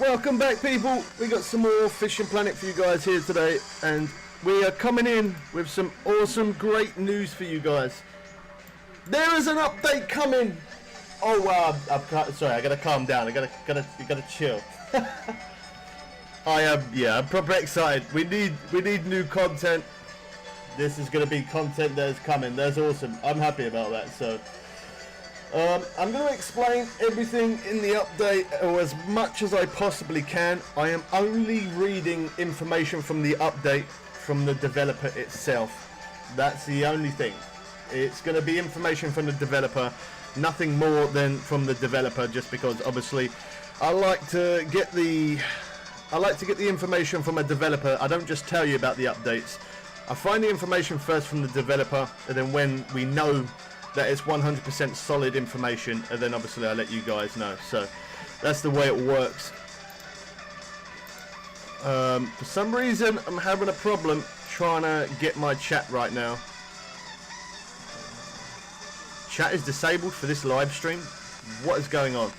Welcome back, people. We got some more Fishing Planet for you guys here today, and we are coming in with some awesome, great news for you guys. There is an update coming. Oh wow, sorry, I gotta calm down. You gotta chill. I'm proper excited. We need new content. This is gonna be content that is coming. That's awesome. I'm happy about that. So. I'm going to explain everything in the update, or as much as I possibly can. I am only reading information from the update from the developer itself. That's the only thing. It's going to be information from the developer, nothing more than from the developer, just because obviously I like to get the information from a developer. I don't just tell you about the updates. I find the information first from the developer, and then when we know that it's 100% solid information, and then obviously I'll let you guys know. So that's the way it works. For some reason I'm having a problem trying to get my chat right now. Chat is disabled for this live stream. What is going on?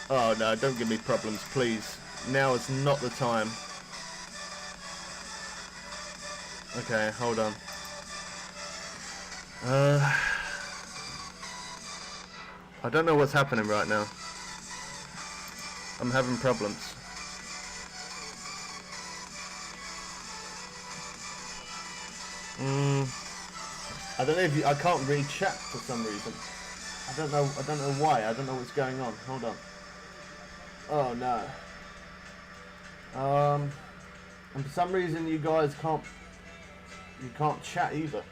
Oh no, don't give me problems, please. Now is not the time. Okay, hold on. I don't know what's happening right now. I'm having problems. I don't know if I can't read chat for some reason. I don't know why. I don't know what's going on. Hold on. Oh no. And for some reason you guys can't chat either.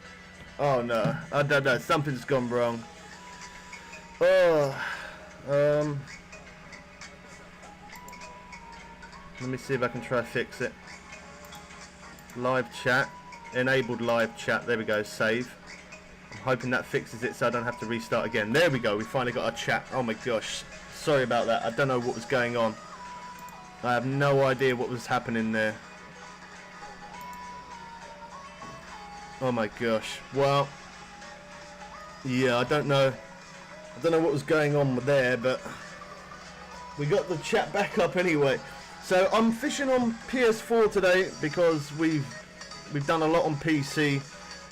Oh no. I don't know. Something's gone wrong. Oh, let me see if I can try to fix it. Live chat, enabled live chat. There we go. Save. I'm hoping that fixes it so I don't have to restart again. There we go. We finally got our chat. Oh my gosh. Sorry about that. I don't know what was going on. I have no idea what was happening there. Oh my gosh. Well, yeah, I don't know what was going on there, but we got the chat back up anyway. So I'm fishing on PS4 today because we've done a lot on PC,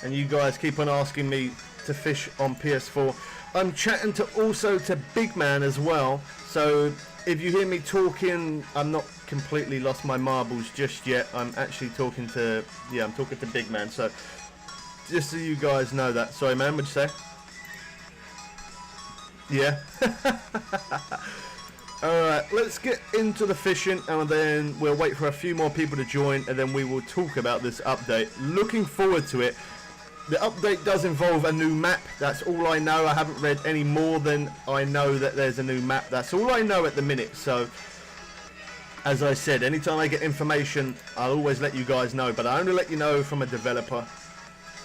and you guys keep on asking me to fish on PS4. I'm chatting also to Big Man as well. So if you hear me talking, I'm not completely lost my marbles just yet. I'm actually talking to Big Man. So just so you guys know that. Sorry, man. What'd you say? Yeah. Alright, let's get into the fishing, and then we'll wait for a few more people to join, and then we will talk about this update. Looking forward to it. The update does involve a new map. That's all I know. I haven't read any more than I know that there's a new map. That's all I know at the minute. So as I said, anytime I get information, I'll always let you guys know, but I only let you know from a developer.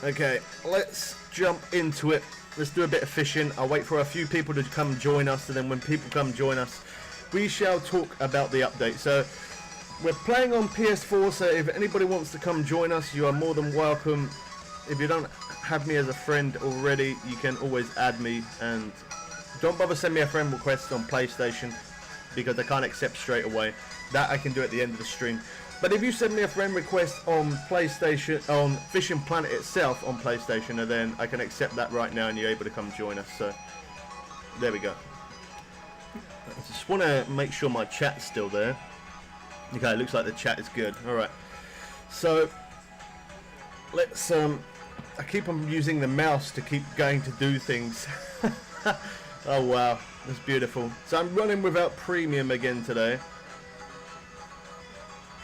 Okay, let's jump into it. Let's do a bit of fishing. I'll wait for a few people to come join us, and then when people come join us, we shall talk about the update. So we're playing on PS4, so if anybody wants to come join us, you are more than welcome. If you don't have me as a friend already, you can always add me, and don't bother sending me a friend request on PlayStation because I can't accept straight away. That I can do at the end of the stream. But if you send me a friend request on PlayStation, on Fishing Planet itself on PlayStation, and then I can accept that right now, and you're able to come join us. So there we go. I just want to make sure my chat's still there. Okay, it looks like the chat is good. All right. So let's. I keep on using the mouse to keep going to do things. Oh wow, that's beautiful. So I'm running without premium again today.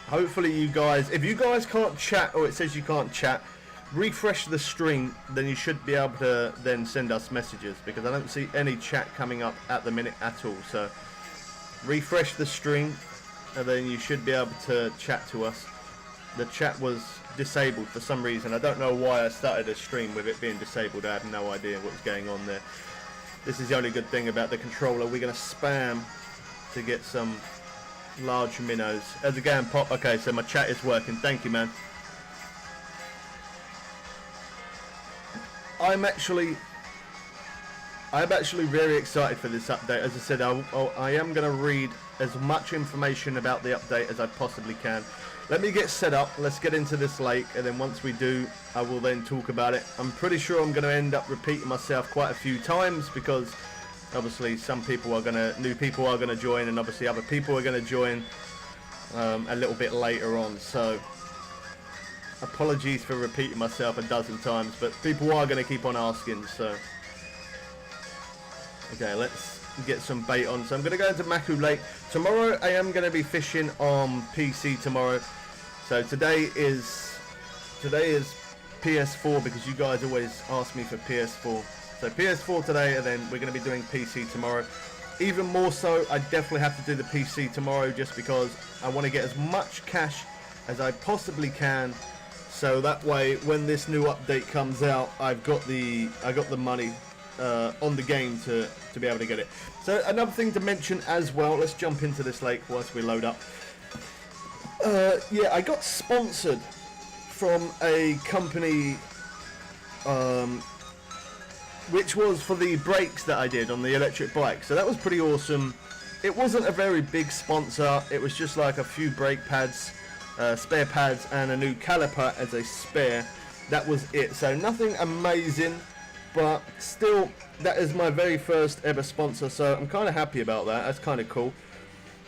Hopefully you guys, if you guys can't chat, or it says you can't chat, refresh the stream, then you should be able to then send us messages, because I don't see any chat coming up at the minute at all. So refresh the stream, and then you should be able to chat to us. The chat was disabled for some reason. I don't know why I started a stream with it being disabled. I have no idea what's going on there. This is the only good thing about the controller. We're going to spam to get some large minnows. How's it going, Pop? Okay, so my chat is working. Thank you, man. I'm actually very excited for this update. As I said, I am going to read as much information about the update as I possibly can. Let me get set up, let's get into this lake, and then once we do, I will then talk about it. I'm pretty sure I'm going to end up repeating myself quite a few times, because obviously some people are going to, new people are going to join, and obviously other people are going to join a little bit later on. So apologies for repeating myself a dozen times, but people are going to keep on asking. So okay, let's get some bait on. So I'm going to go into Maku Lake. Tomorrow I am going to be fishing on PC tomorrow. So today is PS4, because you guys always ask me for PS4. So PS4 today, and then we're going to be doing PC tomorrow. Even more so, I definitely have to do the PC tomorrow, just because I want to get as much cash as I possibly can, so that way when this new update comes out, I've got the money on the game to be able to get it. So another thing to mention as well, let's jump into this lake whilst we load up. Yeah, I got sponsored from a company which was for the brakes that I did on the electric bike, so that was pretty awesome. It wasn't a very big sponsor, it was just like a few brake pads, spare pads, and a new caliper as a spare. That was it, so nothing amazing, but still, that is my very first ever sponsor, so I'm kind of happy about that. That's kind of cool.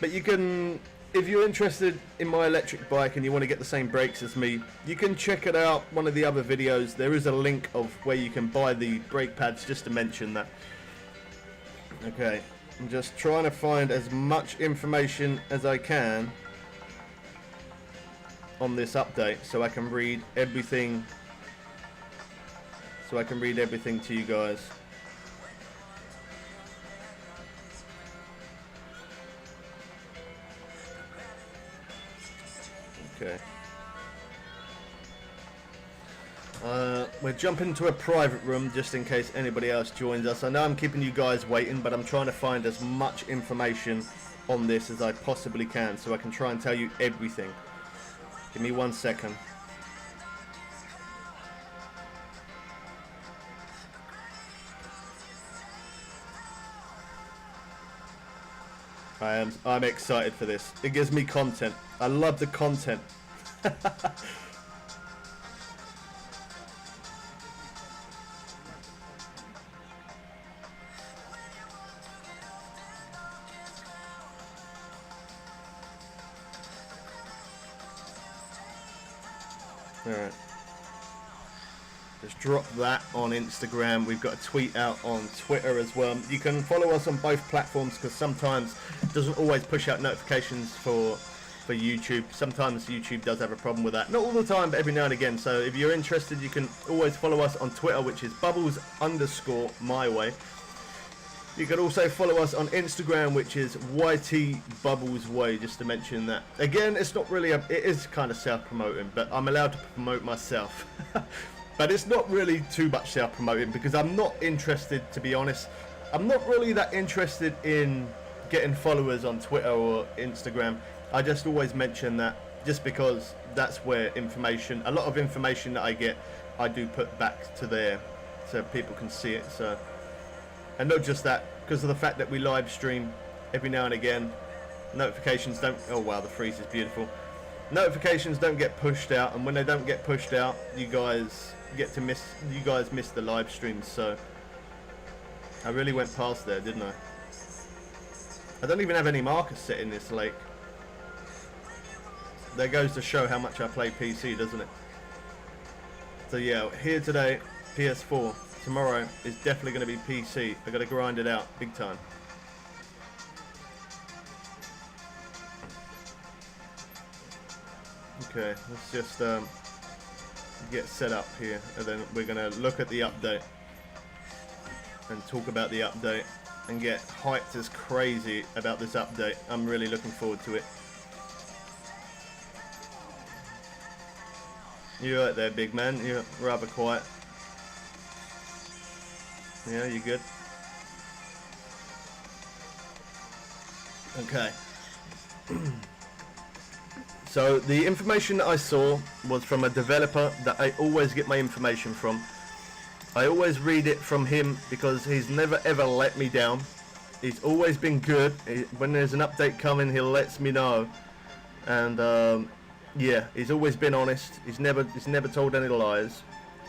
But you can, if you're interested in my electric bike and you want to get the same brakes as me, you can check it out, one of the other videos. There is a link of where you can buy the brake pads, just to mention that. Okay, I'm just trying to find as much information as I can on this update, so I can read everything. So I can read everything to you guys. Okay. We're jumping into a private room just in case anybody else joins us. I know I'm keeping you guys waiting, but I'm trying to find as much information on this as I possibly can, so I can try and tell you everything. Give me 1 second. I'm excited for this. It gives me content. I love the content. Alright. Just drop that on Instagram. We've got a tweet out on Twitter as well. You can follow us on both platforms, because sometimes it doesn't always push out notifications for YouTube. Sometimes YouTube does have a problem with that. Not all the time, but every now and again. So if you're interested, you can always follow us on Twitter, which is bubbles_myway. You can also follow us on Instagram, which is YTBubblesWay, just to mention that. Again, it's not really it is kind of self-promoting, but I'm allowed to promote myself. But it's not really too much self-promoting, because I'm not interested, to be honest. I'm not really that interested in getting followers on Twitter or Instagram. I just always mention that just because that's where information, a lot of information that I get, I do put back to there so people can see it. So, and not just that, because of the fact that we live stream every now and again, notifications don't, oh wow, the freeze is beautiful. Notifications don't get pushed out, and when they don't get pushed out, you guys miss the live streams. So I really went past there, didn't I? I don't even have any markers set in this lake. That goes to show how much I play PC, doesn't it? So yeah, here today, PS4. Tomorrow is definitely going to be PC. I got to grind it out big time. Okay, let's just get set up here, and then we're going to look at the update and talk about the update and get hyped as crazy about this update. I'm really looking forward to it. You right there, big man? You're rather quiet. Yeah, you good? Okay. So the information that I saw was from a developer that I always get my information from. I always read it from him because he's never ever let me down. He's always been good. When there's an update coming, he lets me know. And yeah, he's always been honest. He's never told any lies.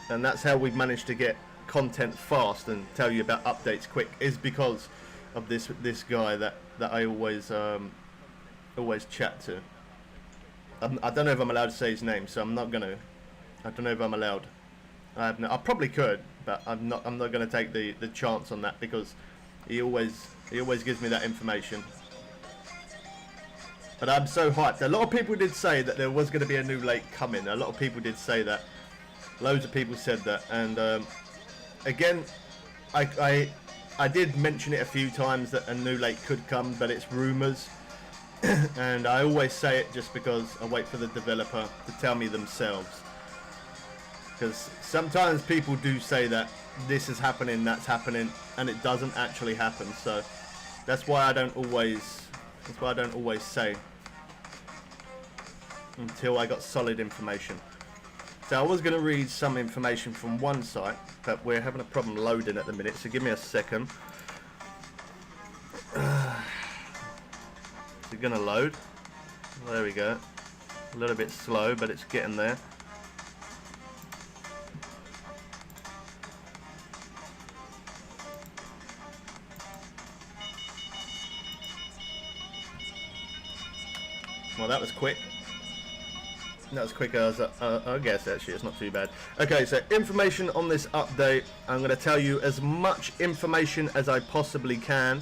And that's how we've managed to get content fast and tell you about updates quick, is because of this guy that I always chat to. I don't know if I'm allowed to say his name, so I'm not gonna. I don't know if I'm allowed. I probably could, but I'm not gonna take the chance on that, because he always gives me that information. But I'm so hyped. A lot of people did say that there was going to be a new lake coming. A lot of people did say that. Loads of people said that. And again, I did mention it a few times that a new lake could come, but it's rumours. And I always say it just because I wait for the developer to tell me themselves. Because sometimes people do say that this is happening, that's happening, and it doesn't actually happen. So that's why I don't always say until I got solid information. So I was going to read some information from one site, but we're having a problem loading at the minute, so give me a second. Is it going to load? There we go. A little bit slow, but it's getting there. Well, that was quick. That was quicker as I guess. Actually, it's not too bad. Okay, so information on this update. I'm going to tell you as much information as I possibly can.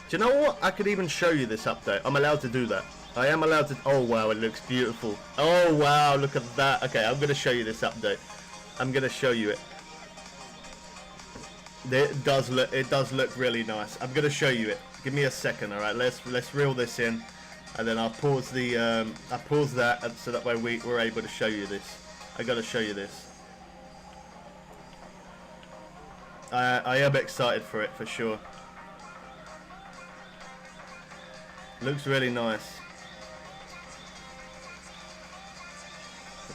Do you know what? I could even show you this update. I'm allowed to do that. I am allowed to. Oh wow, it looks beautiful. Oh wow, look at that. Okay, I'm going to show you this update. I'm going to show you it. It does look really nice. I'm going to show you it. Give me a second. All right, let's reel this in. And then I'll pause that, so that way we're able to show you this. I gotta show you this. I am excited for it, for sure. Looks really nice.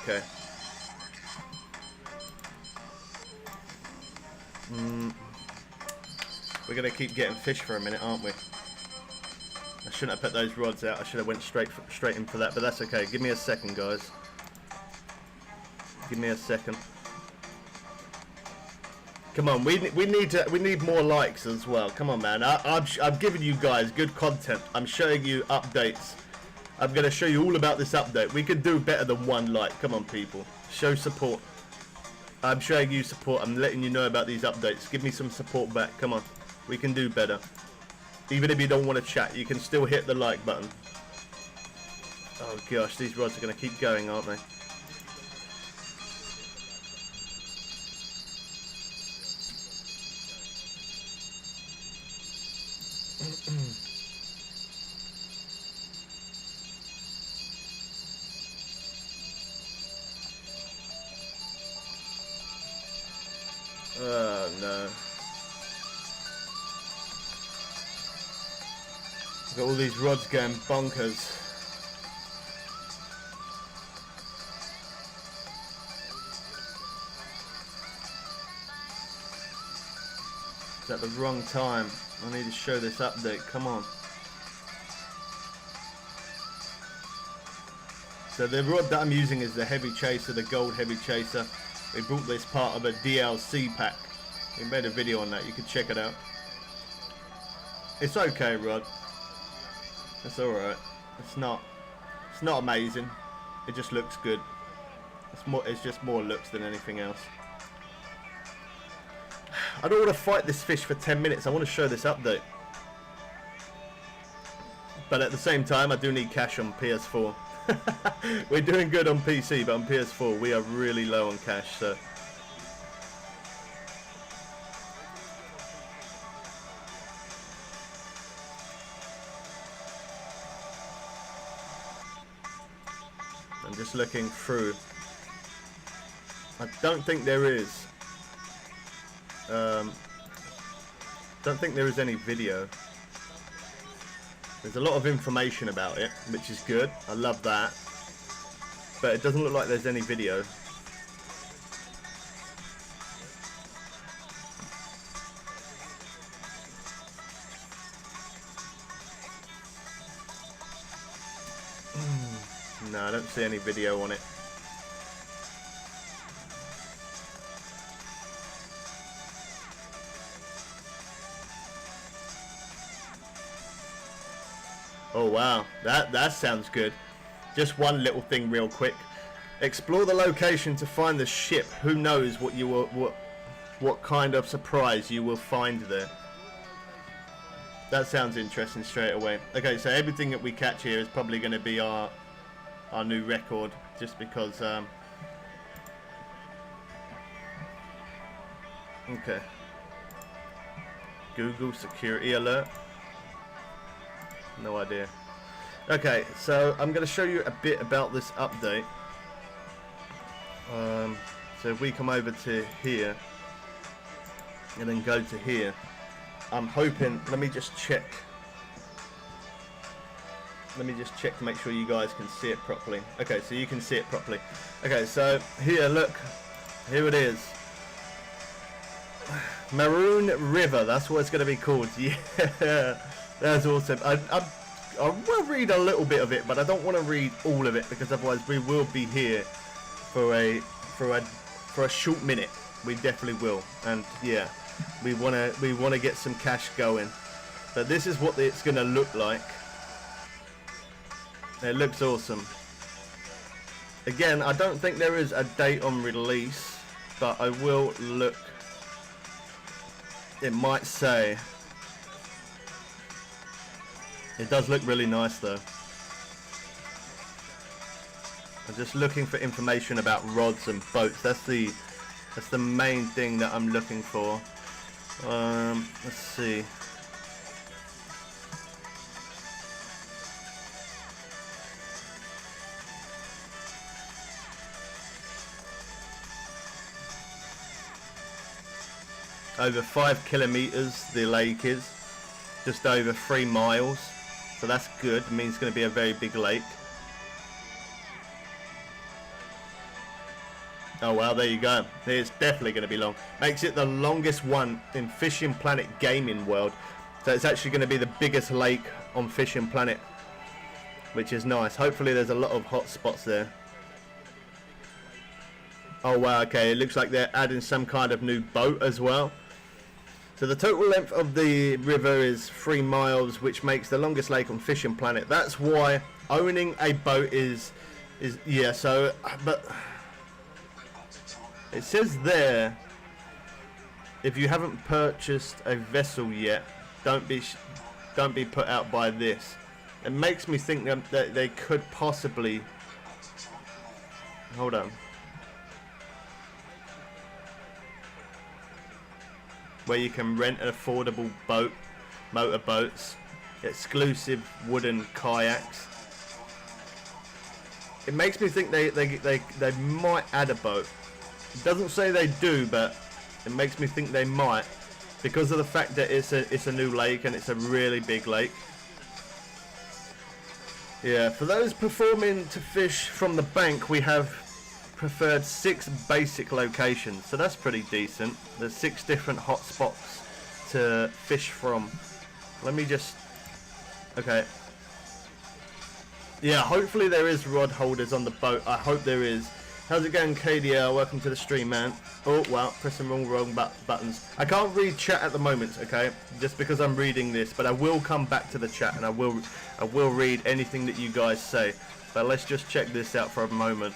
Okay. We're gonna keep getting fish for a minute, aren't we? I shouldn't have put those rods out. I should have went straight in for that, but that's okay. Give me a second, guys. Give me a second. Come on, we need more likes as well. Come on, man. I'm giving you guys good content. I'm showing you updates. I'm gonna show you all about this update. We could do better than one like. Come on, people. Show support. I'm showing you support. I'm letting you know about these updates. Give me some support back. Come on. We can do better. Even if you don't want to chat, you can still hit the like button. Oh gosh, these rods are going to keep going, aren't they? Oh no. Got all these rods going bonkers. It's at the wrong time. I need to show this update. Come on. So the rod that I'm using is the heavy chaser, the gold heavy chaser. We brought this part of a DLC pack. We made a video on that. You can check it out. It's okay, rod. It's alright. It's not amazing. It just looks good. It's just more looks than anything else. I don't want to fight this fish for 10 minutes. I want to show this update. But at the same time, I do need cash on PS4. We're doing good on PC, but on PS4 we are really low on cash, so I'm just looking through. I don't think there is. Don't think there is any video. There's a lot of information about it, which is good. I love that. But it doesn't look like there's any video. No, I don't see any video on it. Oh wow, that sounds good. Just one little thing real quick. Explore the location to find the ship. Who knows what you will, what kind of surprise you will find there. That sounds interesting straight away. Okay, so everything that we catch here is probably going to be our new record, just because okay. Google security alert. No idea. Okay, so I'm going to show you a bit about this update. So if we come over to here and then go to here, I'm hoping, let me just check to make sure you guys can see it properly. Okay, so you can see it properly. Okay, so here, look, here it is. Maroon River, that's what it's going to be called. Yeah, that's awesome. I will read a little bit of it, but I don't want to read all of it, because otherwise we will be here for a short minute. We definitely will. And yeah, we wanna get some cash going. But this is what it's gonna look like. It looks awesome. Again, I don't think there is a date on release, but I will look. It might say. It does look really nice though. I'm just looking for information about rods and boats. That's the main thing that I'm looking for. Let's see. Over 5 kilometers the lake is, just over 3 miles, so that's good. It means it's going to be a very big lake. Oh wow, there you go. It's definitely going to be long. Makes it the longest one in Fishing Planet gaming world. So it's actually going to be the biggest lake on Fishing Planet, which is nice. Hopefully there's a lot of hotspots there. Oh wow, okay, it looks like they're adding some kind of new boat as well. So the total length of the river is 3 miles, which makes the longest lake on Fishing Planet. That's why owning a boat is yeah, so, but it says there, if you haven't purchased a vessel yet, don't be put out by this. It makes me think that they could possibly, hold on, where you can rent an affordable boat, motorboats, exclusive wooden kayaks. It makes me think they might add a boat. It doesn't say they do, but it makes me think they might, because of the fact that it's a new lake and it's a really big lake. Yeah, for those performing to fish from the bank, we have preferred 6 basic locations, so that's pretty decent. There's 6 different hotspots to fish from. Let me just, okay. Yeah, hopefully there is rod holders on the boat. I hope there is. How's it going, KDL? Welcome to the stream, man. Oh wow, pressing wrong buttons. I can't read chat at the moment, okay, just because I'm reading this, but I will come back to the chat and I will read anything that you guys say. But let's just check this out for a moment.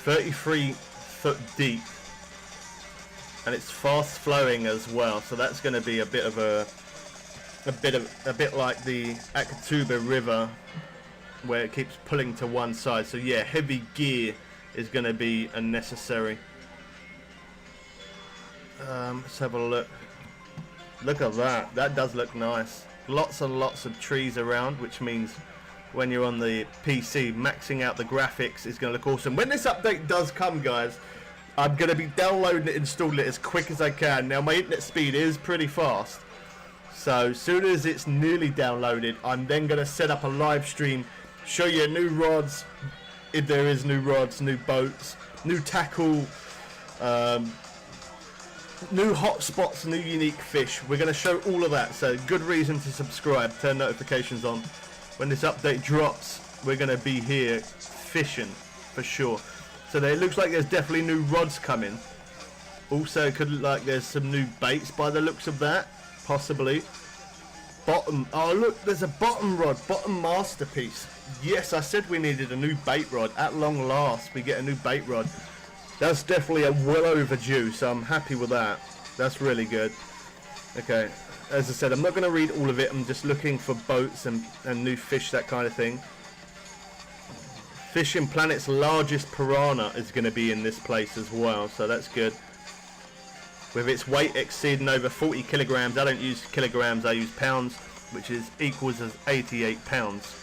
33 foot deep, and it's fast flowing as well, so that's going to be a bit like the Akatuba River, where it keeps pulling to one side. So yeah, heavy gear is going to be unnecessary. Let's have a look. Look at that. That does look nice. Lots and lots of trees around, which means when you're on the PC, maxing out the graphics is going to look awesome. When this update does come, guys, I'm going to be downloading it, installing it as quick as I can. Now, my internet speed is pretty fast, so as soon as it's nearly downloaded, I'm then going to set up a live stream, show you new rods, if there is new rods, new boats, new tackle, new hotspots, new unique fish. We're going to show all of that, so good reason to subscribe, turn notifications on. when this update drops, we're going to be here fishing for sure. So it looks like there's definitely new rods coming. Also, it could look like there's some new baits by the looks of that, possibly. Bottom, oh look, there's a bottom rod, bottom masterpiece. Yes, I said we needed a new bait rod. At long last, we get a new bait rod. That's definitely a well overdue, so I'm happy with that. That's really good. Okay, as I said, I'm not going to read all of it. I'm just looking for boats and new fish, that kind of thing. Fishing Planet's largest piranha is going to be in this place as well, so that's good. With its weight exceeding over 40 kilograms, I don't use kilograms, I use pounds, which is equals as 88 pounds.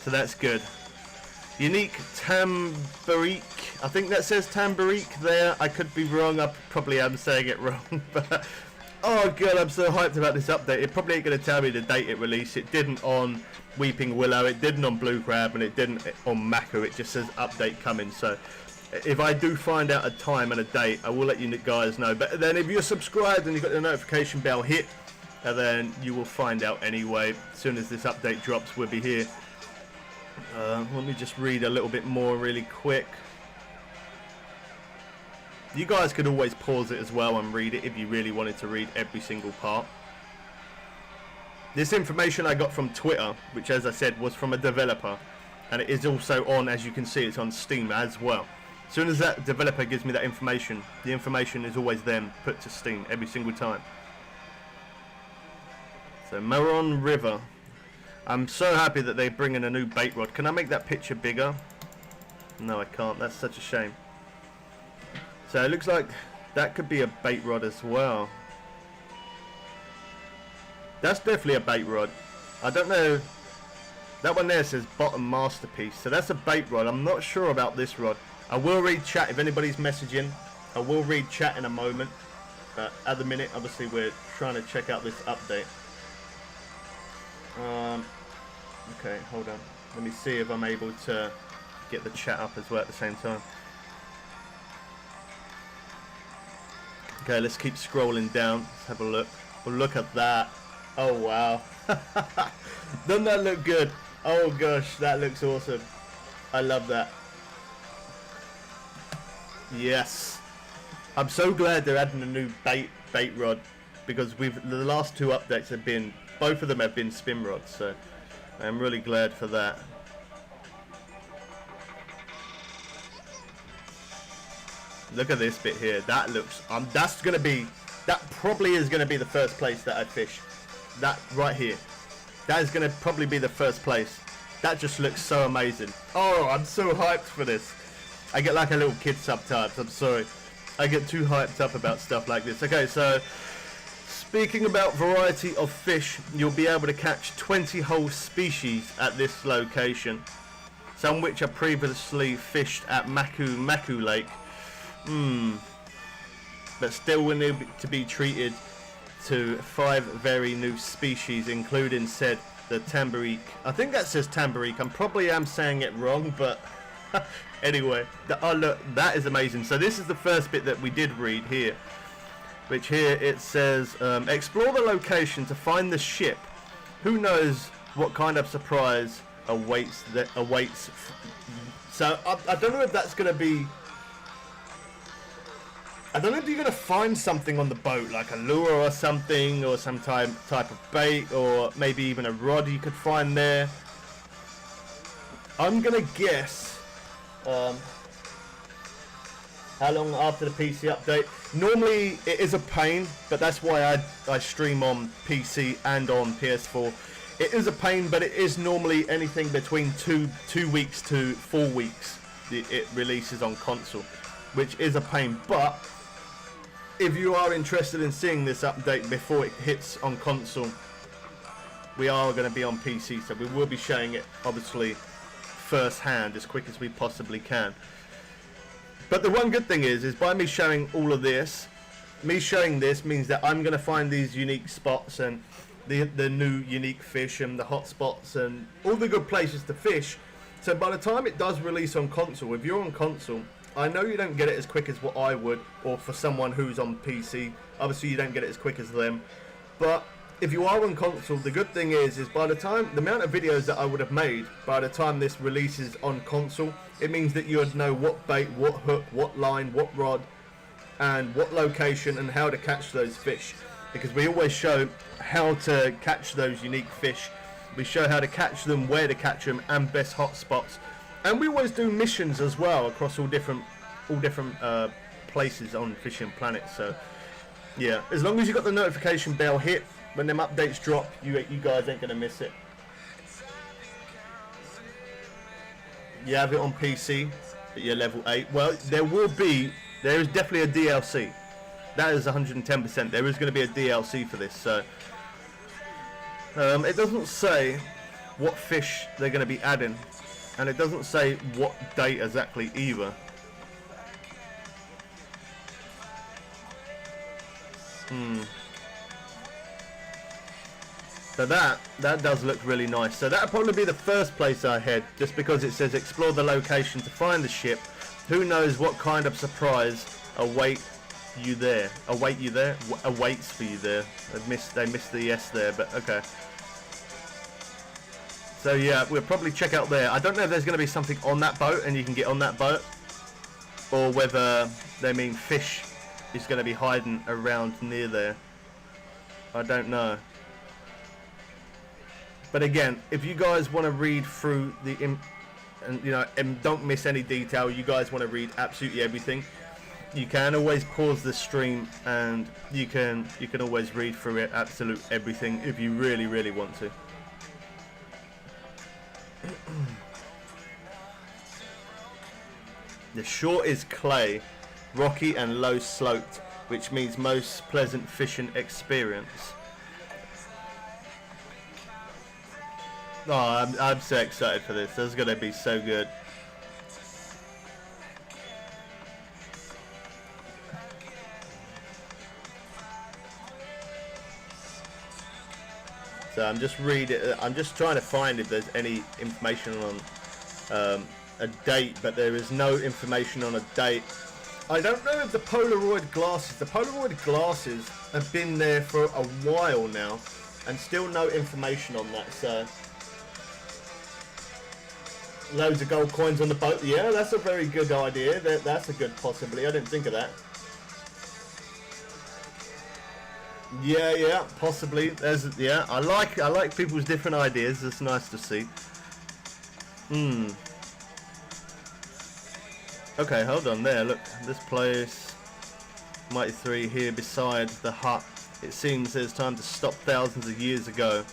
So that's good. Unique Tambarique, I think that says Tambarique there. I could be wrong, I probably am saying it wrong, but oh god, I'm so hyped about this update. It probably ain't going to tell me the date it released. It didn't on Weeping Willow, it didn't on Blue Crab, and it didn't on Mako. It just says update coming. So if I do find out a time and a date, I will let you guys know. But then if you're subscribed and you've got the notification bell hit, and then you will find out anyway. As soon as this update drops, we'll be here. Let me just read a little bit more really quick. You guys could always pause it as well and read it if you really wanted to read every single part. This information I got from Twitter, which as I said was from a developer, and it is also on, as you can see, it's on Steam as well. As soon as that developer gives me that information, the information is always then put to Steam every single time. So Maron River. I'm so happy that they bring in a new bait rod. Can I make that picture bigger? No, I can't. That's such a shame. So it looks like that could be a bait rod as well. That's definitely a bait rod. I don't know. That one there says bottom masterpiece. So that's a bait rod. I'm not sure about this rod. I will read chat if anybody's messaging. I will read chat in a moment. But at the minute, obviously, we're trying to check out this update. Okay, hold on. Let me see if I'm able to get the chat up as well at the same time. Okay, let's keep scrolling down. Let's have a look. Well, look at that. Oh, wow. Doesn't that look good? Oh, gosh, that looks awesome. I love that. Yes. I'm so glad they're adding a new bait rod, because the last two updates have been, both of them have been spin rods, so I'm really glad for that. Look at this bit here. That looks, that probably is going to be the first place that I fish. That right here. That is going to probably be the first place. That just looks so amazing. Oh, I'm so hyped for this. I get like a little kid sometimes. I'm sorry. I get too hyped up about stuff like this. Okay, so speaking about variety of fish, you'll be able to catch 20 whole species at this location. Some which are previously fished at Maku Lake. But still will need to be treated to 5 very new species, including said the Tambarique. I think that says Tambarique. I probably am saying it wrong, but anyway, oh look, that is amazing. So this is the first bit that we did read here, which here it says, explore the location to find the ship. Who knows what kind of surprise awaits. So I don't know if that's going to be, I don't know if you're going to find something on the boat, like a lure or something, or some type of bait, or maybe even a rod you could find there. I'm going to guess, how long after the PC update? Normally it is a pain, but that's why I stream on PC and on PS4. It is a pain, but it is normally anything between two weeks to 4 weeks it releases on console, which is a pain. But if you are interested in seeing this update before it hits on console, we are going to be on PC, so we will be showing it obviously first hand as quick as we possibly can. But the one good thing is by me showing all of this, me showing this means that I'm going to find these unique spots and the new unique fish and the hotspots and all the good places to fish. So by the time it does release on console, if you're on console, I know you don't get it as quick as what I would, or for someone who's on PC, obviously you don't get it as quick as them, but if you are on console, the good thing is by the time, the amount of videos that I would have made by the time this releases on console, it means that you would know what bait, what hook, what line, what rod, and what location and how to catch those fish. Because we always show how to catch those unique fish. We show how to catch them, where to catch them, and best hotspots. And we always do missions as well across all different places on Fishing Planet. So yeah, as long as you got the notification bell hit when them updates drop, you guys ain't gonna miss it. You have it on PC, but you're level 8. Well, there is definitely a DLC. That is 110%. There is going to be a DLC for this. So it doesn't say what fish they're going to be adding, and it doesn't say what date exactly either. So that does look really nice. So that'll probably be the first place I head, just because it says explore the location to find the ship. Who knows what kind of surprise awaits you there? Awaits for you there. They missed the S there, but okay. So yeah, we'll probably check out there. I don't know if there's going to be something on that boat and you can get on that boat, or whether they mean fish is going to be hiding around near there. I don't know. But again, if you guys want to read through and don't miss any detail, you guys want to read absolutely everything, you can always pause the stream and you can always read through it, absolute everything, if you really, really want to. The shore is clay, rocky and low sloped, which means most pleasant fishing experience. Oh, I'm so excited for this. This is going to be so good. So I'm just trying to find if there's any information on a date, but there is no information on a date. I don't know if the Polaroid glasses have been there for a while now, and still no information on that. So loads of gold coins on the boat. Yeah, that's a very good idea. That's a good possibility. I didn't think of that. Yeah, possibly. I like people's different ideas. It's nice to see. Okay, hold on there. Look, this place, Mighty 3 here beside the hut. It seems there's time to stop. Thousands of years ago,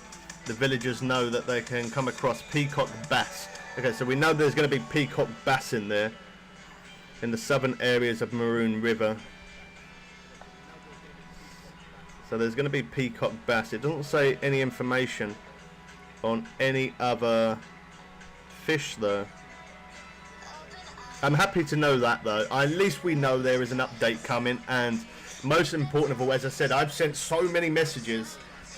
the villagers know that they can come across peacock bass. Okay, so we know there's going to be peacock bass in there, in the southern areas of Maroon River. So there's going to be peacock bass. It doesn't say any information on any other fish though. I'm happy to know that though. At least we know there is an update coming, and most important of all, as I said, I've sent so many messages.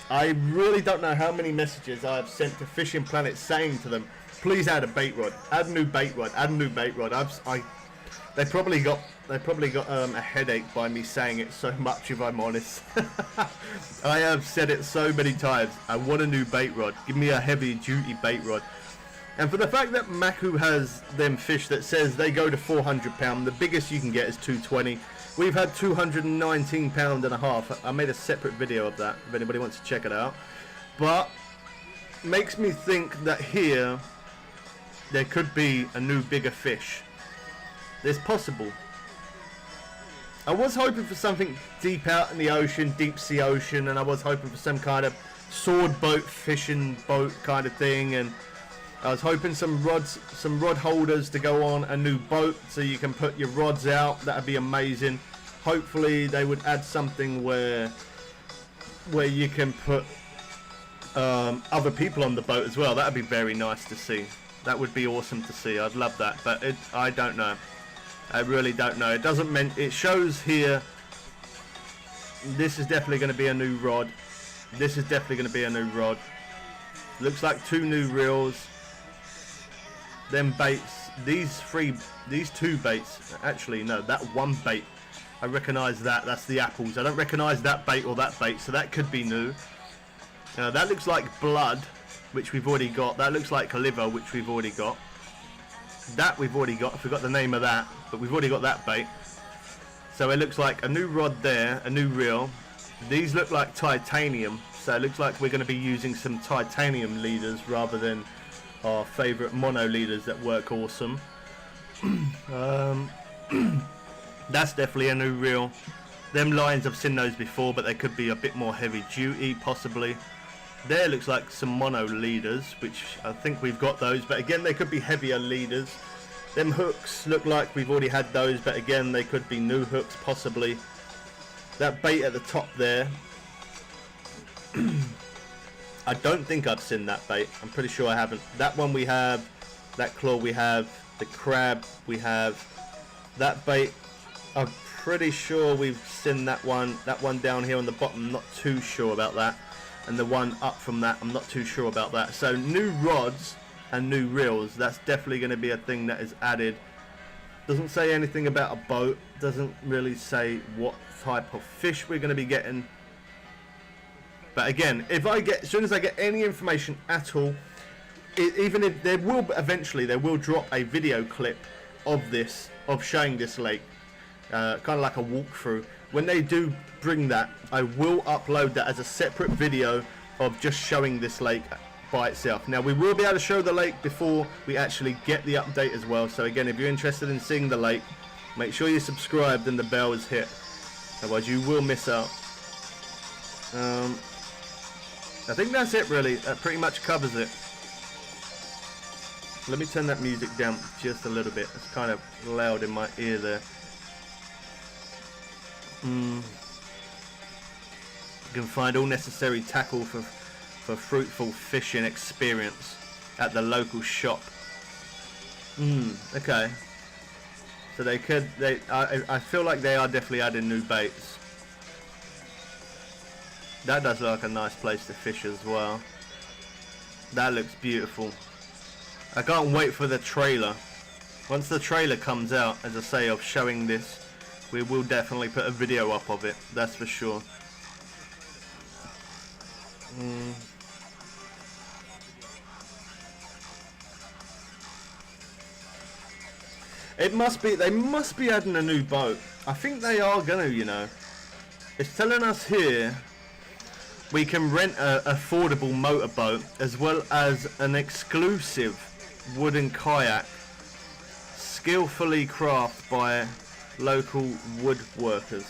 I really don't know how many messages I've sent to Fishing Planet saying to them, please add a bait rod, add a new bait rod, add a new bait rod. They probably got a headache by me saying it so much, if I'm honest. I have said it so many times. I want a new bait rod. Give me a heavy duty bait rod. And for the fact that Maku has them fish that says they go to 400 pound, the biggest you can get is 220. We've had 219 pound and a half. I made a separate video of that if anybody wants to check it out. But makes me think that here there could be a new bigger fish. It's possible. I was hoping for something deep out in the ocean, deep sea ocean, and I was hoping for some kind of sword boat, fishing boat kind of thing, and I was hoping some rod holders to go on a new boat so you can put your rods out. That'd be amazing. Hopefully they would add something where you can put other people on the boat as well. That'd be very nice to see. That would be awesome to see. I'd love that, but I don't know. I really don't know. It doesn't mean it shows here. This is definitely going to be a new rod. This is definitely going to be a new rod. Looks like 2 new reels. Them baits. These 2 baits. Actually, no, that 1 bait. I recognise that. That's the apples. I don't recognise that bait or that bait, so that could be new. That looks like blood, which we've already got. That looks like liver, which we've already got. That we've already got. I forgot the name of that, but we've already got that bait. So it looks like a new rod there, a new reel. These look like titanium, so it looks like we're going to be using some titanium leaders rather than our favourite mono leaders that work awesome. That's definitely a new reel. Them lines, I've seen those before, but they could be a bit more heavy duty possibly. There looks like some mono leaders, which I think we've got those, but again they could be heavier leaders. Them hooks look like we've already had those, but again they could be new hooks possibly. That bait at the top there, I don't think I've seen that bait. I'm pretty sure I haven't. That one we have, that claw we have, the crab we have, that bait I'm pretty sure we've seen that one down here on the bottom, not too sure about that, and the one up from that I'm not too sure about that. So new rods and new reels, that's definitely going to be a thing that is added. Doesn't say anything about a boat, doesn't really say what type of fish we're going to be getting, but again, if I get, as soon as I get any information at all, even if there will eventually, they will drop a video clip of this, of showing this lake, kind of like a walkthrough. When they do bring that, I will upload that as a separate video of just showing this lake by itself. Now we will be able to show the lake before we actually get the update as well, so again, if you're interested in seeing the lake, make sure you're subscribed and the bell is hit, otherwise you will miss out. I think that's it really, that pretty much covers it. Let me turn that music down just a little bit, it's kind of loud in my ear there. You can find all necessary tackle for fruitful fishing experience at the local shop. Okay. So I feel like they are definitely adding new baits. That does look like a nice place to fish as well. That looks beautiful. I can't wait for the trailer. Once the trailer comes out, as I say, of showing this, we will definitely put a video up of it, that's for sure. It must be, they must be adding a new boat. I think they are gonna, you know. It's telling us here we can rent a affordable motorboat as well as an exclusive wooden kayak skillfully crafted by local woodworkers.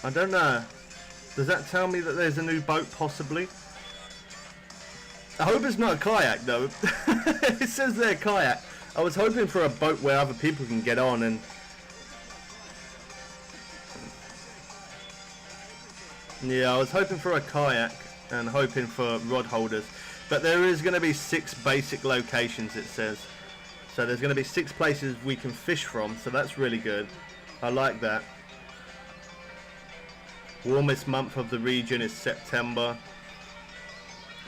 I don't know. Does that tell me that there's a new boat possibly? I hope it's not a kayak though. It says there kayak. I was hoping for a boat where other people can get on and... Yeah, I was hoping for a kayak and hoping for rod holders. But there is going to be 6 basic locations, it says. So there's going to be 6 places we can fish from, so that's really good. I like that. Warmest month of the region is September.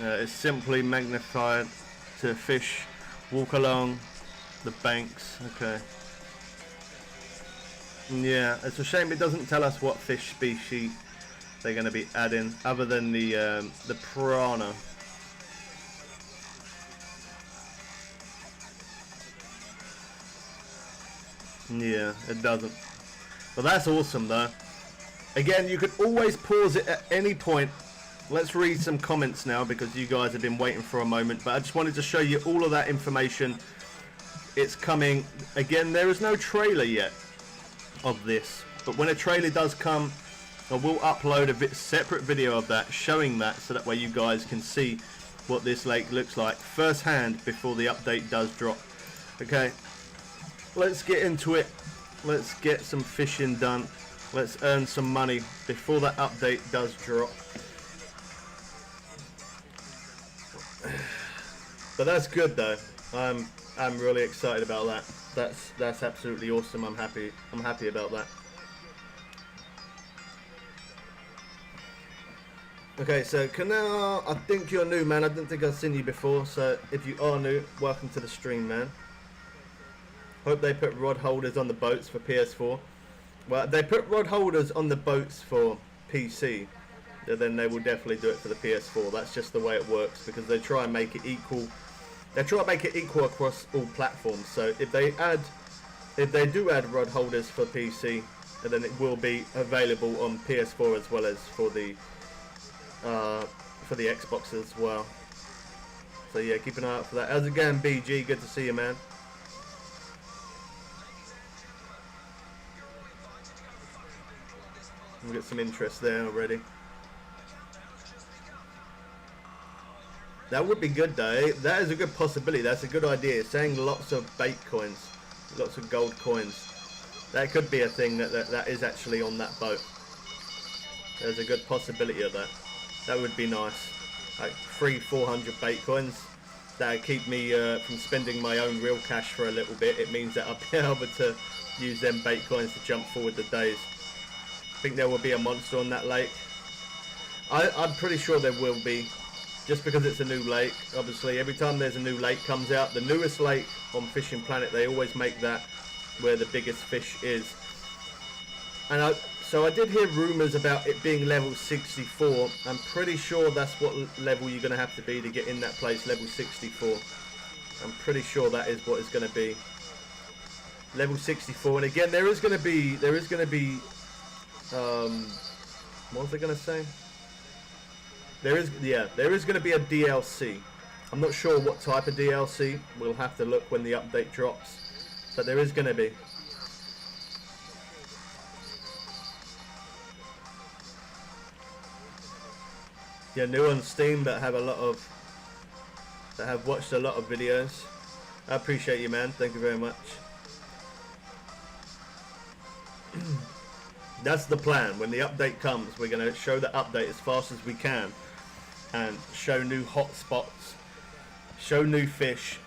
It's simply magnified to fish, walk along the banks. Okay. Yeah, it's a shame it doesn't tell us what fish species they're going to be adding, other than the piranha. Yeah, it doesn't. Well, that's awesome though. Again, you could always pause it at any point. Let's read some comments now because you guys have been waiting for a moment, but I just wanted to show you all of that information. It's coming. Again, there is no trailer yet of this, but when a trailer does come, I will upload a separate video of that, showing that, so that way you guys can see what this lake looks like firsthand before the update does drop. Okay, let's get into it. Let's get some fishing done. Let's earn some money before that update does drop. But that's good though. I'm really excited about that. That's absolutely awesome. I'm happy about that. Okay, so Canal, I think you're new, man. I didn't think I've seen you before, so if you are new, welcome to the stream, man. Hope they put rod holders on the boats for PS4. Well, they put rod holders on the boats for PC, then they will definitely do it for the PS4. That's just the way it works, because they try and make it equal. They try and make it equal across all platforms. So if they do add rod holders for PC, then it will be available on PS4 as well as for the Xbox as well. So yeah, keep an eye out for that. How's it going, BG? Good to see you, man. We get some interest there already. That would be good though. Eh? That is a good possibility. That's a good idea. Saying lots of bait coins, lots of gold coins. That could be a thing that is actually on that boat. There's a good possibility of that. That would be nice. Like 300-400 bait coins. That would keep me from spending my own real cash for a little bit. It means that I'll be able to use them bait coins to jump forward the days. I think there will be a monster on that lake. I'm pretty sure there will be. Just because it's a new lake. Obviously, every time there's a new lake comes out, the newest lake on Fishing Planet, they always make that where the biggest fish is. And so I did hear rumours about it being level 64. I'm pretty sure that's what level you're going to have to be to get in that place, level 64. I'm pretty sure that is what it's going to be. Level 64. And again, there is going to be, what was I going to say? There is going to be a DLC. I'm not sure what type of DLC. We'll have to look when the update drops. But there is going to be. Yeah, new on Steam that have watched a lot of videos. I appreciate you, man. Thank you very much. That's the plan. When the update comes, we're going to show the update as fast as we can. And show new hotspots, show new fish.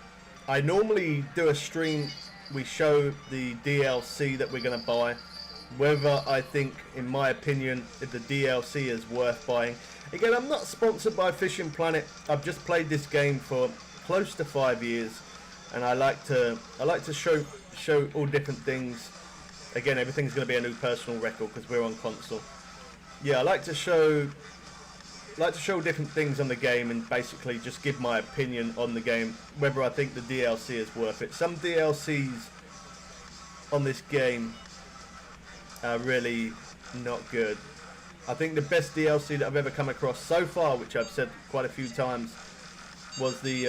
I normally do a stream, we show the DLC that we're going to buy, whether I think, in my opinion, if the DLC is worth buying. Again, I'm not sponsored by Fishing Planet. I've just played this game for close to 5 years, and I like to show all different things. Again, everything's going to be a new personal record because we're on console. Yeah, I like to show different things on the game and basically just give my opinion on the game, whether I think the DLC is worth it. Some DLCs on this game are really not good. I think the best DLC that I've ever come across so far, which I've said quite a few times, was the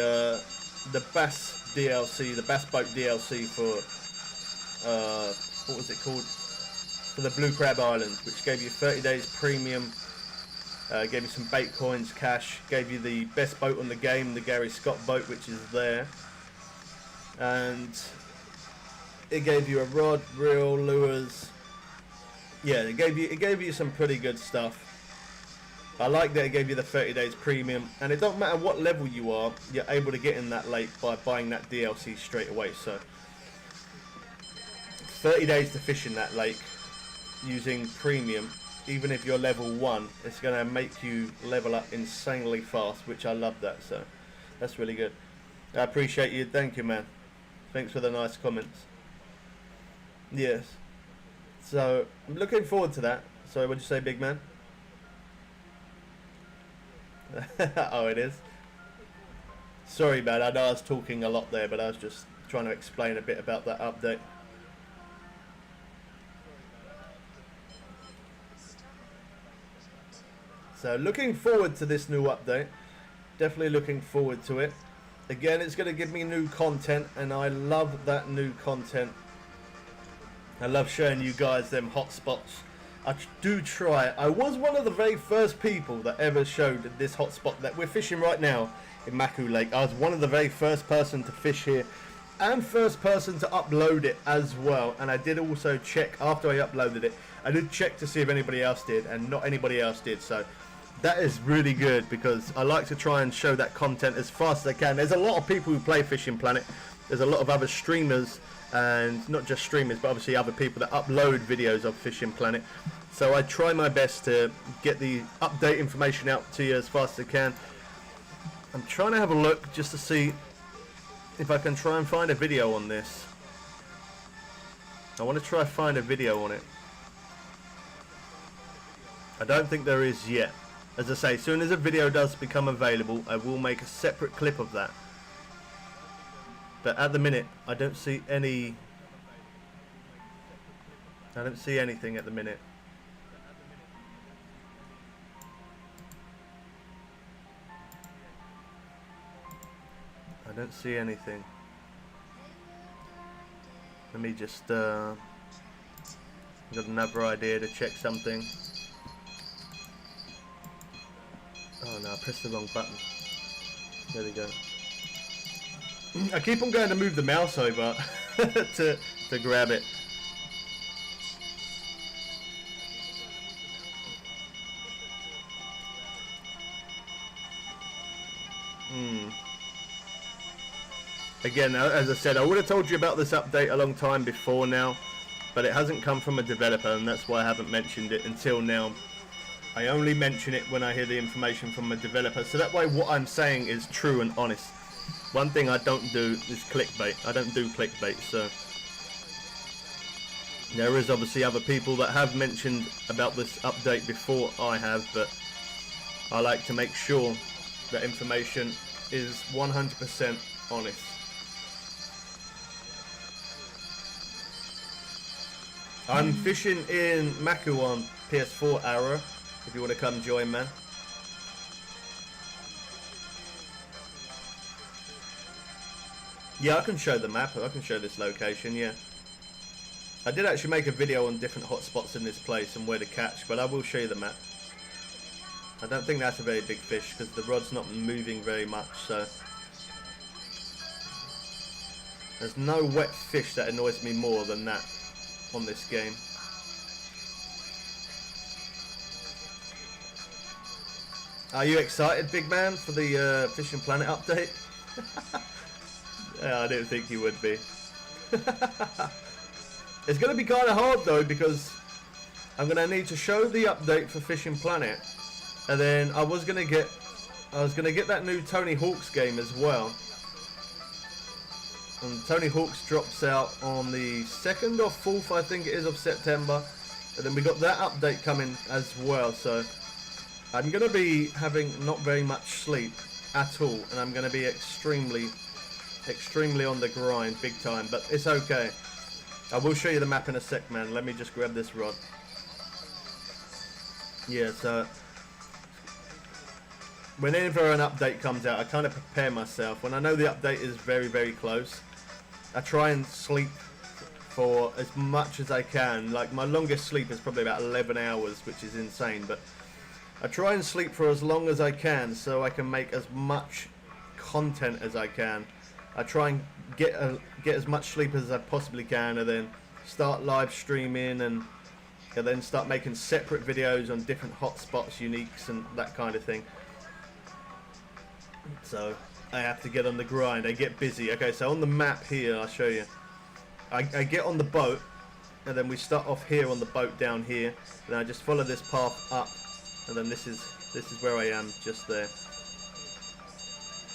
Bass DLC, the Bass Boat DLC for what was it called? For the Blue Crab Islands, which gave you 30 days premium. Gave you some bait coins, cash, gave you the best boat on the game, the Gary Scott boat, which is there. And it gave you a rod, reel, lures. Yeah, it gave you some pretty good stuff. I like that it gave you the 30 days premium, and it don't matter what level you are, you're able to get in that lake by buying that DLC straight away. So 30 days to fish in that lake using premium. Even if you're level 1, it's going to make you level up insanely fast, which I love that, so that's really good. I appreciate you. Thank you, man. Thanks for the nice comments. Yes. So, I'm looking forward to that. Sorry, what'd you say, big man? Oh, it is? Sorry, man. I know I was talking a lot there, but I was just trying to explain a bit about that update. So looking forward to this new update. Definitely looking forward to it. Again, it's going to give me new content, and I love that new content. I love showing you guys them hotspots. I do try. I was one of the very first people that ever showed this hotspot that we're fishing right now in Maku Lake. I was one of the very first person to fish here, and first person to upload it as well. And I did also check after I uploaded it. I did check to see if anybody else did, and not anybody else did. So that is really good, because I like to try and show that content as fast as I can. There's a lot of people who play Fishing Planet. There's a lot of other streamers, and not just streamers, but obviously other people that upload videos of Fishing Planet. So I try my best to get the update information out to you as fast as I can. I'm trying to have a look just to see if I can try and find a video on this. I want to try and find a video on it. I don't think there is yet. As I say, as soon as a video does become available, I will make a separate clip of that. But at the minute, I don't see any... I don't see anything at the minute. I don't see anything. Let me just... got another idea to check something. Oh no, I pressed the wrong button. There we go. I keep on going to move the mouse over to grab it. Again, as I said, I would have told you about this update a long time before now, but it hasn't come from a developer, and that's why I haven't mentioned it until now. I only mention it when I hear the information from a developer, so that way what I'm saying is true and honest. One thing I don't do is clickbait. I don't do clickbait, so... There is obviously other people that have mentioned about this update before I have, but I like to make sure that information is 100% honest. I'm fishing in Maku on PS4 Arrow, if you want to come join, man. Yeah, I can show the map, I can show this location, yeah. I did actually make a video on different hotspots in this place and where to catch, but I will show you the map. I don't think that's a very big fish because the rod's not moving very much, so... There's no wet fish that annoys me more than that on this game. Are you excited, big man, for the Fishing Planet update? Yeah, I didn't think you would be. It's going to be kind of hard though, because I'm going to need to show the update for Fishing Planet, and then I was going to get that new Tony Hawk's game as well. And Tony Hawk's drops out on the 2nd or 4th, I think it is, of September. And then we got that update coming as well. So I'm going to be having not very much sleep at all. And I'm going to be extremely on the grind, big time. But it's okay. I will show you the map in a sec, man. Let me just grab this rod. Yeah, so... Whenever an update comes out, I kind of prepare myself. When I know the update is very, very close, I try and sleep for as much as I can. Like, my longest sleep is probably about 11 hours, which is insane. But I try and sleep for as long as I can so I can make as much content as I can. I try and get as much sleep as I possibly can, and then start live streaming and then start making separate videos on different hotspots, uniques, and that kind of thing. So I have to get on the grind. I get busy. Okay, so on the map here, I'll show you. I get on the boat, and then we start off here on the boat down here. And I just follow this path up, and then this is where I am, just there.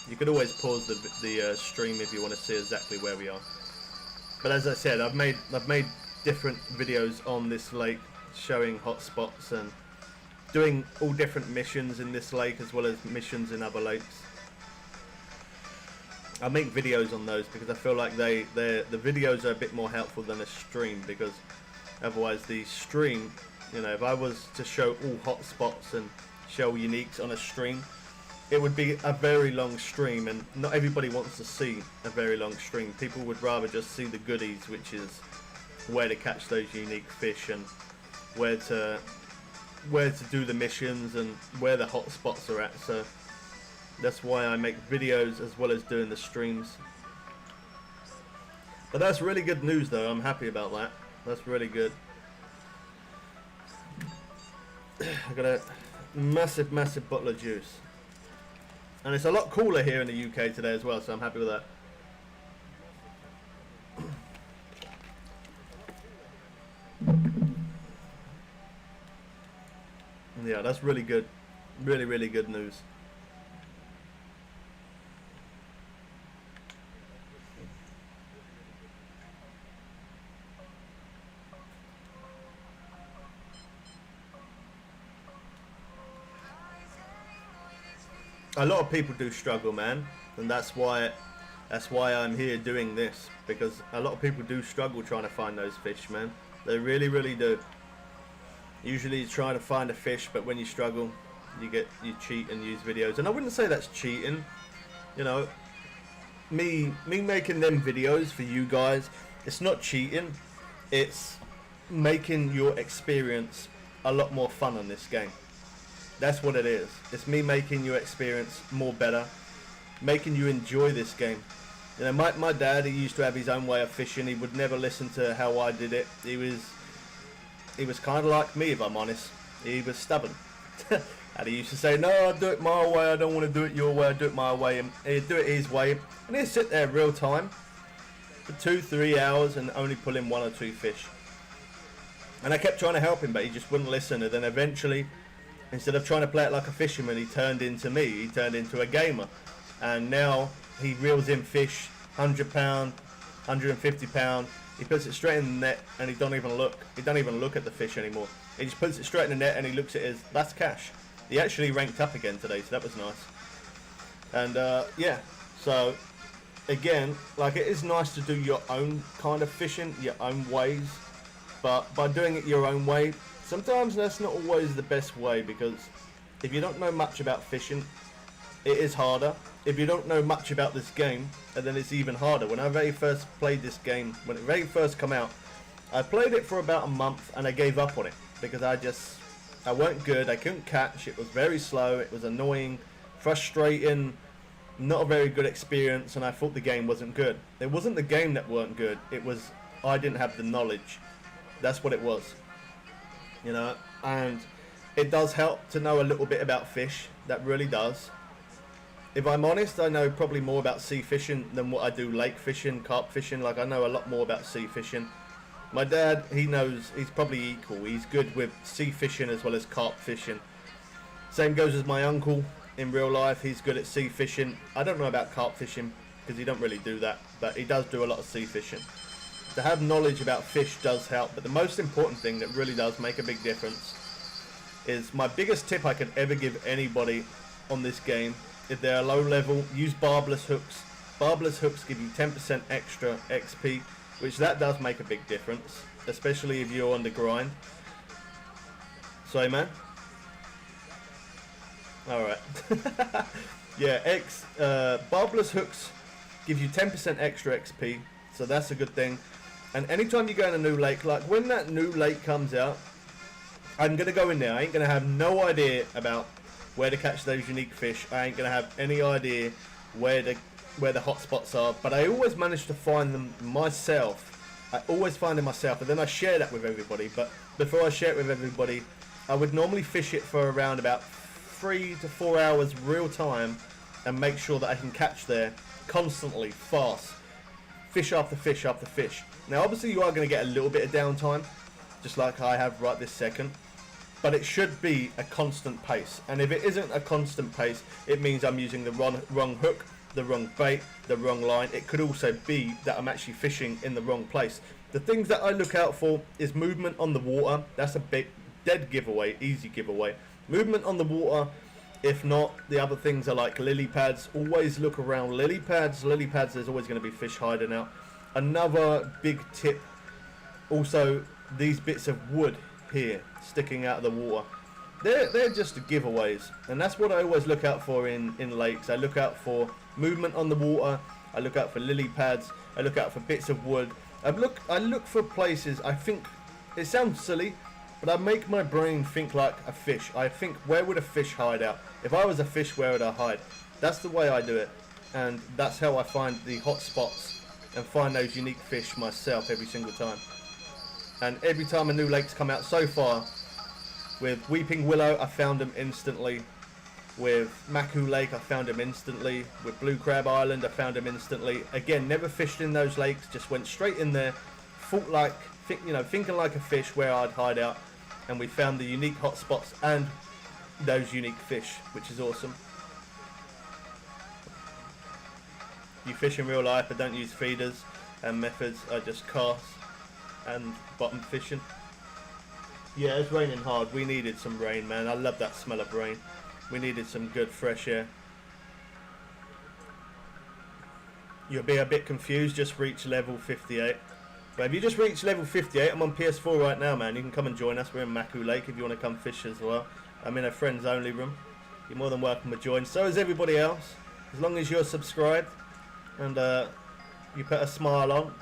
You could always pause the stream if you want to see exactly where we are. But as I said, I've made different videos on this lake, showing hotspots and doing all different missions in this lake as well as missions in other lakes. I make videos on those because I feel like the videos are a bit more helpful than a stream, because otherwise the stream, you know, if I was to show all hotspots and show uniques on a stream, it would be a very long stream, and not everybody wants to see a very long stream. People would rather just see the goodies, which is where to catch those unique fish and where to do the missions and where the hotspots are at. So that's why I make videos as well as doing the streams. But that's really good news though. I'm happy about that. That's really good. I got a massive bottle of juice. And it's a lot cooler here in the UK today as well, so I'm happy with that. Yeah, that's really good. Really good news. a lot of people do struggle, man, and that's why I'm here doing this, because a lot of people do struggle trying to find those fish, man. They really, really do. Usually you try to find a fish, but when you struggle, you cheat and use videos. And I wouldn't say that's cheating. You know, me making them videos for you guys, it's not cheating. It's making your experience a lot more fun on this game. That's what it is. It's me making your experience more better, making you enjoy this game. You know, my dad, he used to have his own way of fishing. He would never listen to how I did it. He was kind of like me, if I'm honest. He was stubborn. And he used to say, no, I'll do it my way. I don't want to do it your way. I do it my way. And he'd do it his way. And he'd sit there real time for 2-3 hours and only pull in 1 or 2 fish. And I kept trying to help him, but he just wouldn't listen. And then eventually, instead of trying to play it like a fisherman, he turned into me. He turned into a gamer. And now he reels in fish, 100 pound, 150 pound. He puts it straight in the net, and he don't even look. He don't even look at the fish anymore. He just puts it straight in the net, and he looks at it as, that's cash. He actually ranked up again today, so that was nice. And yeah, so again, like, it is nice to do your own kind of fishing, your own ways. But by doing it your own way, sometimes that's not always the best way, because if you don't know much about fishing, it is harder. If you don't know much about this game, and then it's even harder. When I very first played this game, when it very first came out, I played it for about a month and I gave up on it because I weren't good. I couldn't catch. It was very slow. It was annoying, frustrating, not a very good experience, and I thought the game wasn't good. It wasn't the game that weren't good. It was I didn't have the knowledge. That's what it was. You know, and it does help to know a little bit about fish. That really does. If I'm honest, I know probably more about sea fishing than what I do lake fishing, carp fishing. Like, I know a lot more about sea fishing. My dad, he knows, he's probably equal. He's good with sea fishing as well as carp fishing. Same goes as my uncle in real life. He's good at sea fishing. I don't know about carp fishing because he don't really do that, but he does do a lot of sea fishing. To have knowledge about fish does help, but the most important thing that really does make a big difference is my biggest tip I could ever give anybody on this game. If they're low level, use barbless hooks. Barbless hooks give you 10% extra XP, which that does make a big difference, especially if you're on the grind. Sorry, man. Alright. Yeah, barbless hooks give you 10% extra XP, so that's a good thing. And anytime you go in a new lake, like when that new lake comes out, I'm going to go in there. I ain't going to have no idea about where to catch those unique fish. I ain't gonna have any idea where the hotspots are, but I always manage to find them myself. I always find them myself, and then I share that with everybody. But before I share it with everybody, I would normally fish it for around about 3 to 4 hours real time and make sure that I can catch there constantly, fast, fish after fish after fish. Now obviously you are going to get a little bit of downtime, just like I have right this second. But it should be a constant pace. And if it isn't a constant pace, it means I'm using the wrong hook, the wrong bait, the wrong line. It could also be that I'm actually fishing in the wrong place. The things that I look out for is movement on the water. That's a big dead giveaway, easy giveaway. Movement on the water. If not, the other things are like lily pads. Always look around lily pads. Lily pads, there's always going to be fish hiding out. Another big tip, also these bits of wood here sticking out of the water, they're just giveaways, and that's what I always look out for in lakes. I look out for movement on the water, I look out for lily pads, I look out for bits of wood. I look for places. I think it sounds silly, but I make my brain think like a fish. I think, where would a fish hide out? If I was a fish, where would I hide? That's the way I do it, and that's how I find the hot spots and find those unique fish myself every single time. And every time a new lake's come out so far, with Weeping Willow, I found them instantly. With Maku Lake, I found them instantly. With Blue Crab Island, I found them instantly. Again, never fished in those lakes, just went straight in there, thinking like a fish where I'd hide out, and we found the unique hotspots and those unique fish, which is awesome. You fish in real life, but don't use feeders and methods. I just cast and bottom fishing. Yeah, it's raining hard. We needed some rain, man. I love that smell of rain. We needed some good fresh air. you'll be a bit confused. Just reach level 58. But if you just reach level 58, I'm on PS4 right now, man. You can come and join us. We're in Maku Lake if you want to come fish as well. I'm in a friends only room. You're more than welcome to join. So is everybody else, as long as you're subscribed and you put a smile on.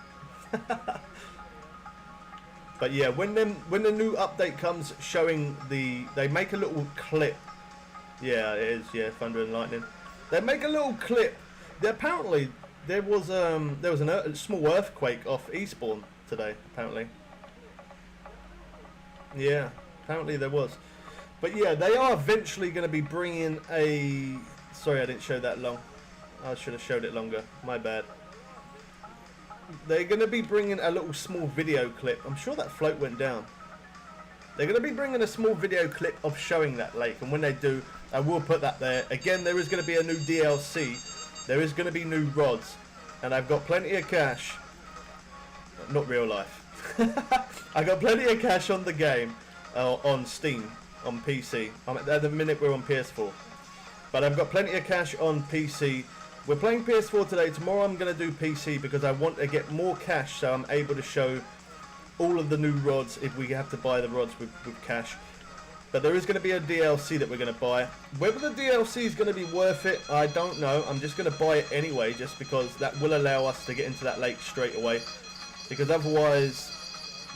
But yeah, when the new update comes showing they make a little clip. Yeah, it is. Yeah, thunder and lightning. They make a little clip. Apparently there was a small earthquake off Eastbourne today. Apparently. Yeah, apparently there was. But yeah, they are eventually going to be bringing a. Sorry, I didn't show that long. I should have showed it longer. My bad. They're going to be bringing a little small video clip. I'm sure that float went down. They're going to be bringing a small video clip of showing that lake. And when they do, I will put that there. Again, there is going to be a new DLC. There is going to be new rods. And I've got plenty of cash. Not real life. I got plenty of cash on the game. On Steam. On PC. At the minute we're on PS4. But I've got plenty of cash on PC. We're playing PS4 today. Tomorrow I'm going to do PC because I want to get more cash so I'm able to show all of the new rods if we have to buy the rods with cash. But there is going to be a DLC that we're going to buy. Whether the DLC is going to be worth it, I don't know. I'm just going to buy it anyway just because that will allow us to get into that lake straight away. Because otherwise,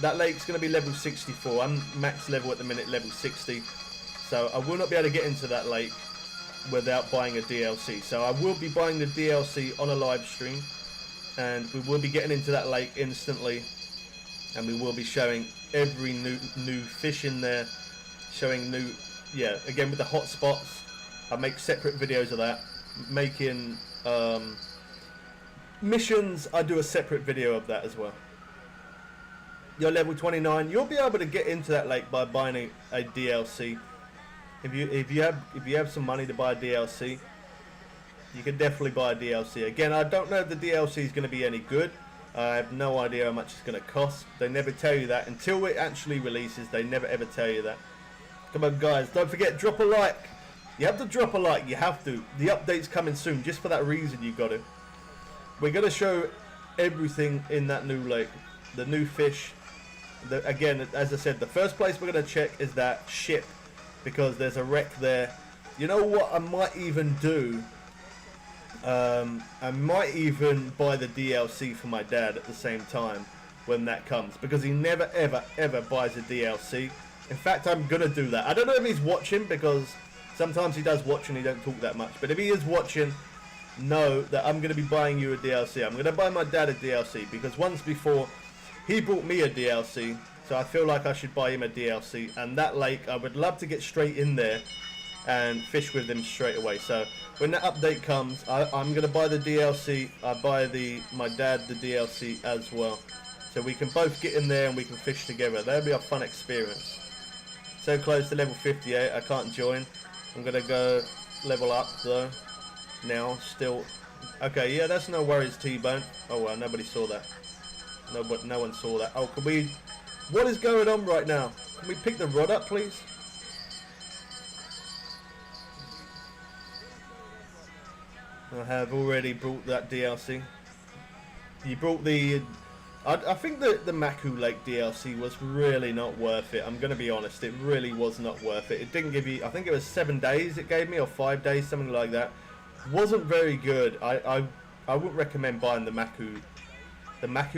that lake's going to be level 64. I'm max level at the minute, level 60. So I will not be able to get into that lake without buying a DLC. So I will be buying the DLC on a live stream and we will be getting into that lake instantly and we will be showing every new fish in there, showing new, yeah, again with the hotspots. I make separate videos of that. Making missions, I do a separate video of that as well. You're level 29, you'll be able to get into that lake by buying a DLC. If you have some money to buy a DLC, you can definitely buy a DLC. Again, I don't know if the DLC is going to be any good. I have no idea how much it's going to cost. They never tell you that until it actually releases. They never ever tell you that. Come on, guys! Don't forget, drop a like. You have to drop a like. You have to. The update's coming soon. Just for that reason, you got to. We're going to show everything in that new lake, the new fish. Again, as I said, the first place we're going to check is that ship. Because there's a wreck there. You know what I might even do? I might even buy the DLC for my dad at the same time when that comes. Because he never ever buys a DLC. In fact, I'm going to do that. I don't know if he's watching because sometimes he does watch and he don't talk that much. But if he is watching, know that I'm going to be buying you a DLC. I'm going to buy my dad a DLC. Because once before, he bought me a DLC. So I feel like I should buy him a DLC. And that lake, I would love to get straight in there and fish with him straight away. So when that update comes, I'm going to buy the DLC. I buy my dad the DLC as well. So we can both get in there and we can fish together. That'll be a fun experience. So close to level 58, I can't join. I'm going to go level up though. Now, still. Okay, yeah, that's no worries, T-Bone. Oh well, nobody saw that. No one saw that. Oh, can we... What is going on right now? Can we pick the rod up, please? I have already brought that DLC. You brought the... I think the Maku Lake DLC was really not worth it. I'm going to be honest. It really was not worth it. It didn't give you... I think it was 7 days it gave me, or 5 days, something like that. Wasn't very good. I wouldn't recommend buying the Maku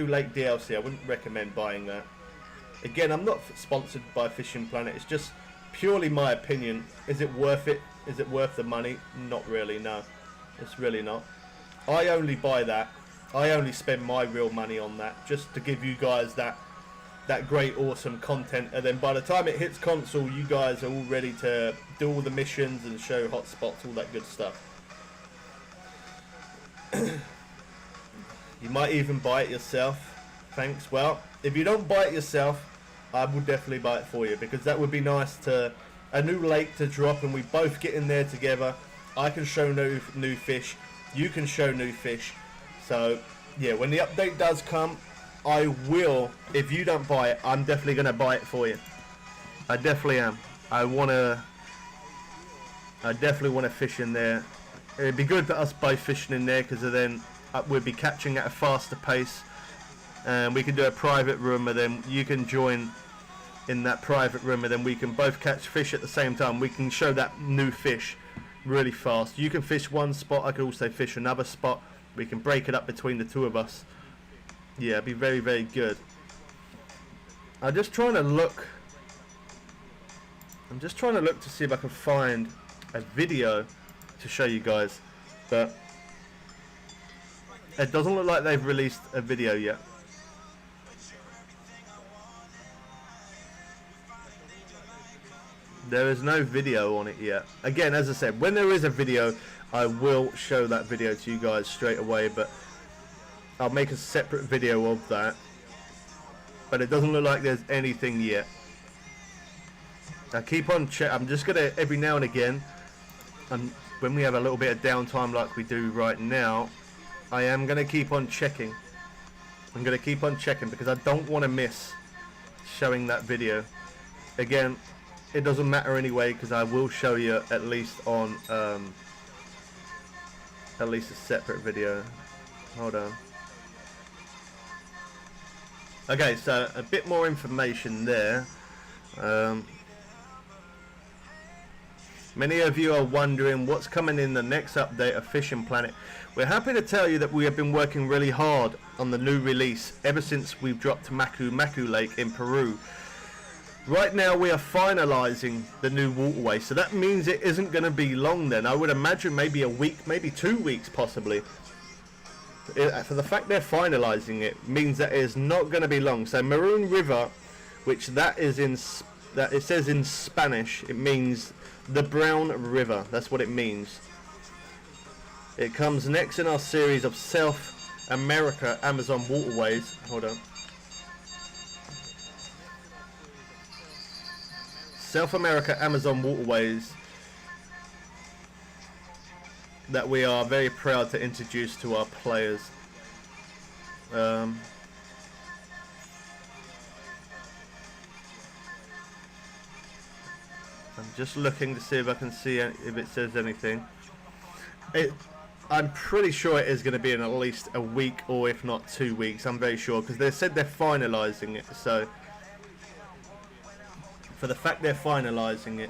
Lake DLC. I wouldn't recommend buying that. Again, I'm not sponsored by Fishing Planet. It's just purely my opinion. Is it worth it? Is it worth the money? Not really, no. It's really not. I only buy that. I only spend my real money on that just to give you guys that great, awesome content. And then by the time it hits console, you guys are all ready to do all the missions and show hotspots, all that good stuff. You might even buy it yourself. Thanks. Well, if you don't buy it yourself, I will definitely buy it for you because that would be nice to a new lake to drop and we both get in there together. I can show new fish, you can show new fish. So yeah, when the update does come, I will. If you don't buy it, I'm definitely gonna buy it for you. I definitely am. I definitely want to fish in there. It'd be good for us both fishing in there because then we'll be catching at a faster pace, and we can do a private room, and then you can join in that private room, and then we can both catch fish at the same time. We can show that new fish really fast. You can fish one spot, I can also fish another spot. We can break it up between the two of us. Yeah, it'd be very, very good. I'm just trying to look to see if I can find a video to show you guys, but it doesn't look like they've released a video yet. There is no video on it yet. Again, as I said, when there is a video, I will show that video to you guys straight away, but I'll make a separate video of that. But it doesn't look like there's anything yet. I keep on I'm just gonna, every now and again, when we have a little bit of downtime like we do right now, I am gonna keep on checking. I'm gonna keep on checking because I don't want to miss showing that video. Again, it doesn't matter anyway because I will show you at least on at least a separate video. Hold on. Okay, so a bit more information there. Many of you are wondering what's coming in the next update of Fishing Planet. We're happy to tell you that we have been working really hard on the new release ever since we've dropped Macu Lake in Peru. Right now we are finalizing the new waterway, so that means it isn't going to be long then. I would imagine maybe a week, maybe 2 weeks possibly. For the fact they're finalizing it means that it is not going to be long. So Maroon River, which that is in, that it says in Spanish, it means the Brown River. That's what it means. It comes next in our series of South America Amazon waterways. Hold on. South America Amazon waterways that we are very proud to introduce to our players. I'm just looking to see if I can see if it says anything. I'm pretty sure it is going to be in at least a week, or if not 2 weeks. I'm very sure because they said they're finalizing it. So for the fact they're finalizing it,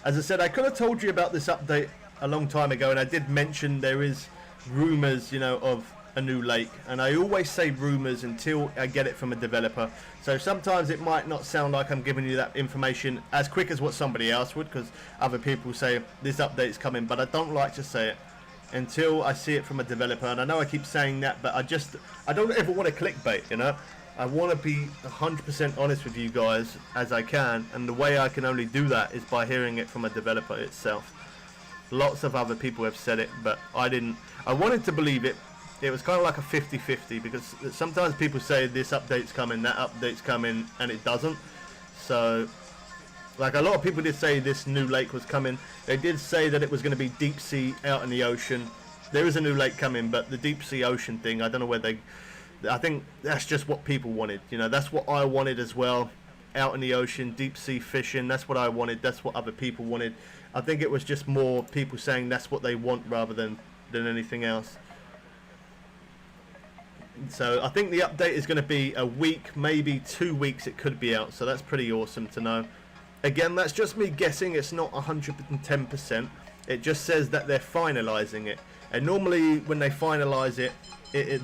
as I said, I could have told you about this update a long time ago, and I did mention there is rumors, you know, of a new lake, and I always say rumors until I get it from a developer. So sometimes it might not sound like I'm giving you that information as quick as what somebody else would, because other people say this update's coming, but I don't like to say it until I see it from a developer. And I know I keep saying that, but I don't ever want to clickbait, you know. I want to be 100% honest with you guys as I can, and the way I can only do that is by hearing it from a developer itself. Lots of other people have said it, but I didn't. I wanted to believe it. It was kind of like a 50-50, because sometimes people say this update's coming, that update's coming, and it doesn't. So, like, a lot of people did say this new lake was coming. They did say that it was going to be deep sea out in the ocean. There is a new lake coming, but the deep sea ocean thing, I don't know where they... I think that's just what people wanted. You know, that's what I wanted as well. Out in the ocean, deep sea fishing, that's what I wanted. That's what other people wanted. I think it was just more people saying that's what they want rather than anything else. So I think the update is going to be a week, maybe 2 weeks it could be out. So that's pretty awesome to know. Again, that's just me guessing. It's not 110%. It just says that they're finalizing it. And normally when they finalize it, it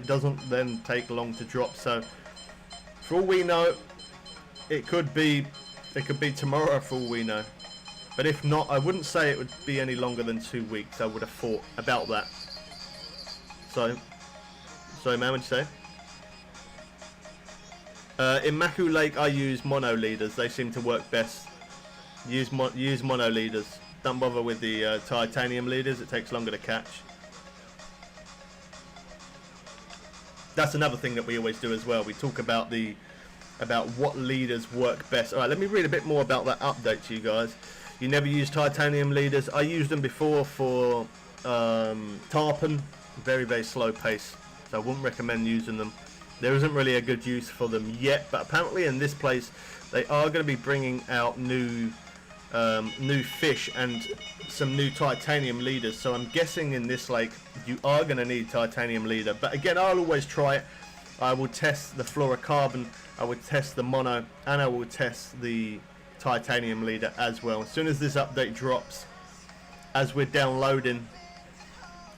doesn't then take long to drop. So for all we know, it could be tomorrow for all we know. But if not, I wouldn't say it would be any longer than 2 weeks. I would have thought about that. So, sorry man, what'd you say? In Macu Lake, I use mono leaders. They seem to work best. Use mono leaders. Don't bother with the titanium leaders. It takes longer to catch. That's another thing that we always do as well. We talk about what leaders work best. All right, let me read a bit more about that update to you guys. You never use titanium leaders. I used them before for tarpon. Very, very slow pace. So I wouldn't recommend using them. There isn't really a good use for them yet, but apparently in this place they are going to be bringing out new new fish and some new titanium leaders. So I'm guessing in this lake you are going to need titanium leader. But again, I'll always try it. I will test the fluorocarbon, I will test the mono, and I will test the titanium leader as well. As soon as this update drops, as we're downloading,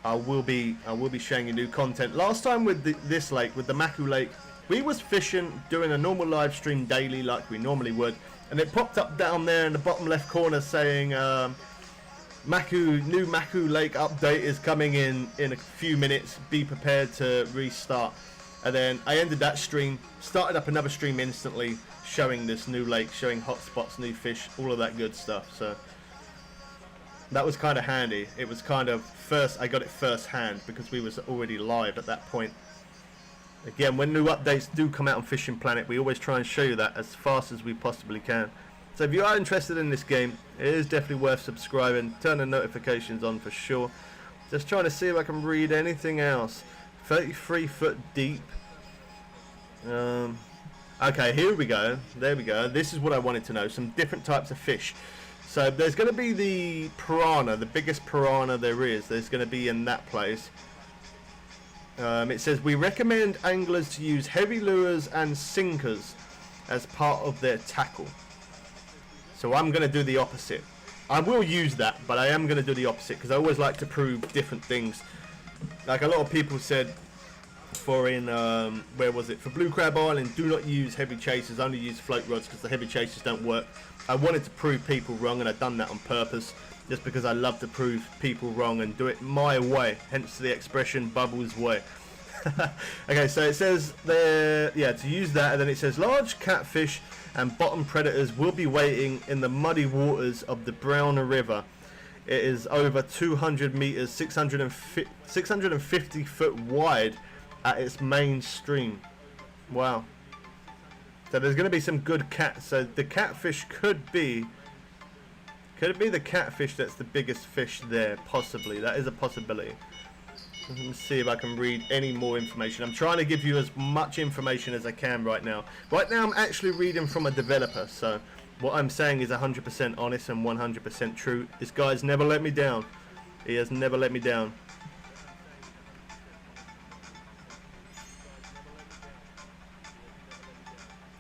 I will be showing you new content. Last time with this lake, with the Maku Lake, we was fishing, doing a normal live stream daily like we normally would, and it popped up down there in the bottom left corner saying new Maku Lake update is coming in a few minutes, be prepared to restart. And then I ended that stream, started up another stream instantly, showing this new lake, showing hotspots, new fish, all of that good stuff. So that was kind of handy. It was kind of I got it first hand because we was already live at that point. Again, when new updates do come out on Fishing Planet, we always try and show you that as fast as we possibly can. So if you are interested in this game, it is definitely worth subscribing. Turn the notifications on for sure. Just trying to see if I can read anything else. 33 foot deep. Okay, here we go. There we go. This is what I wanted to know. Some different types of fish. So there's going to be the piranha, the biggest piranha there is. There's going to be in that place. It says, we recommend anglers to use heavy lures and sinkers as part of their tackle. So I'm going to do the opposite. I will use that, but I am going to do the opposite because I always like to prove different things. Like a lot of people said for where was it? For Blue Crab Island, do not use heavy chasers, only use float rods because the heavy chasers don't work. I wanted to prove people wrong, and I've done that on purpose just because I love to prove people wrong and do it my way, hence the expression Bubbles way. Okay, so it says there, yeah, to use that, and then it says large catfish and bottom predators will be waiting in the muddy waters of the Brown River. It is over 200 meters, 650 foot wide at its main stream. Wow. So there's going to be some good cat. So the catfish could it be the catfish that's the biggest fish there? Possibly. That is a possibility. Let me see if I can read any more information. I'm trying to give you as much information as I can right now. Right now I'm actually reading from a developer, so what I'm saying is 100% honest and 100% true. This guy's never let me down. He has never let me down.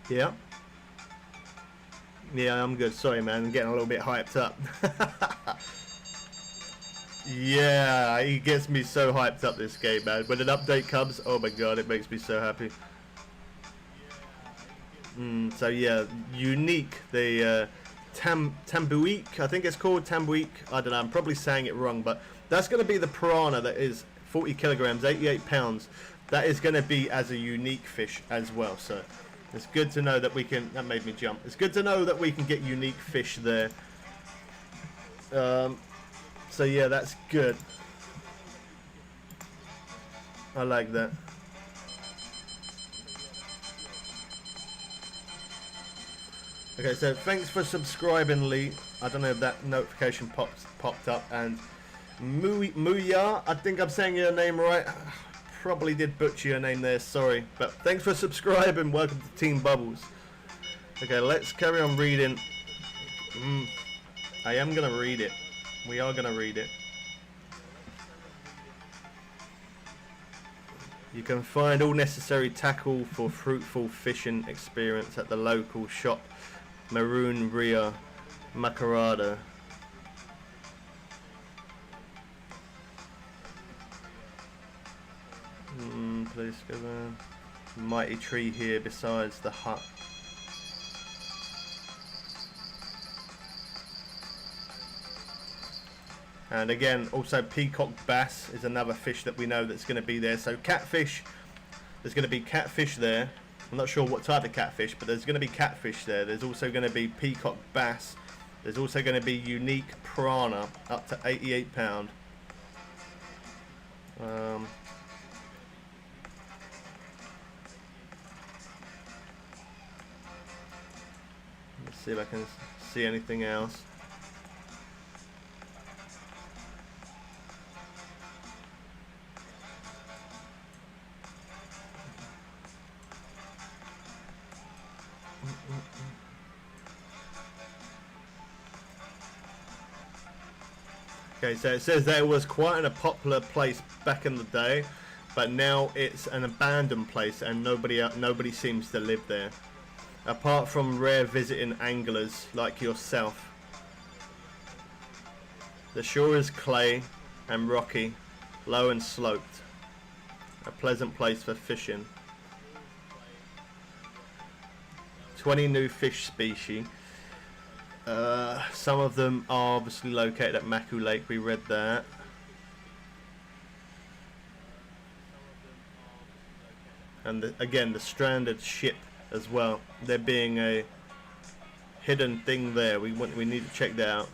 Yeah. Yeah, I'm good. Sorry, man. I'm getting a little bit hyped up. Yeah, he gets me so hyped up, this game, man. When an update comes, oh my god, it makes me so happy. So yeah, unique, the Tambuik, I think it's called Tambuik. I don't know, I'm probably saying it wrong, but that's going to be the piranha that is 40 kilograms, 88 pounds. That is going to be as a unique fish as well, so it's good to know that we can, that made me jump. It's good to know that we can get unique fish there. So yeah, that's good. I like that. Okay, so thanks for subscribing, Lee. I don't know if that notification popped up. And Muya, I think I'm saying your name right. Probably did butcher your name there, sorry. But thanks for subscribing. Welcome to Team Bubbles. Okay, let's carry on reading. I am going to read it. We are going to read it. You can find all necessary tackle for fruitful fishing experience at the local shop, Maroon Ria Makarada. Please go there. Mighty tree here besides the hut. And again, also peacock bass is another fish that we know that's going to be there. So catfish, there's going to be catfish there. I'm not sure what type of catfish, but there's going to be catfish there. There's also going to be peacock bass. There's also going to be unique piranha up to 88 pound. Let's see if I can see anything else. Okay, so it says that it was quite a popular place back in the day, but now it's an abandoned place and nobody seems to live there, apart from rare visiting anglers like yourself. The shore is clay and rocky, low and sloped. A pleasant place for fishing. 20 new fish species. Some of them are obviously located at Maku Lake. We read that. And again, the stranded ship as well. There being a hidden thing there. We need to check that out.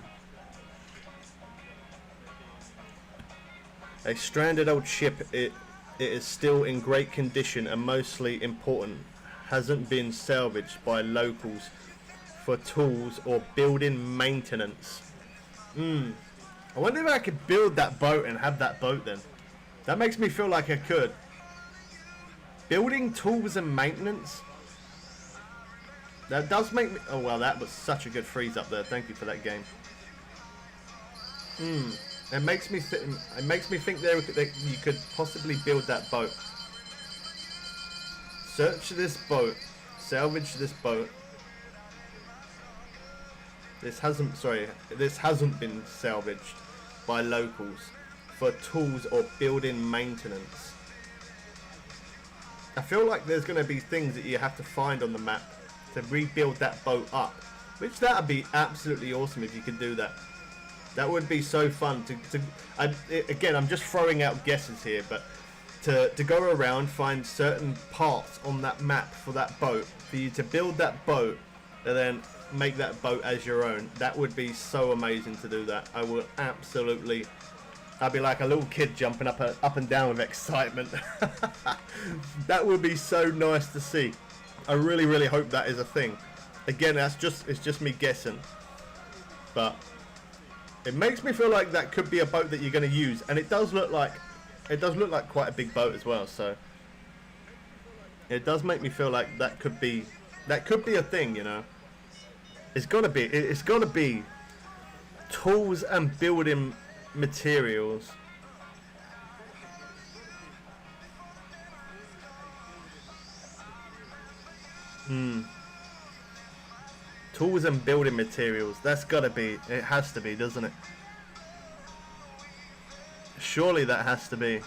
A stranded old ship. It is still in great condition and mostly important. Hasn't been salvaged by locals for tools or building maintenance. I wonder if I could build that boat and have that boat then. That makes me feel like I could. Building tools and maintenance. That does make me... Oh well, that was such a good freeze up there. Thank you for that game. It makes me think that you could possibly build that boat. Search this boat. Salvage this boat. This hasn't been salvaged by locals for tools or building maintenance. I feel like there's going to be things that you have to find on the map to rebuild that boat up, which that would be absolutely awesome if you could do that. That would be so fun again, I'm just throwing out guesses here, but to go around, find certain parts on that map for that boat, for you to build that boat and then make that boat as your own. That would be so amazing to do that. I would absolutely... I'd be like a little kid jumping up and down with excitement. That would be so nice to see. I really, really hope that is a thing. Again, it's just me guessing. But it makes me feel like that could be a boat that you're going to use, and it does look like quite a big boat as well. So it does make me feel like that could be a thing, you know. It's gotta be tools and building materials. Tools and building materials. That's gotta be. It has to be, doesn't it? Surely that has to be.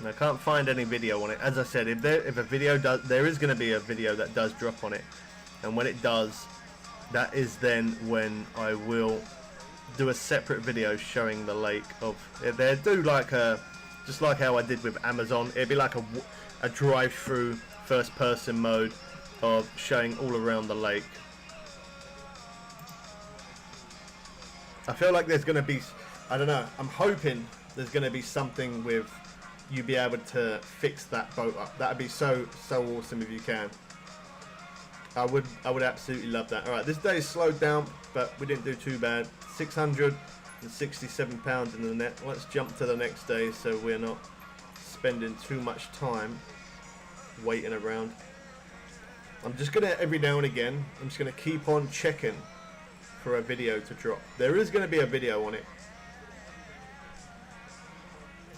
I can't find any video on it. As I said, if a video does, there is going to be a video that does drop on it, and when it does, that is then when I will do a separate video showing the lake. They do like just like how I did with Amazon. It'd be like a drive-through first-person mode of showing all around the lake. I feel like there's going to be, I don't know, I'm hoping there's going to be something with you be able to fix that boat up. That'd be so awesome if you can. I would absolutely love that. Alright, this day slowed down, but we didn't do too bad. £667 in the net. Let's jump to the next day so we're not spending too much time waiting around. I'm just gonna, every now and again, I'm just gonna keep on checking for a video to drop. There is gonna be a video on it,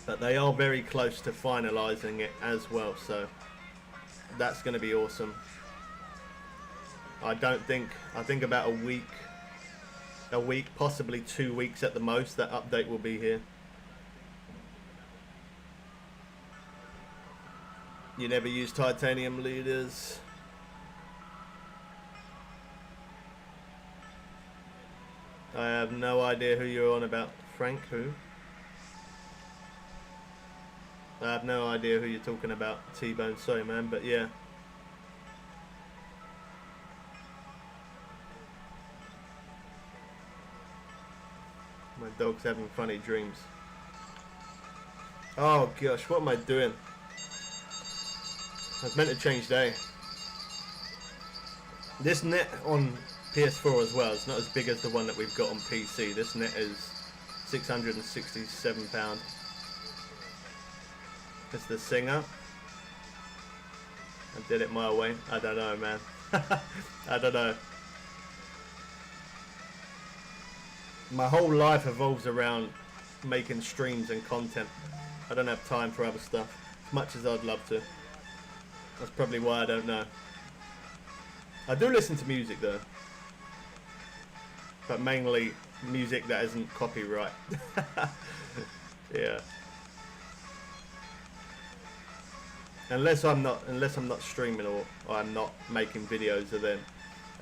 but they are very close to finalizing it as well, so that's going to be awesome. I think about a week, possibly 2 weeks at the most, that update will be here. You never use titanium leaders. I have no idea who you're on about. Frank, who? I have no idea who you're talking about, T-Bone. Sorry, man, but yeah. My dog's having funny dreams. Oh gosh, what am I doing? I was meant to change day. This net on PS4 as well, it's not as big as the one that we've got on PC. This net is £667. It's the Singer. I did it my way. I don't know, man. I don't know. My whole life evolves around making streams and content. I don't have time for other stuff as much as I'd love to. That's probably why I don't know. I do listen to music though, but mainly music that isn't copyright. Yeah. Unless I'm not streaming or I'm not making videos, then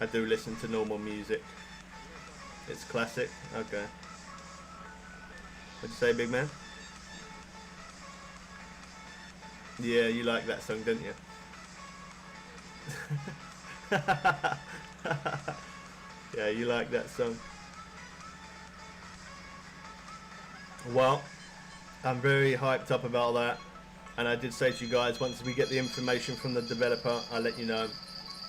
I do listen to normal music. It's classic. Okay. What'd you say, big man? Yeah, you like that song, didn't you? Yeah, you like that song. Well, I'm very hyped up about that. And I did say to you guys, once we get the information from the developer, I'll let you know.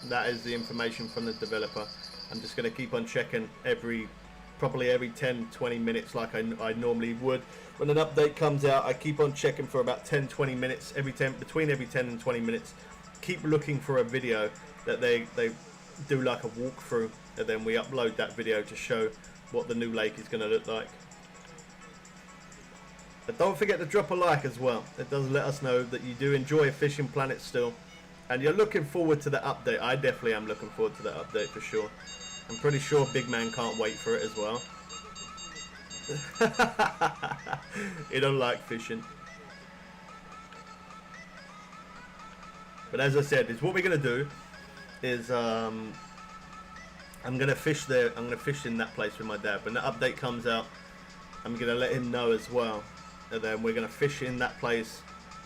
That is the information from the developer. I'm just going to keep on checking probably every 10-20 minutes like I normally would. When an update comes out, I keep on checking for about 10-20 minutes, between every 10 and 20 minutes. Keep looking for a video that they do like a walkthrough, and then we upload that video to show what the new lake is going to look like. But don't forget to drop a like as well. It does let us know that you do enjoy Fishing Planet still, and you're looking forward to the update. I definitely am looking forward to that update for sure. I'm pretty sure Big Man can't wait for it as well. He don't like fishing. But as I said, is what we're gonna do is I'm gonna fish there. I'm gonna fish in that place with my dad. When the update comes out, I'm gonna let him know as well. And then we're gonna fish in that place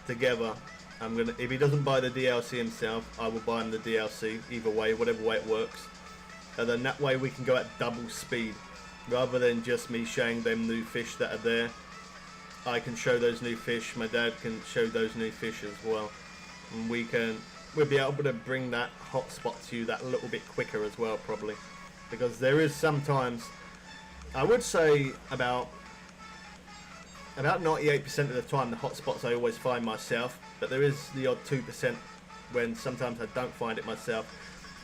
together. If he doesn't buy the DLC himself, I will buy him the DLC. Either way, whatever way it works. And then that way we can go at double speed, rather than just me showing them new fish that are there. I can show those new fish. My dad can show those new fish as well, and we'll be able to bring that hotspot to you that little bit quicker as well, probably, because there is sometimes, I would say about 98% of the time the hotspots I always find myself, but there is the odd 2% when sometimes I don't find it myself.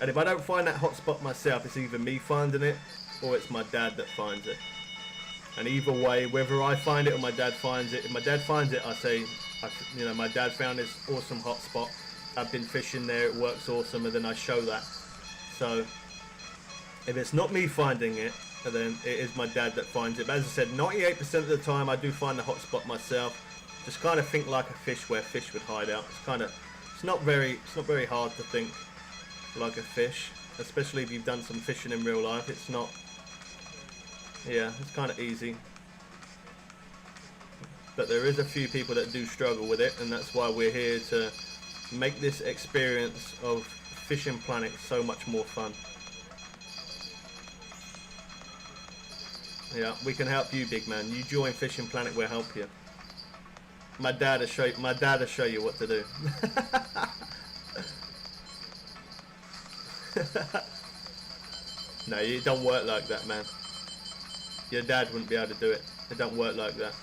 And if I don't find that hotspot myself, it's either me finding it or it's my dad that finds it. And either way, whether I find it or my dad finds it, if my dad finds it, I say, my dad found this awesome hotspot. I've been fishing there, it works awesome, and then I show that. So if it's not me finding it, then it is my dad that finds it. But as I said, 98% of the time I do find the hotspot myself. Just kind of think like a fish where fish would hide out. It's not very hard to think like a fish, especially if you've done some fishing in real life. It's kind of easy. But there is a few people that do struggle with it, and that's why we're here to make this experience of Fishing Planet so much more fun. Yeah, we can help you, big man. You join Fishing Planet, we'll help you. My dad will show you what to do. No, it don't work like that, man. Your dad wouldn't be able to do it. It don't work like that.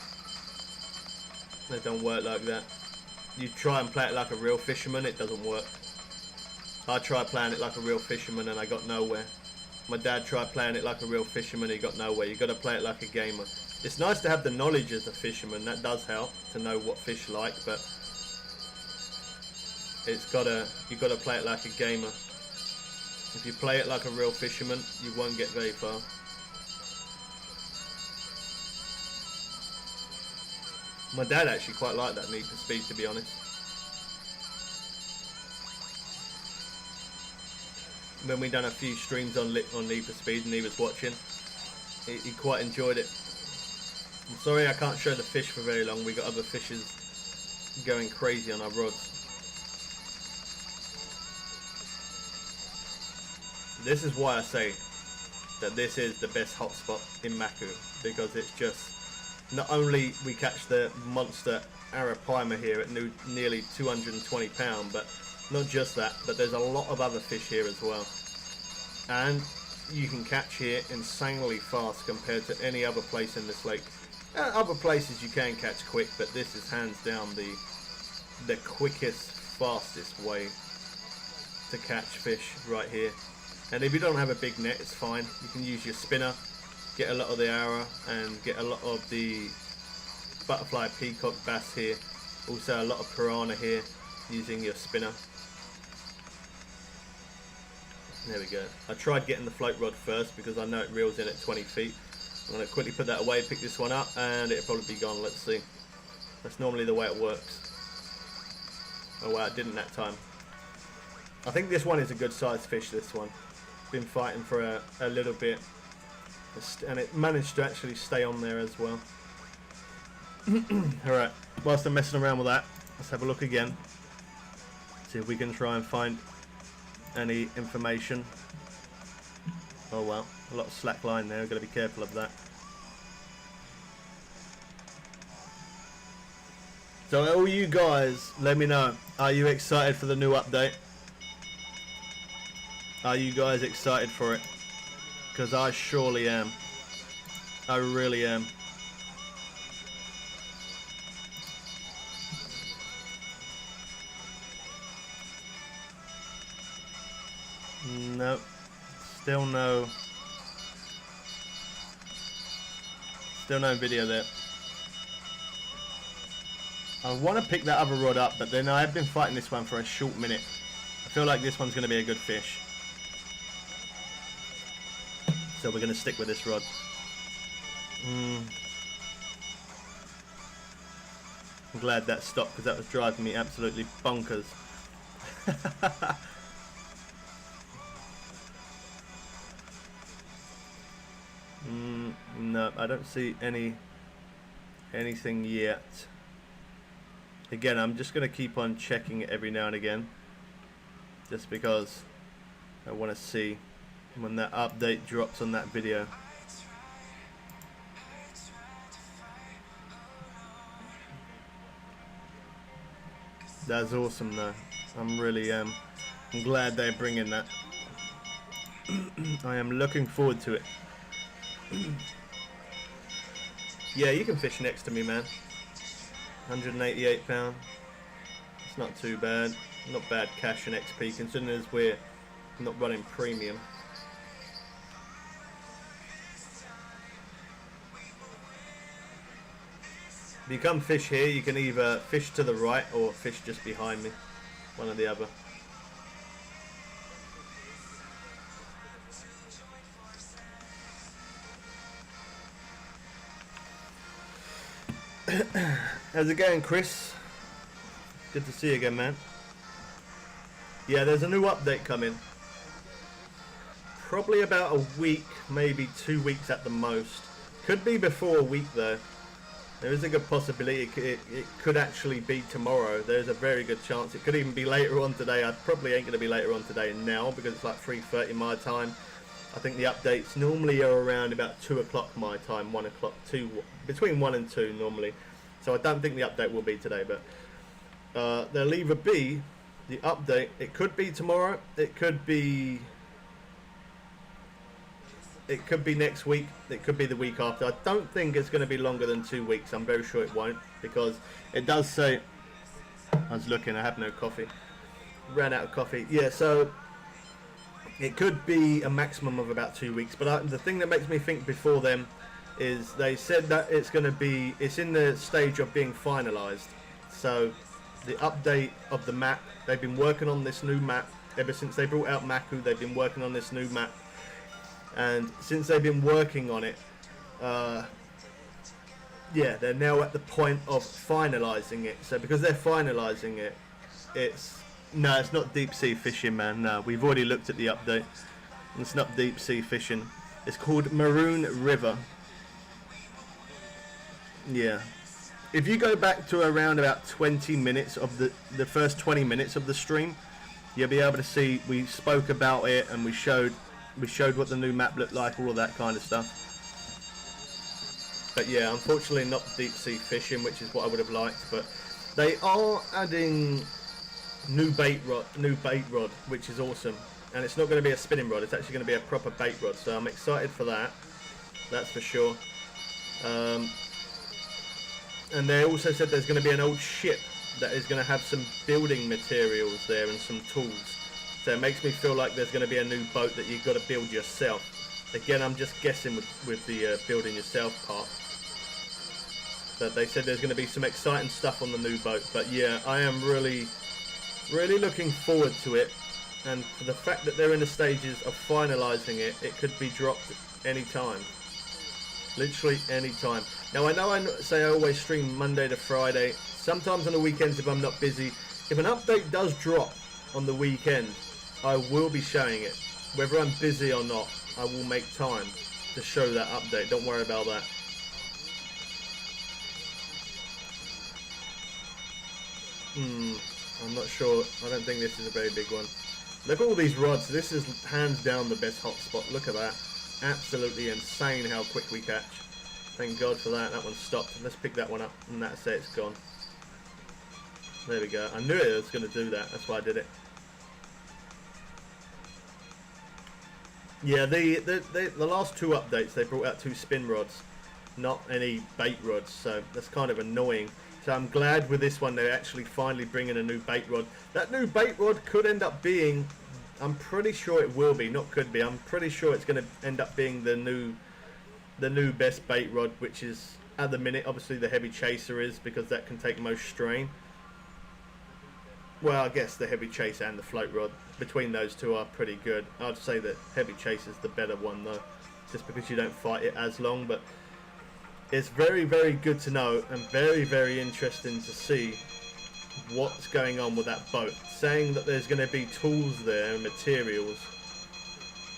It don't work like that. You try and play it like a real fisherman, it doesn't work. I tried playing it like a real fisherman and I got nowhere. My dad tried playing it like a real fisherman, he got nowhere. You got to play it like a gamer. It's nice to have the knowledge as a fisherman, that does help to know what fish like, but you got to play it like a gamer. If you play it like a real fisherman, you won't get very far. My dad actually quite liked that Need for Speed, to be honest. When we done a few streams on Need for Speed and he was watching, he quite enjoyed it. I'm sorry I can't show the fish for very long. We got other fishers going crazy on our rods. This is why I say that this is the best hotspot in Maku, because it's just, not only we catch the monster arapaima here at nearly 220 pounds, but not just that, but there's a lot of other fish here as well. And you can catch here insanely fast compared to any other place in this lake. Other places you can catch quick, but this is hands down the quickest, fastest way to catch fish right here. And if you don't have a big net, it's fine. You can use your spinner, get a lot of the arrow and get a lot of the butterfly peacock bass here. Also a lot of piranha here using your spinner. There we go. I tried getting the float rod first because I know it reels in at 20 feet. I'm going to quickly put that away, pick this one up, and it'll probably be gone. Let's see. That's normally the way it works. Oh wow, it didn't that time. I think this one is a good sized fish, this one. Been fighting for a little bit. And it managed to actually stay on there as well. Alright, whilst I'm messing around with that, let's have a look again. See if we can try and find any information. Oh well, a lot of slack line there, we've got to be careful of that. So all you guys, let me know, are you excited for the new update? Are you guys excited for it? Because I surely am. I really am. Nope. Still no video there. I want to pick that other rod up, but then I have been fighting this one for a short minute. I feel like this one's going to be a good fish. So we're going to stick with this rod. I'm glad that stopped because that was driving me absolutely bonkers. No, I don't see anything yet. Again, I'm just going to keep on checking it every now and again, just because I want to see when that update drops on that video. That's awesome though. I'm really I'm glad they're bringing that. I am looking forward to it. Yeah, you can fish next to me, man. 188 pound. It's not too bad. Not bad cash and XP considering as we're not running premium. If you come fish here, you can either fish to the right or fish just behind me. One or the other. How's it going, Chris? Good to see you again, man. Yeah, there's a new update coming. Probably about a week, maybe 2 weeks at the most. Could be before a week though. There is a good possibility it could actually be tomorrow. There's a very good chance. It could even be later on today. I probably ain't going to be later on today now because it's like 3:30 my time. I think the updates normally are around about 2 o'clock my time, 1 o'clock, between 1 and 2 normally. So I don't think the update will be today, but there'll either be the update. It could be tomorrow. It could be next week. It could be the week after. I don't think it's going to be longer than 2 weeks. I'm very sure it won't because it does say. I was looking. I have no coffee. Ran out of coffee. Yeah, so it could be a maximum of about 2 weeks. But the thing that makes me think before then is they said that it's in the stage of being finalized. So the update of the map, they've been working on this new map ever since they brought out Maku. They've been working on this new map, and since they've been working on it, yeah, they're now at the point of finalizing it. So because they're finalizing it, it's not deep sea fishing, man. No, we've already looked at the update. It's not deep sea fishing. It's called Maroon River. Yeah, if you go back to around about 20 minutes of the first 20 minutes of the stream, you'll be able to see we spoke about it and we showed what the new map looked like, all of that kind of stuff. But yeah, unfortunately not deep sea fishing, which is what I would have liked. But they are adding new bait rod, which is awesome. And it's not going to be a spinning rod, it's actually going to be a proper bait rod. So I'm excited for that, that's for sure. And they also said there's going to be an old ship that is going to have some building materials there and some tools. So it makes me feel like there's going to be a new boat that you've got to build yourself. Again, I'm just guessing with the building yourself part. But they said there's going to be some exciting stuff on the new boat. But yeah, I am really looking forward to it. And for the fact that they're in the stages of finalising it, it could be dropped anytime. Literally anytime. Now I know I say I always stream Monday to Friday. Sometimes on the weekends if I'm not busy. If an update does drop on the weekend, I will be showing it. Whether I'm busy or not, I will make time to show that update. Don't worry about that. I'm not sure. I don't think this is a very big one. Look at all these rods. This is hands down the best hotspot. Look at that. Absolutely insane how quick we catch. Thank God for that. That one stopped. Let's pick that one up and that's it. It's gone. There we go. I knew it was going to do that. That's why I did it. Yeah, the last two updates, they brought out 2 spin rods. Not any bait rods. So that's kind of annoying. So I'm glad with this one they're actually finally bringing a new bait rod. That new bait rod could end up being, I'm pretty sure it will be, not could be, I'm pretty sure it's going to end up being the new best bait rod, which is at the minute obviously the heavy chaser is, because that can take most strain. Well, I guess the heavy chaser and the float rod, between those two are pretty good. I'd say that heavy chaser is the better one though, just because you don't fight it as long. But it's very, very good to know and very, very interesting to see what's going on with that boat. Saying that there's going to be tools there and materials.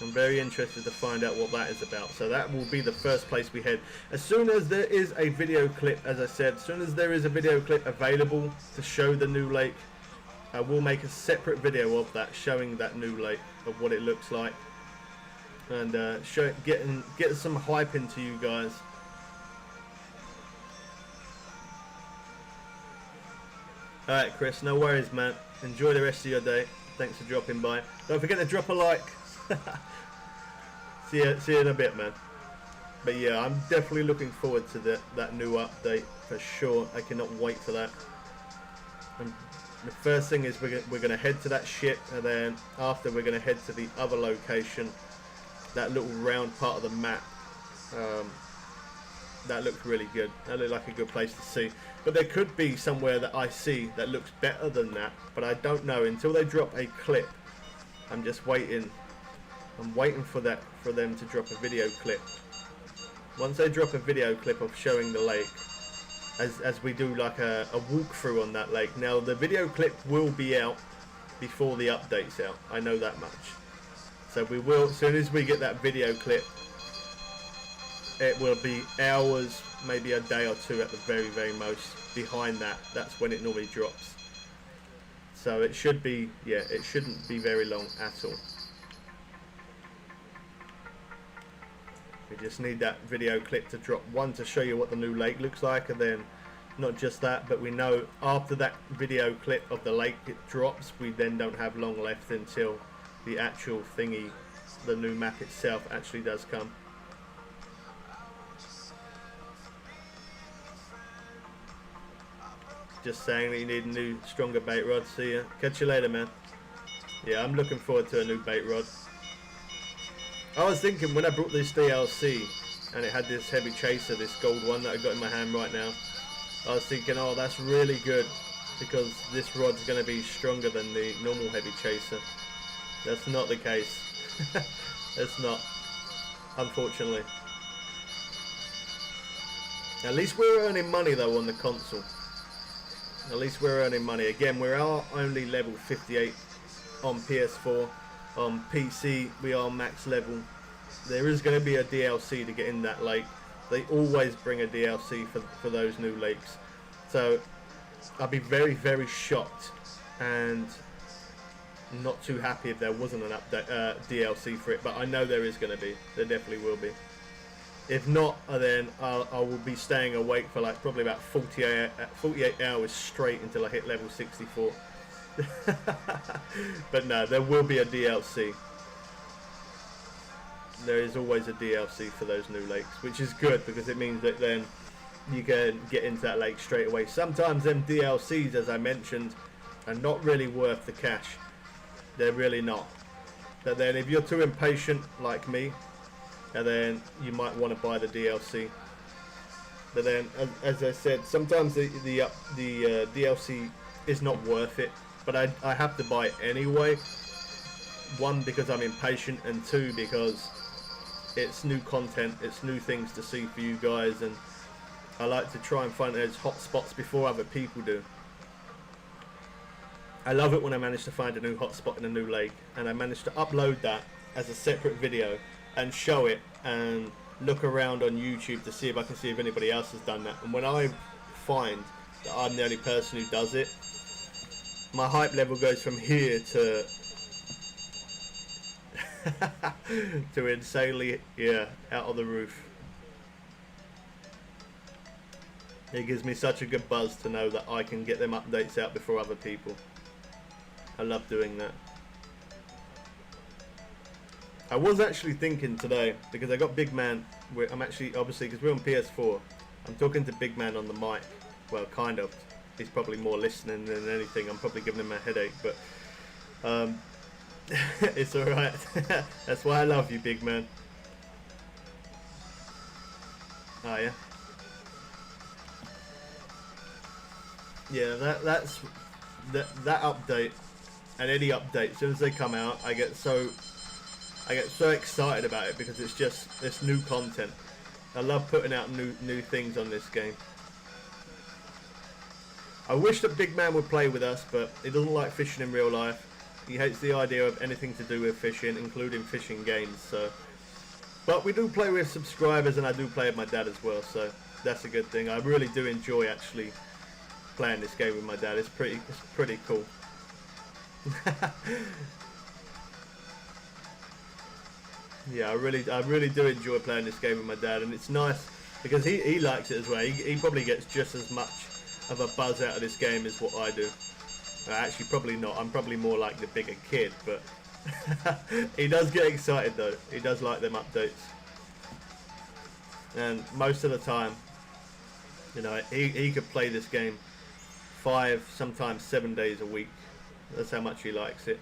I'm very interested to find out what that is about. So that will be the first place we head. As soon as there is a video clip, as I said, as soon as there is a video clip available to show the new lake, I will make a separate video of that, showing that new lake, of what it looks like. And get some hype into you guys. Alright Chris, no worries man. Enjoy the rest of your day. Thanks for dropping by. Don't forget to drop a like. see you in a bit man. But yeah, I'm definitely looking forward to that new update for sure. I cannot wait for that. And the first thing is we're going to head to that ship, and then after we're going to head to the other location, that little round part of the map. That looked really good. That looked like a good place to see. But there could be somewhere that I see that looks better than that, but I don't know until they drop a clip. I'm just waiting. I'm waiting for them to drop a video clip. Once they drop a video clip of showing the lake, as we do like a walkthrough on that lake. Now the video clip will be out before the update's out. I know that much. So we will, as soon as we get that video clip, it will be hours, maybe a day or two at the very, very most behind that. That's when it normally drops. So it should be, yeah, it shouldn't be very long at all. We just need that video clip to drop, one to show you what the new lake looks like, and then not just that, but we know after that video clip of the lake it drops, we then don't have long left until the actual thingy, the new map itself actually does come. Just saying that you need a new, stronger bait rod. See ya. Catch you later, man. Yeah, I'm looking forward to a new bait rod. I was thinking when I brought this DLC and it had this heavy chaser, this gold one that I got in my hand right now, I was thinking, oh, that's really good because this rod's going to be stronger than the normal heavy chaser. That's not the case. It's not, unfortunately. At least we're earning money though on the console. At least we're earning money. Again, we are only level 58 on PS4. On PC, we are max level. There is going to be a DLC to get in that lake. They always bring a DLC for those new lakes. So I'd be very, very shocked and not too happy if there wasn't an update DLC for it. But I know there is going to be. There definitely will be. If not, then I will be staying awake for like probably about 48 hours straight until I hit level 64. But no, there will be a DLC. There is always a DLC for those new lakes, which is good because it means that then you can get into that lake straight away. Sometimes them DLCs, as I mentioned, are not really worth the cash. They're really not. But then if you're too impatient like me, and then you might want to buy the DLC. But then, as I said, sometimes the DLC is not worth it. But I have to buy it anyway. One, because I'm impatient, and two, because it's new content, it's new things to see for you guys, and I like to try and find those hotspots before other people do. I love it when I manage to find a new hotspot in a new lake, and I manage to upload that as a separate video and show it and look around on YouTube to see if I can see if anybody else has done that. And when I find that I'm the only person who does it, my hype level goes from here to to insanely, yeah, out of the roof. It gives me such a good buzz to know that I can get them updates out before other people. I love doing that. I was actually thinking today, because I got Big Man, I'm actually, obviously, because we're on PS4, I'm talking to Big Man on the mic. Well, kind of. He's probably more listening than anything. I'm probably giving him a headache, but it's alright. That's why I love you, Big Man. Oh, yeah? Yeah, that update, and any update, as soon as they come out, I get so excited about it, because it's new content. I love putting out new things on this game. I wish that Big Man would play with us, but he doesn't like fishing in real life. He hates the idea of anything to do with fishing, including fishing games. So, but we do play with subscribers, and I do play with my dad as well, so that's a good thing. I really do enjoy actually playing this game with my dad. It's pretty cool. Yeah, I really do enjoy playing this game with my dad, and it's nice because he likes it as well. He probably gets just as much of a buzz out of this game as what I do. Actually, probably not. I'm probably more like the bigger kid, but he does get excited though. He does like them updates, and most of the time, you know, he could play this game 5, sometimes 7 days a week. That's how much he likes it.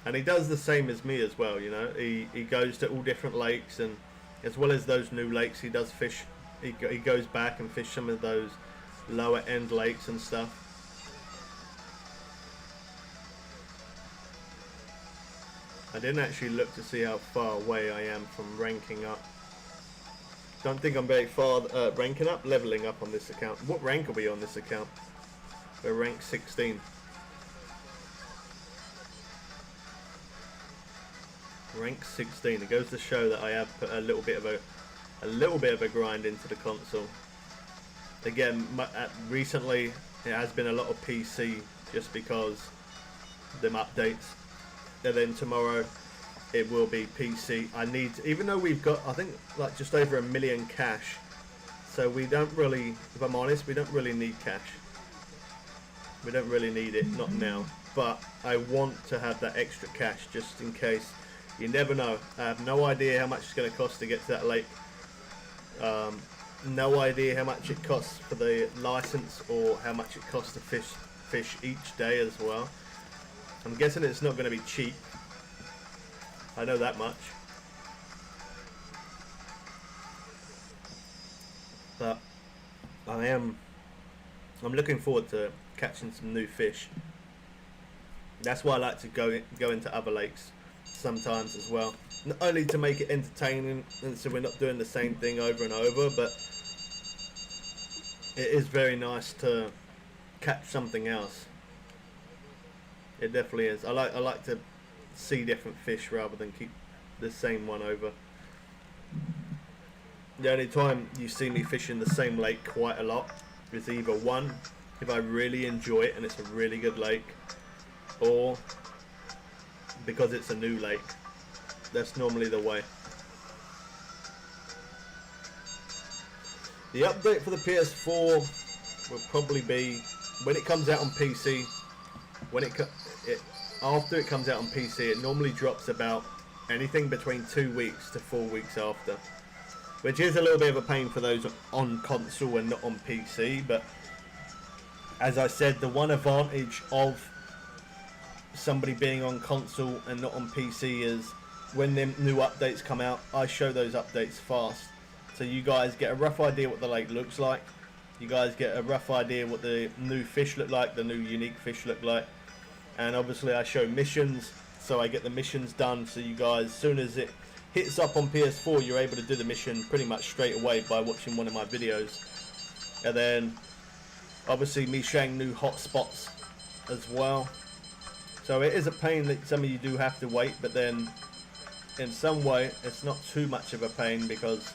And he does the same as me as well, you know. He goes to all different lakes, and as well as those new lakes, he does fish. He goes back and fish some of those lower end lakes and stuff. I didn't actually look to see how far away I am from ranking up. Don't think I'm very far ranking up, leveling up on this account. What rank are we on this account? We're rank 16. Rank 16. It goes to show that I have put a little bit of a grind into the console. Again, recently it has been a lot of PC, just because them updates. And then tomorrow it will be PC. I need, even though we've got, I think, like just over 1 million cash, so we don't really, if I'm honest, we don't really need cash. We don't really need it, not now. But I want to have that extra cash just in case. You never know. I have no idea how much it's going to cost to get to that lake. No idea how much it costs for the license, or how much it costs to fish each day as well. I'm guessing it's not going to be cheap. I know that much. But I'm looking forward to catching some new fish. That's why I like to go into other lakes sometimes as well. Not only to make it entertaining, and so we're not doing the same thing over and over, but it is very nice to catch something else. It definitely is. I like to see different fish rather than keep the same one over. The only time you see me fishing the same lake quite a lot is either one, if I really enjoy it and it's a really good lake, or because it's a new lake. That's normally the way. The update for the PS4 will probably be when it comes out on PC. After it comes out on PC, it normally drops about anything between 2 weeks to 4 weeks after, which is a little bit of a pain for those on console and not on PC. But as I said, the one advantage of somebody being on console and not on PC is when them new updates come out, I show those updates fast. So you guys get a rough idea what the lake looks like. You guys get a rough idea what the new fish look like, the new unique fish look like. And obviously I show missions, so I get the missions done, so you guys, as soon as it hits up on PS4, you're able to do the mission pretty much straight away by watching one of my videos. And then obviously me showing new hotspots as well. So it is a pain that some of you do have to wait, but then in some way it's not too much of a pain because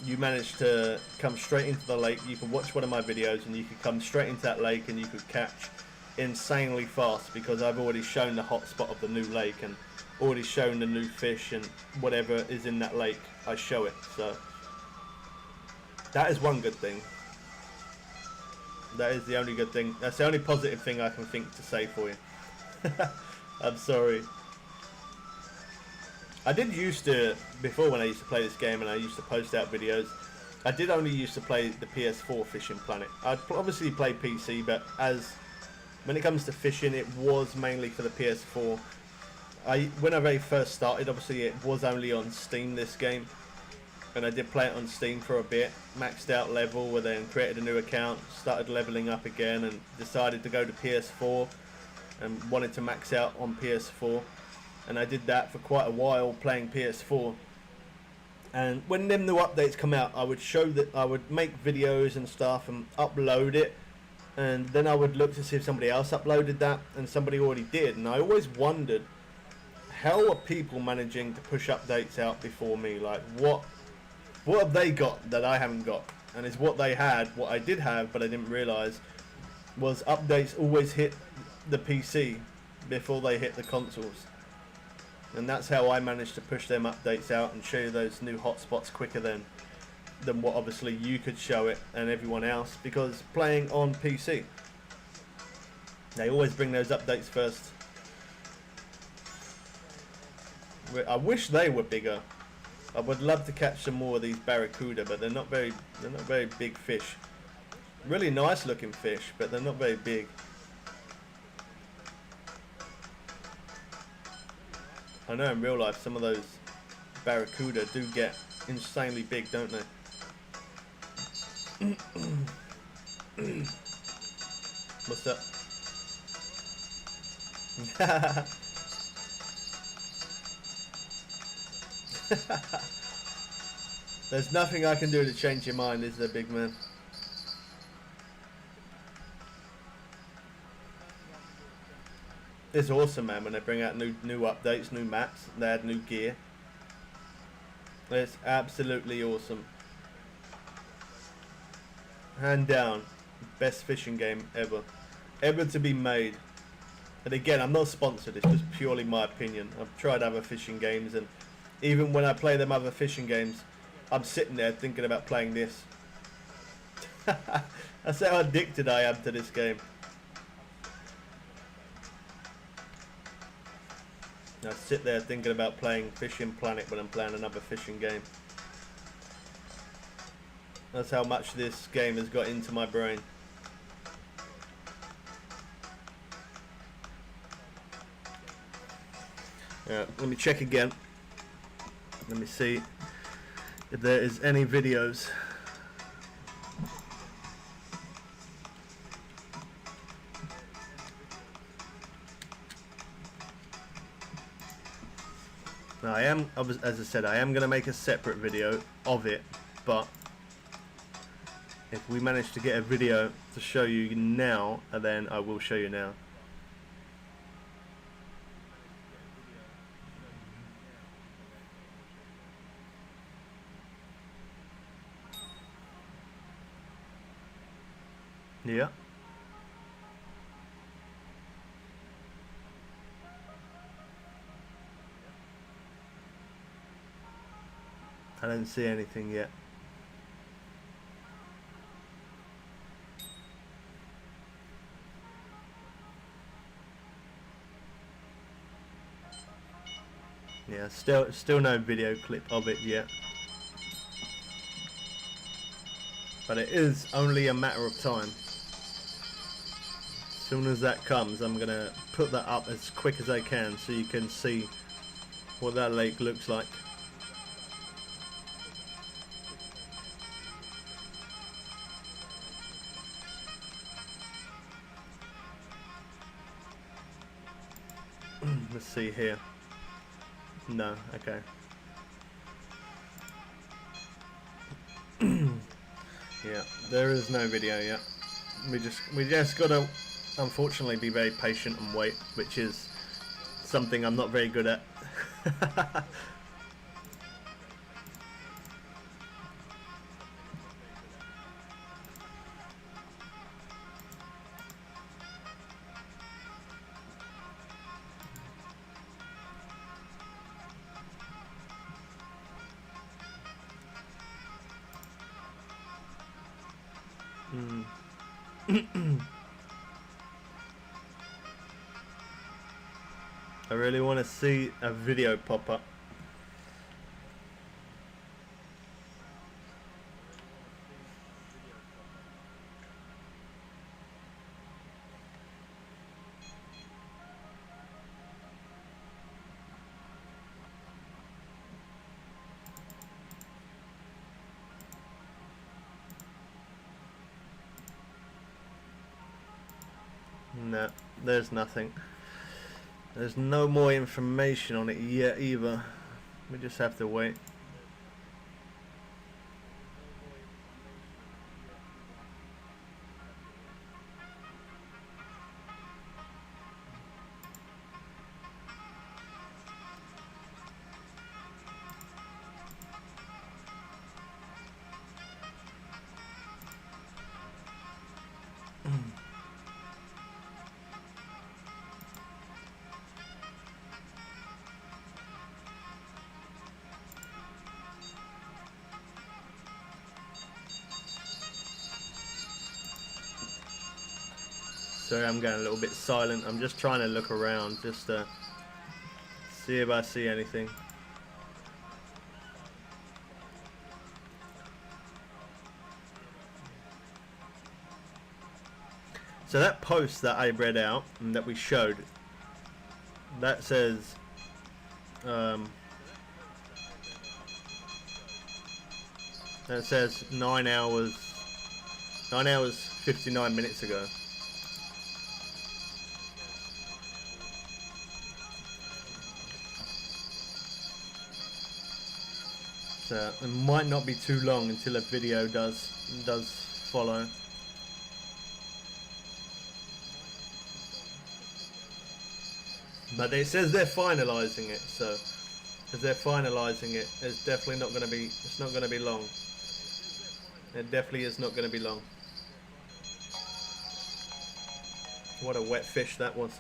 you manage to come straight into the lake. You can watch one of my videos and you can come straight into that lake and you could catch insanely fast because I've already shown the hotspot of the new lake and already shown the new fish and whatever is in that lake, I show it. So that is one good thing. That is the only good thing. That's the only positive thing I can think to say for you. I'm sorry. I did used to, before when I used to play this game and I used to post out videos, I did only used to play the PS4 Fishing Planet. I'd obviously play PC, but when it comes to fishing, it was mainly for the PS4. When I very first started, obviously it was only on Steam, this game, and I did play it on Steam for a bit, maxed out level, and then created a new account, started leveling up again, and decided to go to PS4 and wanted to max out on PS4. And I did that for quite a while, playing PS4. And when them new updates come out, I would show that I would make videos and stuff and upload it, and then I would look to see if somebody else uploaded that, and somebody already did. And I always wondered, how are people managing to push updates out before me? Like, what have they got that I haven't got? And is what they had, what I did have but I didn't realise, was updates always hit the PC before they hit the consoles. And that's how I managed to push them updates out and show you those new hotspots quicker than what obviously you could show it and everyone else, because playing on PC, they always bring those updates first. I wish they were bigger. I would love to catch some more of these barracuda, but they're not very big fish. Really nice looking fish, but they're not very big. I know in real life some of those barracuda do get insanely big, don't they? What's that? There's nothing I can do to change your mind, is there, big man? It's awesome, man, when they bring out new updates, new maps, they add new gear. It's absolutely awesome. Hand down, best fishing game ever to be made. And again, I'm not sponsored, it's just purely my opinion. I've tried other fishing games, and even when I play them other fishing games, I'm sitting there thinking about playing this. That's how addicted I am to this game. I sit there thinking about playing Fishing Planet when I'm playing another fishing game. That's how much this game has got into my brain. Let me check again. Let me see if there is any videos. Now as I said, I am going to make a separate video of it, but if we manage to get a video to show you now, then I will show you now. Yeah. I don't see anything yet. Yeah, still no video clip of it yet. But it is only a matter of time. soon as that comes, I'm gonna put that up as quick as I can so you can see what that lake looks like. Let's see here. No, okay. Yeah, there is no video yet. We just gotta, unfortunately, be very patient and wait, which is something I'm not very good at. I really want to see a video pop up. No, there's nothing. There's no more information on it yet either. We just have to wait. Sorry, I'm going a little bit silent. I'm just trying to look around just to see if I see anything. So that post that I read out and that we showed, that says that says 9 hours 59 minutes ago. So it might not be too long until a video does follow. But it says they're finalising it, so as they're finalising it, it's definitely not going to be. It's not going to be long. It definitely is not going to be long. What a wet fish that was.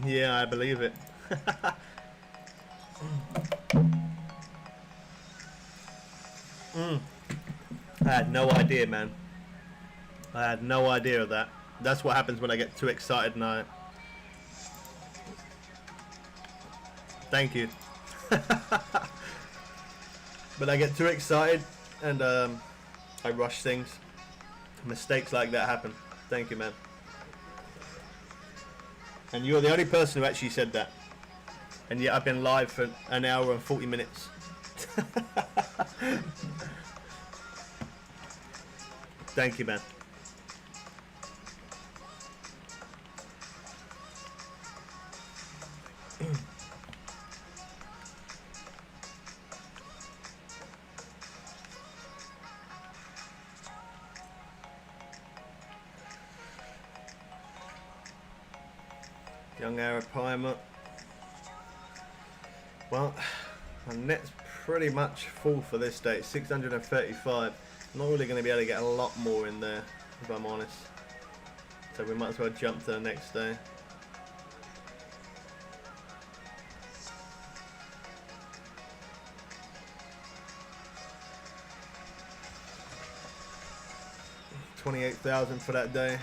Yeah, I believe it. I had no idea, man. I had no idea of that. That's what happens when I get too excited and I... Thank you. But I get too excited and I rush things. Mistakes like that happen. Thank you, man. And you're the only person who actually said that. And yet I've been live for an hour and 40 minutes. Thank you, man. Young Arapaima. Well, my net's pretty much full for this day. 635. I'm not really going to be able to get a lot more in there, if I'm honest. So we might as well jump to the next day. $28,000 for that day.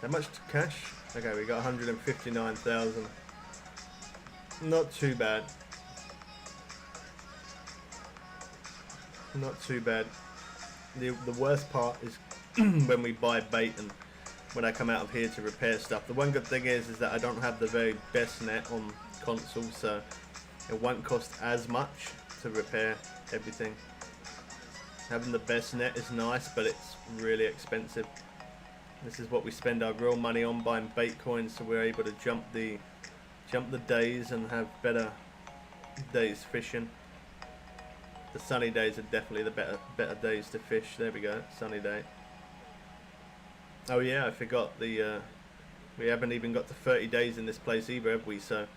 How much cash? Okay, we got 159,000. Not too bad. Not too bad. The worst part is when we buy bait and when I come out of here to repair stuff. The one good thing is that I don't have the very best net on console, so it won't cost as much to repair everything. Having the best net is nice, but it's really expensive. This is what we spend our real money on, buying bait coins, so we're able to jump the days and have better days fishing. The sunny days are definitely the better days to fish. There we go, sunny day. Oh yeah, I forgot we haven't even got to 30 days in this place either, have we? So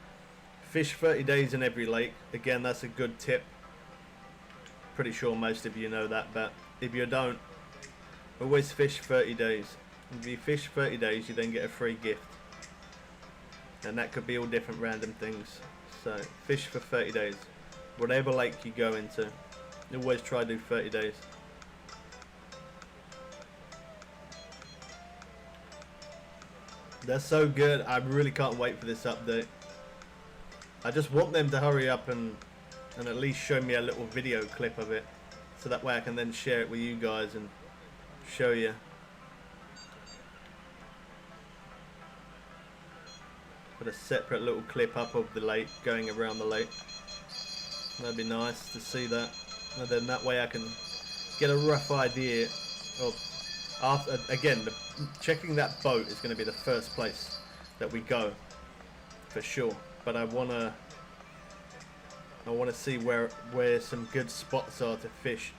fish 30 days in every lake. Again, that's a good tip. Pretty sure most of you know that, but if you don't, always fish 30 days. If you fish 30 days, you then get a free gift. And that could be all different random things. So fish for 30 days. Whatever lake you go into, always try to do 30 days. They're so good. I really can't wait for this update. I just want them to hurry up and at least show me a little video clip of it, so that way I can then share it with you guys and show you. Put a separate little clip up of the lake, going around the lake. That'd be nice to see that, and then that way I can get a rough idea of, after, again, checking that boat is going to be the first place that we go for sure, but I want to see where some good spots are to fish.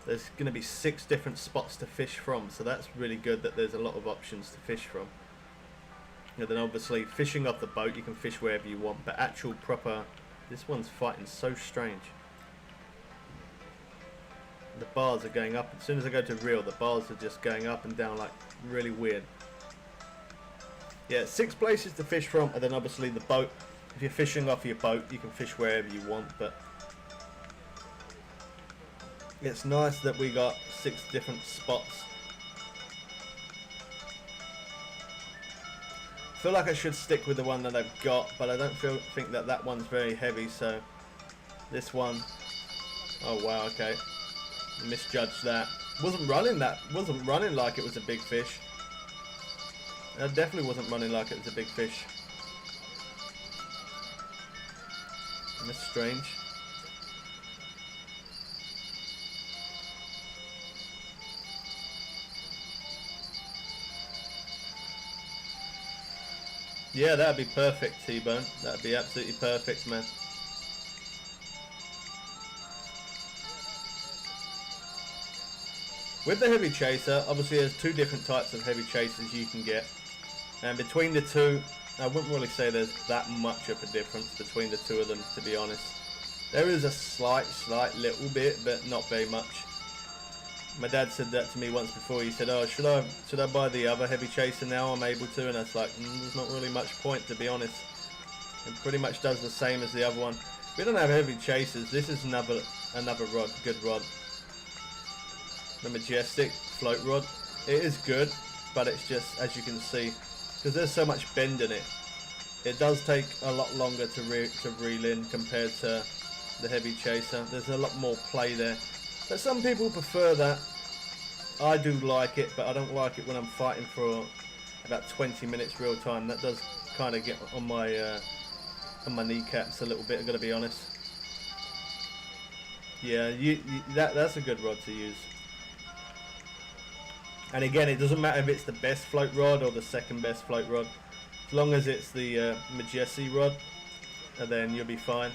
There's going to be 6 different spots to fish from, so that's really good that there's a lot of options to fish from. And then obviously fishing off the boat, you can fish wherever you want, but actual proper, this one's fighting so strange. The bars are going up. As soon as I go to reel, the bars are just going up and down like really weird. Yeah, 6 places to fish from, and then obviously the boat. If you're fishing off your boat, you can fish wherever you want, but it's nice that we got 6 different spots. I feel like I should stick with the one that I've got, but I don't think that one's very heavy, so this one, oh wow, okay, misjudged that. Wasn't running like it was a big fish. It definitely wasn't running like it was a big fish. That's strange. Yeah, that'd be perfect, T-Bone. That'd be absolutely perfect, man. With the heavy chaser, obviously there's 2 different types of heavy chasers you can get. And between the 2, I wouldn't really say there's that much of a difference between the 2 of them, to be honest. There is a slight little bit, but not very much. My dad said that to me once before. He said, oh, should I buy the other heavy chaser now? I'm able to. And I was like, there's not really much point, to be honest. It pretty much does the same as the other one. We don't have heavy chasers. This is another rod, good rod. The Majestic float rod. It is good, but it's just, as you can see, because there's so much bend in it, it does take a lot longer to reel in compared to the heavy chaser. There's a lot more play there. But some people prefer that. I do like it, but I don't like it when I'm fighting for about 20 minutes real time. That does kind of get on my kneecaps a little bit, I've got to be honest. Yeah, that's a good rod to use. And again, it doesn't matter if it's the best float rod or the second best float rod. As long as it's the Majesty rod, and then you'll be fine.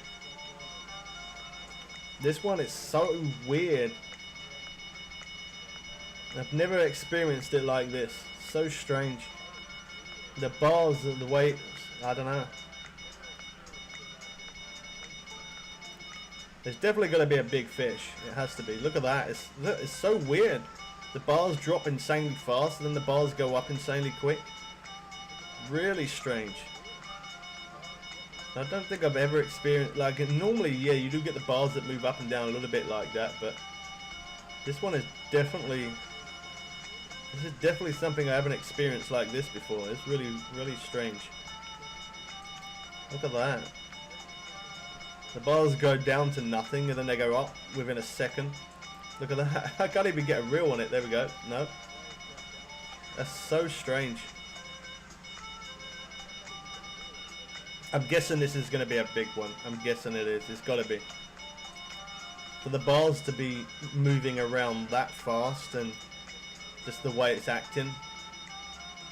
This one is so weird. I've never experienced it like this. So strange. The bars, the weight, I don't know. There's definitely going to be a big fish. It has to be. Look at that. It's so weird. The bars drop insanely fast, and then the bars go up insanely quick. Really strange. I don't think I've ever experienced, like, normally, yeah, you do get the bars that move up and down a little bit like that, but this one is definitely, something I haven't experienced like this before. It's really, really strange. Look at that. The bars go down to nothing, and then they go up within a second. Look at that. I can't even get a reel on it. There we go. No. That's so strange. I'm guessing this is going to be a big one. I'm guessing it is. It's got to be. For the bars to be moving around that fast and just the way it's acting.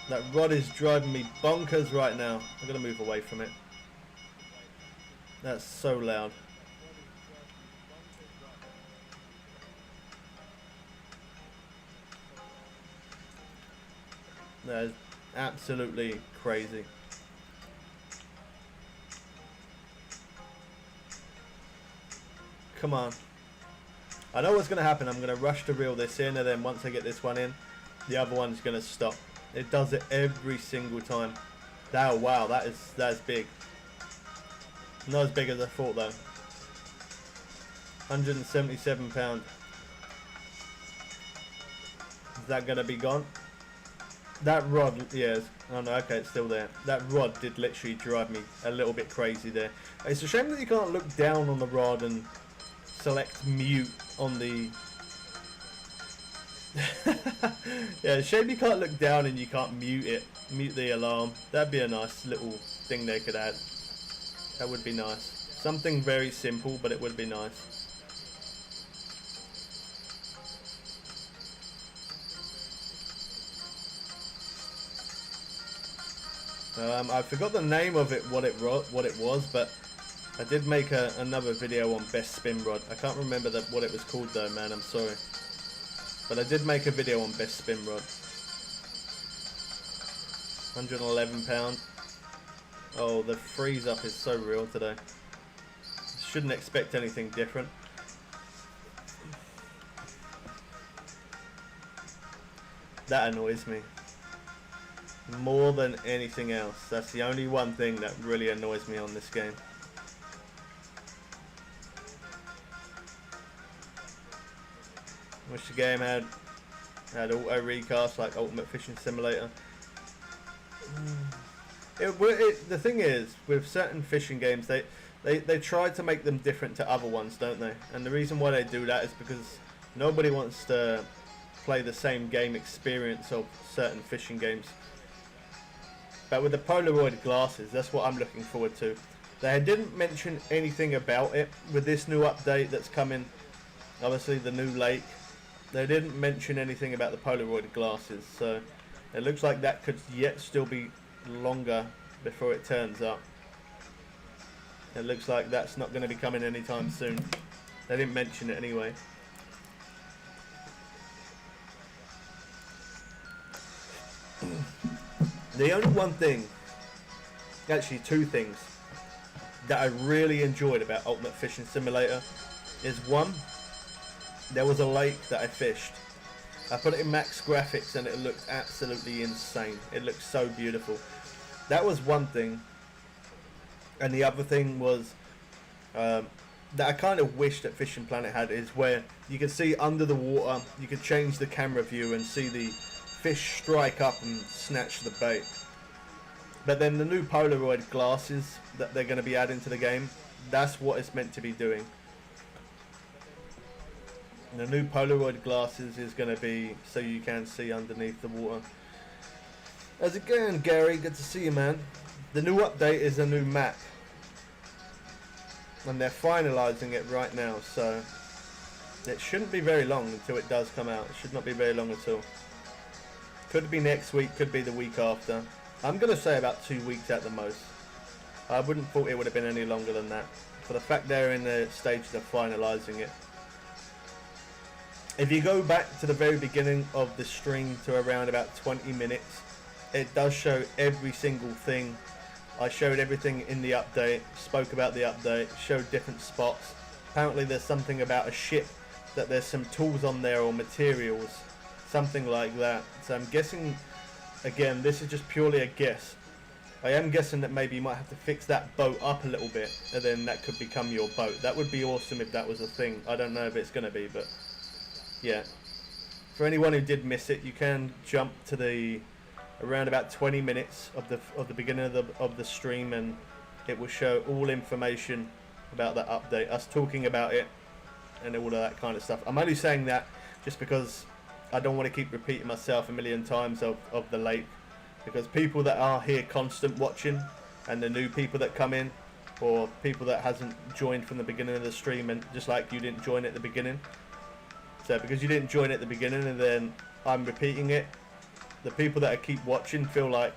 That rod is driving me bonkers right now. I'm going to move away from it. That's so loud. That is absolutely crazy. Come on. I know what's going to happen. I'm going to rush to reel this in, and then once I get this one in, the other one's going to stop. It does it every single time. Oh, wow, that's big. Not as big as I thought though. 177 pound. Is that going to be gone? That rod, yes. Oh no, okay, it's still there. That rod did literally drive me a little bit crazy there. It's a shame that you can't look down on the rod and select mute on the... Yeah, shame you can't look down and you can't mute it. Mute the alarm. That'd be a nice little thing they could add. That would be nice. Something very simple, but it would be nice. I forgot the name of it, what it was, but I did make another video on best spin rod. I can't remember what it was called though, man. I'm sorry, but I did make a video on best spin rod. 111 pound. Oh, the freeze up is so real today. Shouldn't expect anything different. That annoys me more than anything else. That's the only one thing that really annoys me on this game. Wish the game had auto recast like Ultimate Fishing Simulator. The thing is, with certain fishing games, they try to make them different to other ones, don't they? And the reason why they do that is because nobody wants to play the same game experience of certain fishing games. But with the Polaroid glasses, that's what I'm looking forward to. They didn't mention anything about it with this new update that's coming. Obviously the new lake. They didn't mention anything about the Polaroid glasses, so it looks like that could yet still be longer before it turns up. It looks like that's not going to be coming anytime soon. They didn't mention it anyway. The only one thing, actually two things, that I really enjoyed about Ultimate Fishing Simulator is one, there was a lake that I fished. I put it in max graphics and it looked absolutely insane. It looked so beautiful. That was one thing. And the other thing was that I kind of wish that Fishing Planet had, is where you can see under the water, you can change the camera view and see the fish strike up and snatch the bait. But then the new Polaroid glasses that they're going to be adding to the game, that's what it's meant to be doing. And the new Polaroid glasses is going to be so you can see underneath the water. How's it going, Gary? Good to see you, man. The new update is a new map, and they're finalising it right now, so it shouldn't be very long until it does come out. It should not be very long at all. Could be next week, could be the week after. I'm going to say about 2 weeks at the most. I wouldn't thought it would have been any longer than that, for the fact they're in the stages of finalising it. If you go back to the very beginning of the stream to around about 20 minutes, it does show every single thing. I showed everything in the update, spoke about the update, showed different spots. Apparently there's something about a ship, that there's some tools on there or materials, something like that. So I'm guessing, again, this is just purely a guess. I am guessing that maybe you might have to fix that boat up a little bit, and then that could become your boat. That would be awesome if that was a thing. I don't know if it's going to be, but yeah. For anyone who did miss it, you can jump to the around about 20 minutes of the beginning of the stream, and it will show all information about that update, us talking about it, and all of that kind of stuff. I'm only saying that just because I don't want to keep repeating myself a million times of the lake, because people that are here constant watching, and the new people that come in, or people that hasn't joined from the beginning of the stream, and just like you didn't join at the beginning. So because you didn't join at the beginning and then I'm repeating it, the people that keep watching feel like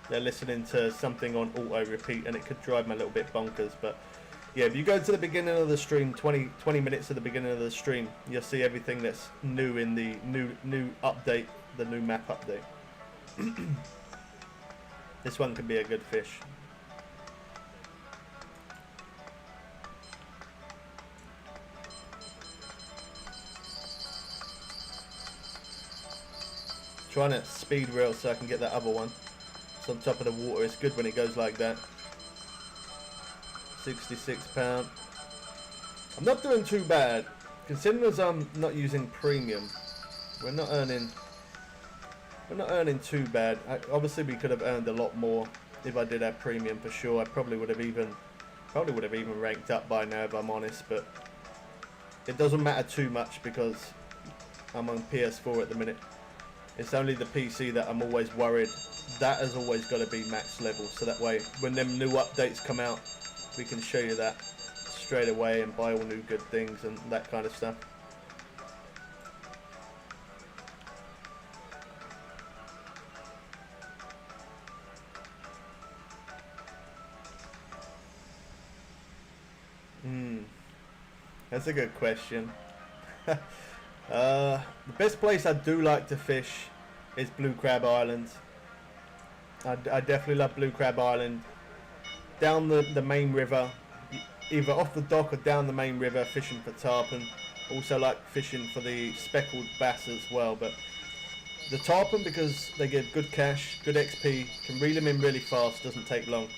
they're listening to something on auto repeat, and it could drive me a little bit bonkers. But yeah, if you go to the beginning of the stream, 20 minutes at the beginning of the stream, you'll see everything that's new in the new update, the new map update. This one could be a good fish. Trying to speed reel so I can get that other one. It's on top of the water. It's good when it goes like that. £66. I'm not doing too bad, considering as I'm not using premium. We're not earning too bad. Obviously, we could have earned a lot more if I did have premium for sure. I probably would have even ranked up by now if I'm honest. But it doesn't matter too much because I'm on PS4 at the minute. It's only the PC that I'm always worried. That has always got to be max level, so that way when them new updates come out, we can show you that straight away and buy all new good things and that kind of stuff. That's a good question. The best place I do like to fish is Blue Crab Island. I definitely love Blue Crab Island. Down the main river, either off the dock or down the main river, fishing for tarpon. Also like fishing for the speckled bass as well. But the tarpon, because they give good cash, good XP, can reel them in really fast, doesn't take long.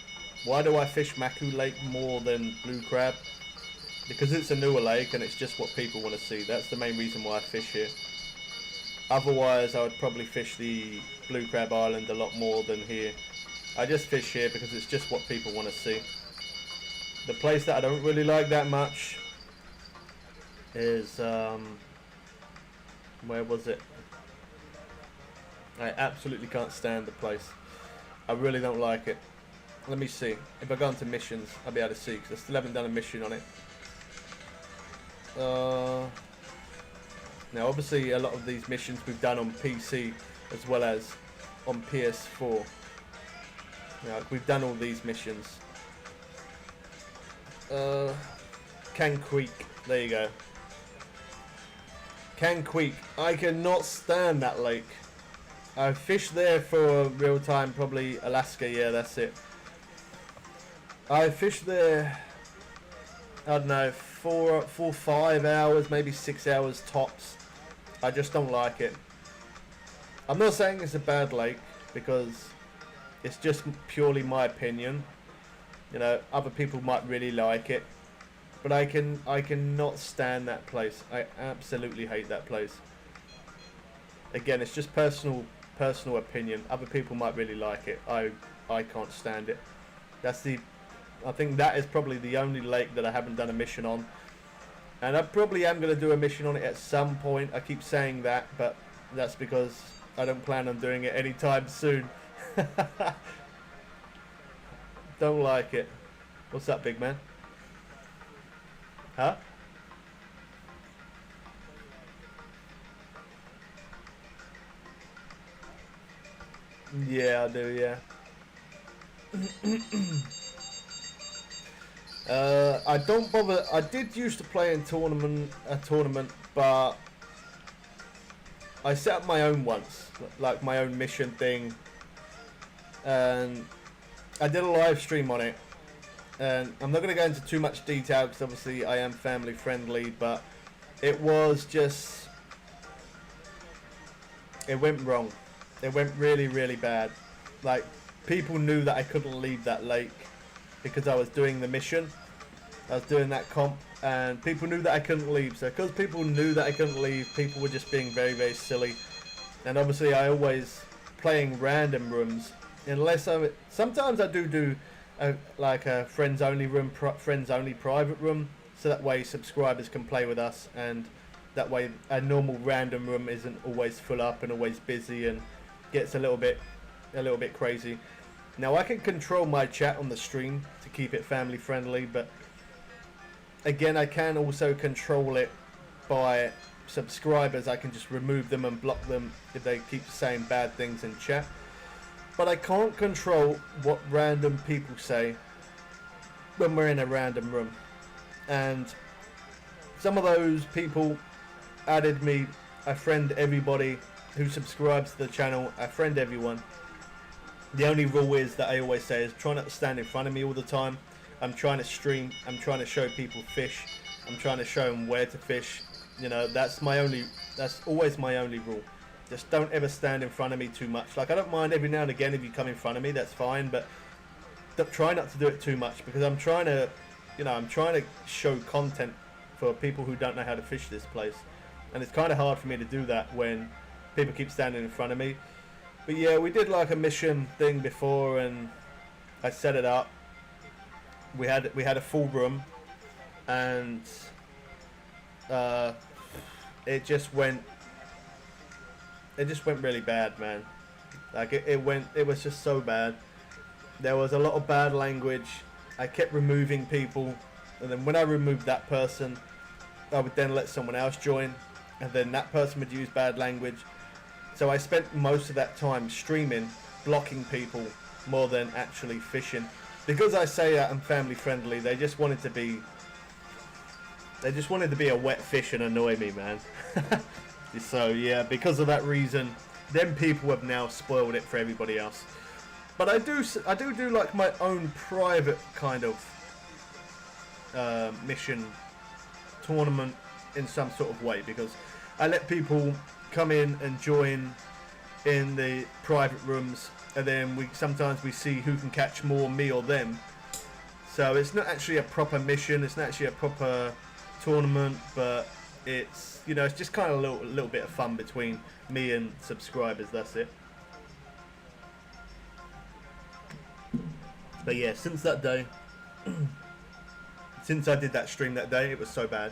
Why do I fish Maku Lake more than Blue Crab? Because it's a newer lake and it's just what people want to see. That's the main reason why I fish here. Otherwise, I would probably fish the Blue Crab Island a lot more than here. I just fish here because it's just what people want to see. The place that I don't really like that much is, where was it? I absolutely can't stand the place. I really don't like it. Let me see. If I go into missions, I'll be able to see, because I still haven't done a mission on it. Now obviously a lot of these missions we've done on PC as well as on PS4. Now we've done all these missions. Can Creek, there you go. Can Creek, I cannot stand that lake. I fished there for real time, probably Alaska, yeah, that's it. I fished there, I don't know, 5 hours, maybe 6 hours tops. I just don't like it. I'm not saying it's a bad lake, because it's just purely my opinion. You know, other people might really like it, but I cannot stand that place. I absolutely hate that place. Again, it's just personal opinion. Other people might really like it. I can't stand it. I think that is probably the only lake that I haven't done a mission on. And I probably am going to do a mission on it at some point. I keep saying that, but that's because I don't plan on doing it anytime soon. Don't like it. What's up, big man? Huh? Yeah, I do, yeah. I don't bother. I did used to play in a tournament, but I set up my own once, like my own mission thing, and I did a live stream on it. And I'm not going to go into too much detail because obviously I am family friendly, but it was just, it went wrong. It went really, really bad. Like, people knew that I couldn't leave that lake because I was doing the mission. I was doing that comp, and people knew that I couldn't leave. So because people knew that I couldn't leave, people were just being very, very silly. And obviously I always playing random rooms, unless sometimes I do like a friends only room, friends only private room, so that way subscribers can play with us, and that way a normal random room isn't always full up and always busy and gets a little bit crazy. Now I can control my chat on the stream to keep it family friendly, but again, I can also control it by subscribers. I can just remove them and block them if they keep saying bad things in chat. But I can't control what random people say when we're in a random room. And some of those people added me. I friend everybody who subscribes to the channel. I friend everyone. The only rule is that I always say is try not to stand in front of me all the time. I'm trying to stream. I'm trying to show people fish. I'm trying to show them where to fish. You know, that's always my only rule. Just don't ever stand in front of me too much. Like, I don't mind every now and again if you come in front of me, that's fine, but try not to do it too much, because I'm trying to, I'm trying to show content for people who don't know how to fish this place. And it's kind of hard for me to do that when people keep standing in front of me. But yeah, we did like a mission thing before, and I set it up. We had a full room, and it just went really bad, man. Like it was just so bad. There was a lot of bad language. I kept removing people, and then when I removed that person, I would then let someone else join, and then that person would use bad language. So I spent most of that time streaming, blocking people more than actually fishing. Because I say I'm family friendly, they just wanted to be a wet fish and annoy me, man. So yeah, because of that reason, them people have now spoiled it for everybody else. But I do like my own private kind of mission tournament in some sort of way, because I let people come in and join in the private rooms, and then sometimes we see who can catch more, me or them. So it's not actually a proper mission, it's not actually a proper tournament, but it's, it's just kind of a little bit of fun between me and subscribers, that's it. But yeah, since that day, since I did that stream that day, it was so bad.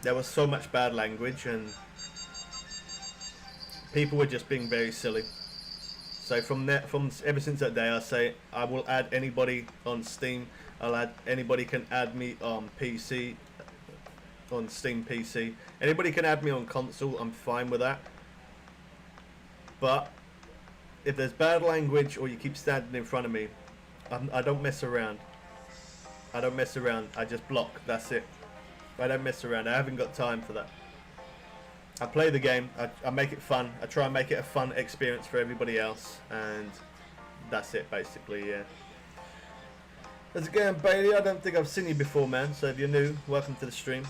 There was so much bad language, and people were just being very silly. So ever since that day, I say I will add anybody on Steam. Anybody can add me on PC, on Steam PC. Anybody can add me on console. I'm fine with that. But if there's bad language or you keep standing in front of me, I don't mess around. I don't mess around. I just block. That's it. I don't mess around. I haven't got time for that. I play the game. I make it fun. I try and make it a fun experience for everybody else, and that's it basically. Yeah. How's it going, Bailey? I don't think I've seen you before, man. So if you're new, welcome to the stream.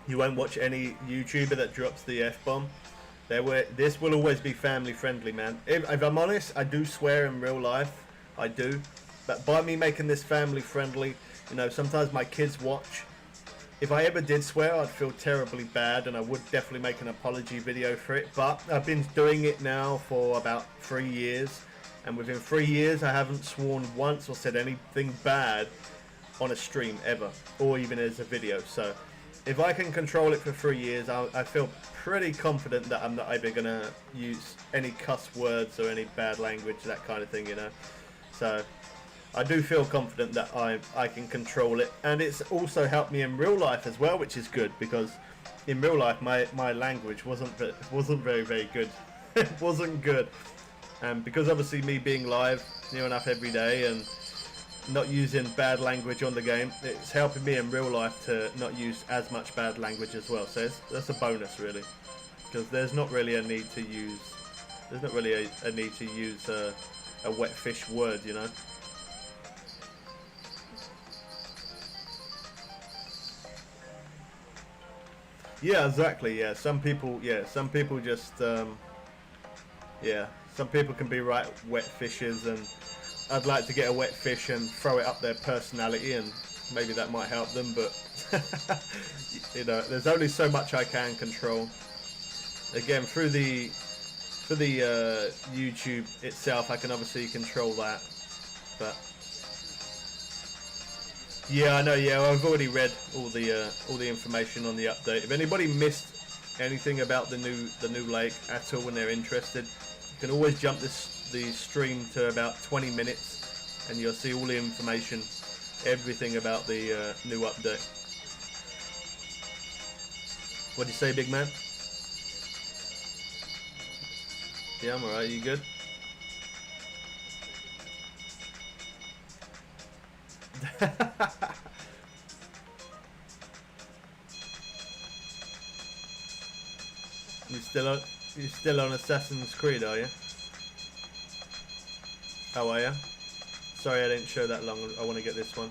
You won't watch any YouTuber that drops the F-bomb. This will always be family friendly, man. If I'm honest, I do swear in real life. I do. But by me making this family friendly, sometimes my kids watch. If I ever did swear, I'd feel terribly bad, and I would definitely make an apology video for it. But I've been doing it now for about 3 years, and within 3 years, I haven't sworn once or said anything bad on a stream ever, or even as a video. So if I can control it for 3 years, I feel pretty confident that I'm not ever gonna use any cuss words or any bad language, that kind of thing, So I do feel confident that I can control it, and it's also helped me in real life as well, which is good, because in real life my language wasn't very, very good. It wasn't good, and because obviously me being live near enough every day and not using bad language on the game, it's helping me in real life to not use as much bad language as well. So that's a bonus, really, because there's not really a need to use a wet fish word, Yeah, exactly. Yeah, some people just some people can be right wet fishers, and I'd like to get a wet fish and throw it up their personality, and maybe that might help them, but there's only so much I can control. Again, for the YouTube itself, I can obviously control that, but Yeah, I know. Yeah, I've already read all the information on the update. If anybody missed anything about the new lake at all when they're interested, you can always jump the stream to about 20 minutes, and you'll see all the information, everything about the new update. What do you say, big man? Yeah, I'm alright. You good? You still on Assassin's Creed, are you? How are you? Sorry, I didn't show that long. I want to get this one.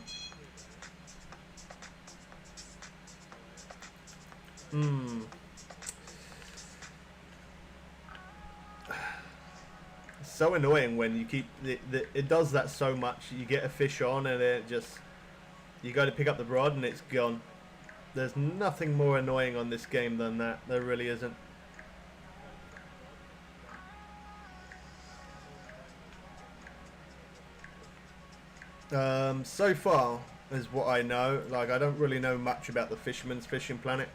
It's so annoying when you keep it does that so much. You get a fish on and it just, you go to pick up the rod and it's gone. There's nothing more annoying on this game than that. There really isn't. So far is what I know. Like, I don't really know much about the Fisherman's Fishing Planet.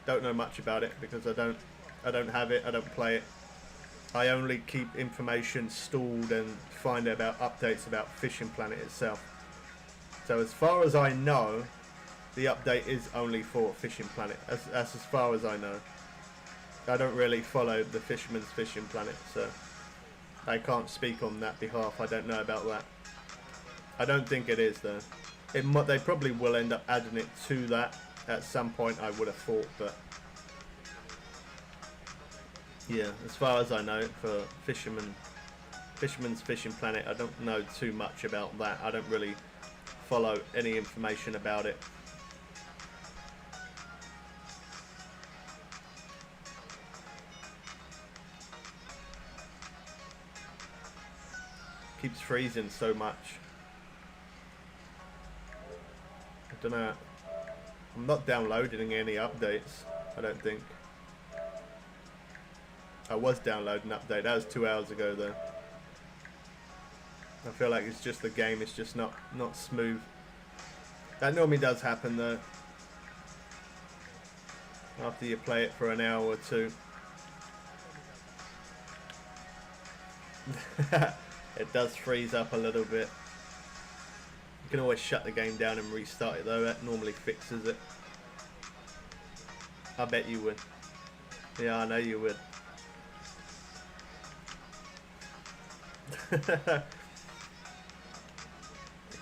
Don't know much about it because I don't have it. I don't play it. I only keep information stored and find out about updates about Fishing Planet itself. So as far as I know, the update is only for Fishing Planet. That's as far as I know. I don't really follow the Fisherman's Fishing Planet, so I can't speak on that behalf. I don't know about that. I don't think it is though. They probably will end up adding it to that at some point, I would have thought, but yeah, as far as I know, for Fisherman's Fishing Planet, I don't know too much about that. I don't really follow any information about it. Keeps freezing so much. I don't know. I'm not downloading any updates, I don't think. I was downloading an update. That was 2 hours ago though. I feel like it's just the game, it's just not smooth. That normally does happen though. After you play it for an hour or two. It does freeze up a little bit. You can always shut the game down and restart it though. That normally fixes it. I bet you would. Yeah, I know you would.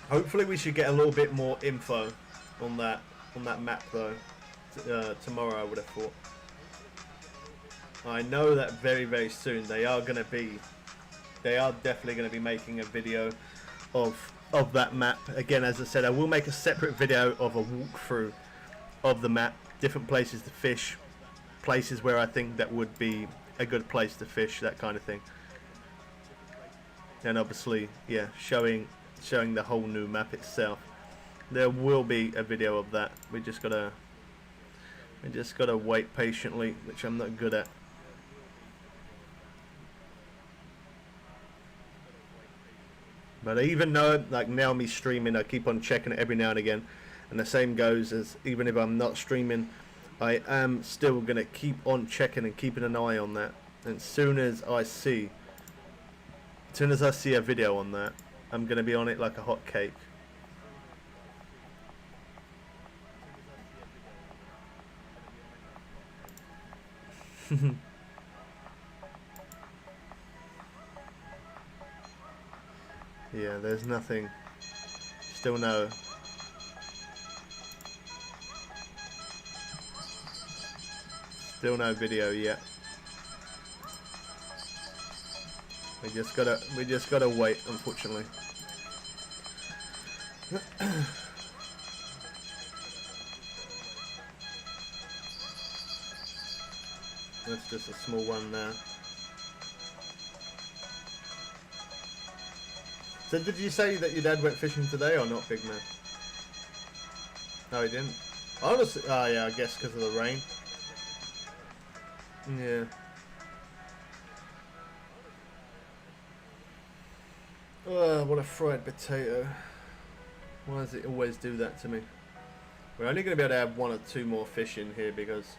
Hopefully we should get a little bit more info on that map though. Tomorrow I would have thought. I know that very soon they are definitely going to be making a video of that map. Again, as I said, I will make a separate video of a walkthrough of the map, different places to fish, places where I think that would be a good place to fish, that kind of thing. And obviously, yeah, showing the whole new map itself. There will be a video of that. We just gotta wait patiently, which I'm not good at. But even though, like now me streaming, I keep on checking it every now and again, and the same goes as even if I'm not streaming, I am still gonna keep on checking and keeping an eye on that. And as soon as I see a video on that, I'm gonna be on it like a hot cake. Yeah, there's nothing. Still no. Still no video yet. We just gotta wait, unfortunately. That's just a small one there. So did you say that your dad went fishing today or not, big man? No, he didn't. Honestly, oh yeah, I guess because of the rain. Yeah. Oh, what a fried potato. Why does it always do that to me? We're only going to be able to have 1 or 2 more fish in here because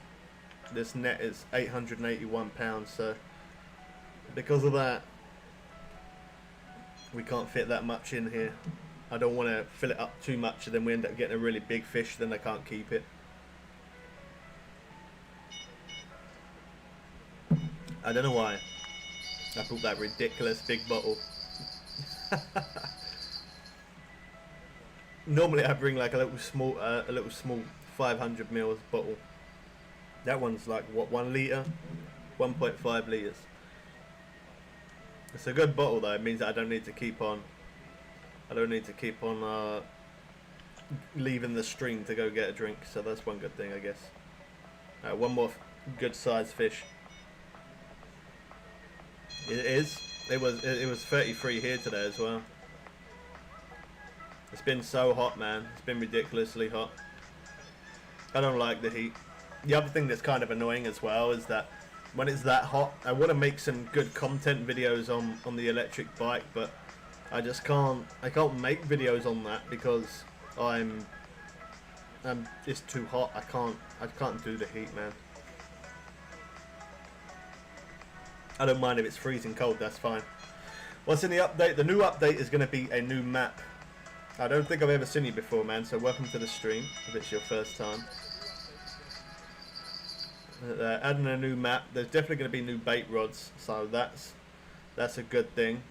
this net is 881 pounds, so because of that we can't fit that much in here. I don't want to fill it up too much and then we end up getting a really big fish, then I can't keep it. I don't know why I bought that ridiculous big bottle. Normally I bring like a little small 500 ml bottle. That one's like what, 1 litre, 1.5 litres. It's a good bottle though. It means that I don't need to keep on. Leaving the stream to go get a drink. So that's one good thing, I guess. One more good sized fish. It was 33 here today as well. It's been so hot, man. It's been ridiculously hot. I don't like the heat. The other thing that's kind of annoying as well is that when it's that hot, I want to make some good content videos on the electric bike, but I just can't. I can't make videos on that because it's too hot. I can't do the heat, man. I don't mind if it's freezing cold. That's fine. What's in the update? The new update is going to be a new map. I don't think I've ever seen you before, man. So welcome to the stream if it's your first time. Adding a new map. There's definitely going to be new bait rods, so that's a good thing.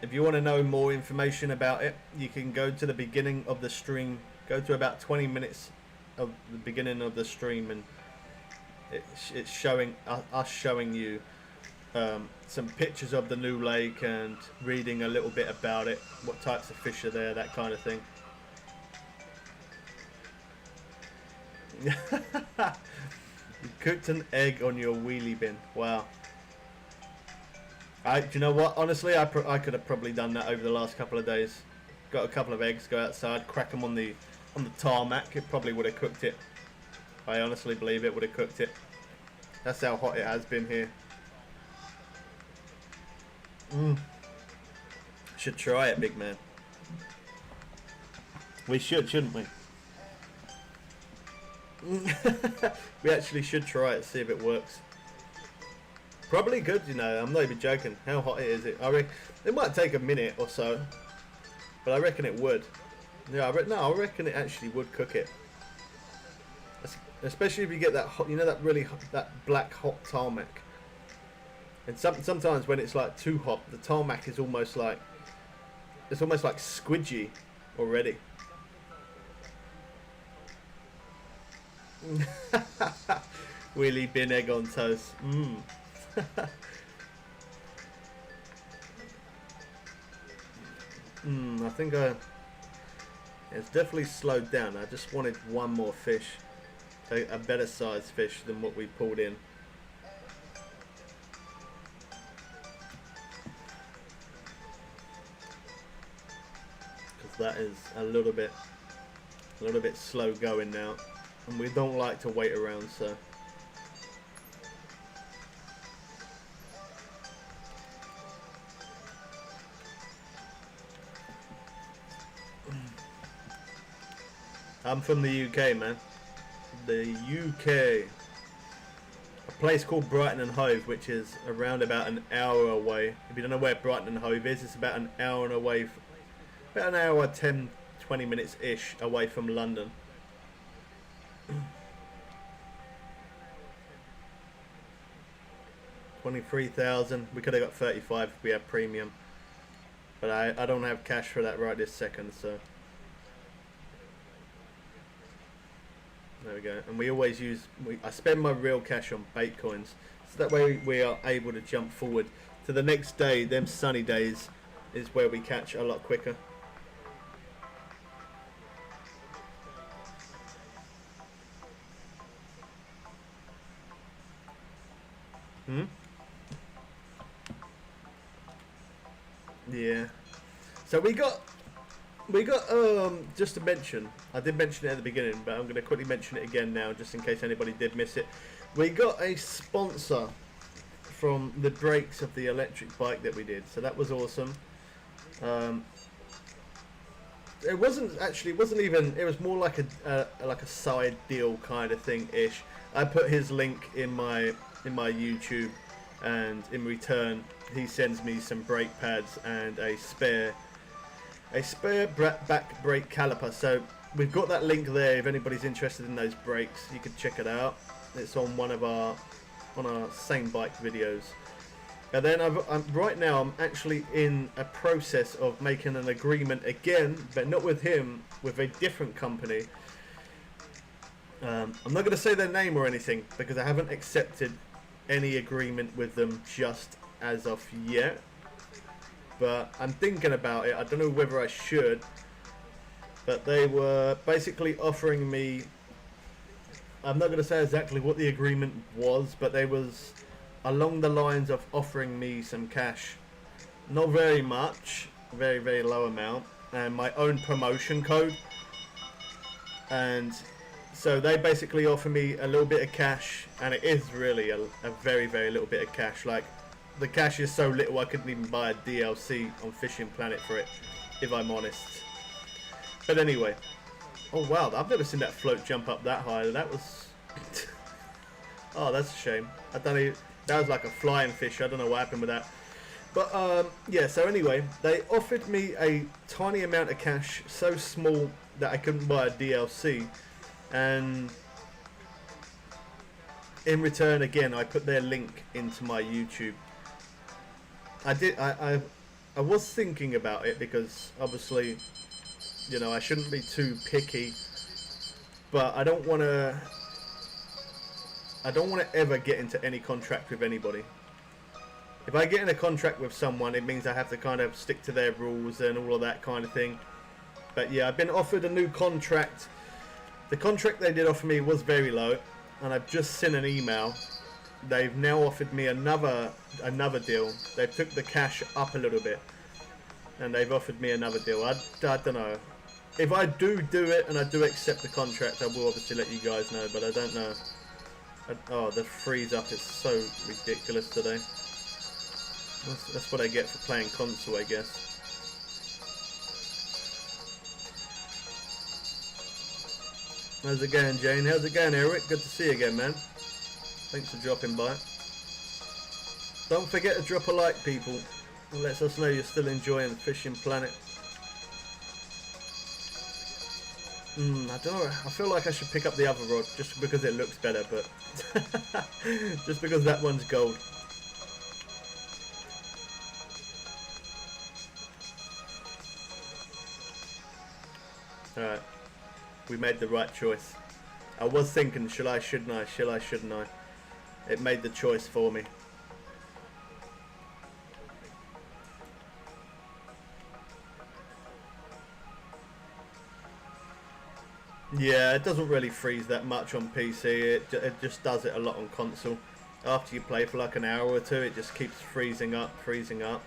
If you want to know more information about it, you can go to the beginning of the stream. Go to about 20 minutes of the beginning of the stream, and it's showing us showing you some pictures of the new lake and reading a little bit about it, what types of fish are there, that kind of thing. You cooked an egg on your wheelie bin. Wow. Do you know what? Honestly, I could have probably done that over the last couple of days. Got a couple of eggs, go outside, crack them on the tarmac. It probably would have cooked it. I honestly believe it would have cooked it. That's how hot it has been here. Should try it, big man. We should, shouldn't we? We actually should try it, see if it works. Probably good, you know. I'm not even joking. How hot is it? I reckon it might take a minute or so, but I reckon it would. Yeah, I reckon it actually would cook it. Especially if you get that hot, you know, that black hot tarmac. And sometimes when it's like too hot, the tarmac is almost like squidgy already. Wheelie bin egg on toast. I think it's definitely slowed down. I just wanted one more fish, a better sized fish than what we pulled in. Because that is a little bit slow going now, and we don't like to wait around, so. I'm from the UK, man. The UK. A place called Brighton and Hove, which is around about an hour away. If you don't know where Brighton and Hove is, it's about an hour and away, about an hour, 10, 20 minutes-ish away from London. 23,000. We could have got 35 if we had premium, but I don't have cash for that right this second, so. There we go. And we always I spend my real cash on bait coins, so that way we are able to jump forward to the next day. Them sunny days is where we catch a lot quicker. Yeah. So we got just to mention, I did mention it at the beginning, but I'm going to quickly mention it again now, just in case anybody did miss it. We got a sponsor from the brakes of the electric bike that we did, so that was awesome. it wasn't actually. It wasn't even. It was more like a side deal kind of thing ish. I put his link in my YouTube, and in return he sends me some brake pads and a spare back brake caliper. So we've got that link there. If anybody's interested in those brakes, you can check it out. It's on one of our same bike videos. And then right now I'm actually in a process of making an agreement again, but not with him, with a different company. I'm not going to say their name or anything because I haven't accepted any agreement with them just as of yet. But I'm thinking about it. I don't know whether I should. But they were basically offering me, I'm not going to say exactly what the agreement was, but they was along the lines of offering me some cash. Not very much, very, very low amount, and my own promotion code. And so they basically offer me a little bit of cash, and it is really a very, very little bit of cash. Like, the cash is so little I couldn't even buy a DLC on Fishing Planet for it, if I'm honest. But anyway, oh wow, I've never seen that float jump up that high. That was oh, that's a shame. I don't even, that was like a flying fish. I don't know what happened with that. But yeah, so anyway, they offered me a tiny amount of cash, so small that I couldn't buy a DLC, and in return, again, I put their link into my YouTube. I was thinking about it because obviously, you know, I shouldn't be too picky, but I don't want to ever get into any contract with anybody. If I get in a contract with someone, it means I have to kind of stick to their rules and all of that kind of thing. But yeah, I've been offered a new contract. The contract they did offer me was very low, and I've just sent an email. They've now offered me another deal. They've took the cash up a little bit, and they've offered me another deal. I don't know. If I do it and I do accept the contract, I will obviously let you guys know, but I don't know. Oh, the freeze up is so ridiculous today. That's what I get for playing console, I guess. How's it going, Jane? How's it going, Eric? Good to see you again, man. Thanks for dropping by. Don't forget to drop a like, people. It lets us know you're still enjoying Fishing Planet. I don't know. I feel like I should pick up the other rod just because it looks better, but just because that one's gold. Alright. We made the right choice. I was thinking, shall I, shouldn't I? Shall I, shouldn't I? It made the choice for me. Yeah, it doesn't really freeze that much on PC. It just does it a lot on console. After you play for like an hour or two, it just keeps freezing up, freezing up.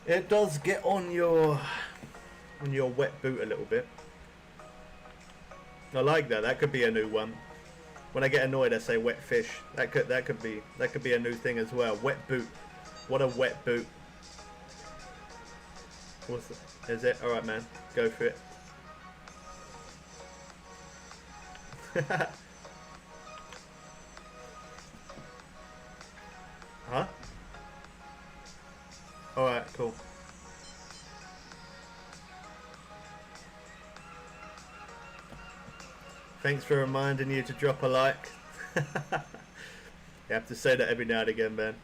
It does get on your wet boot a little bit. I like that. That could be a new one. When I get annoyed, I say wet fish. That could be a new thing as well. Wet boot. What a wet boot. Is it? All right, man. Go for it. Huh? All right, cool. Thanks for reminding you to drop a like. You have to say that every now and again, man.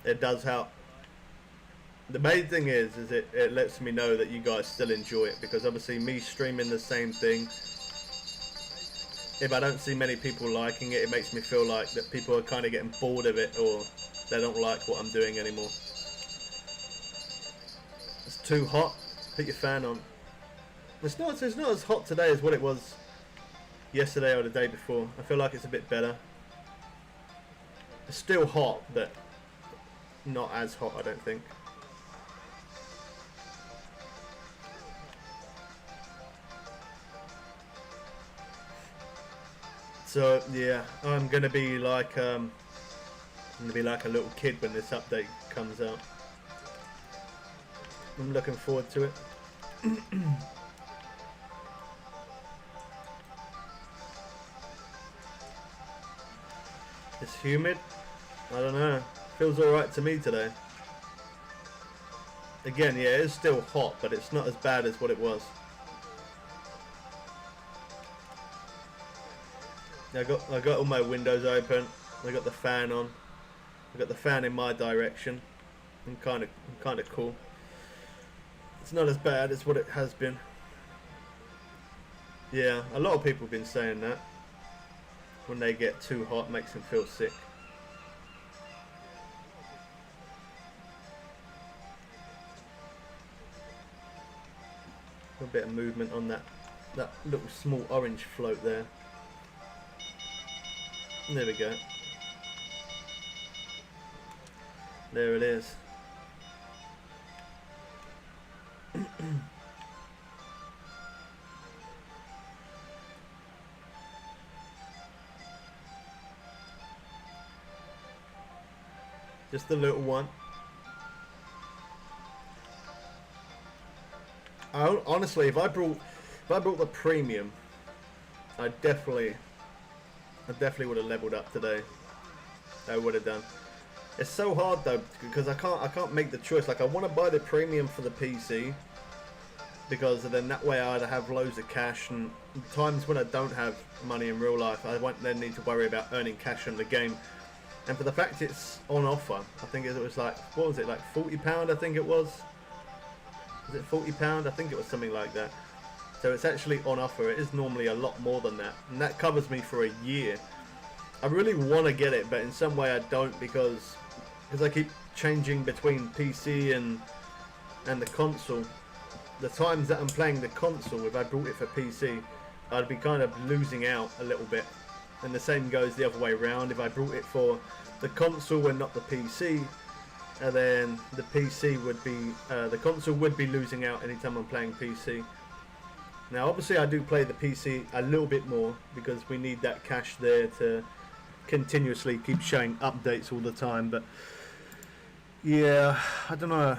It does help. The main thing is it lets me know that you guys still enjoy it, because obviously me streaming the same thing, if I don't see many people liking it, it makes me feel like that people are kind of getting bored of it, or they don't like what I'm doing anymore. It's too hot. Put your fan on. It's not as hot today as what it was yesterday or the day before. I feel like it's a bit better. It's still hot, but not as hot, I don't think. So yeah, I'm gonna be like a little kid when this update comes out. I'm looking forward to it. It's humid. I don't know. Feels alright to me today. Again, yeah, it's still hot, but it's not as bad as what it was. I got all my windows open. I got the fan on. I got the fan in my direction. I'm kind of cool. It's not as bad as what it has been. Yeah, a lot of people have been saying that. When they get too hot, it makes them feel sick. A bit of movement on that little small orange float there. There we go. There it is. Just the little one. Honestly, if I brought the premium, I definitely would have leveled up today. I would have done. It's so hard though, because I can't make the choice. Like, I want to buy the premium for the PC, because then that way I'd have loads of cash, and times when I don't have money in real life, I won't then need to worry about earning cash in the game. And for the fact it's on offer, I think it was like, what was it, like £40 I think it was? Was it £40? I think it was something like that. So it's actually on offer. It is normally a lot more than that, and that covers me for a year. I really want to get it, but in some way I don't, because I keep changing between PC and the console. The times that I'm playing the console, if I brought it for PC, I'd be kind of losing out a little bit. And the same goes the other way around. If I brought it for the console and not the PC, and then the PC would be, the console would be losing out anytime I'm playing PC. Now obviously I do play the PC a little bit more, because we need that cash there to continuously keep showing updates all the time. But yeah, I don't know.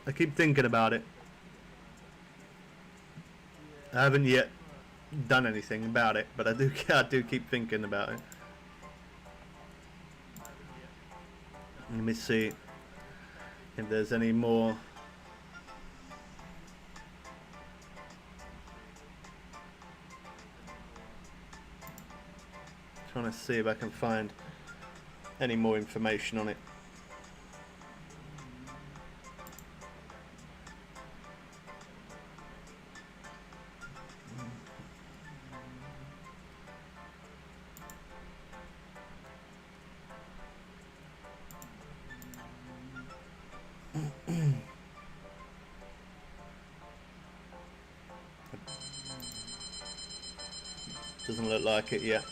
I keep thinking about it. I haven't yet done anything about it, but I do keep thinking about it. Let me see if there's any more. Trying to see if I can find any more information on it. Doesn't look like it yet.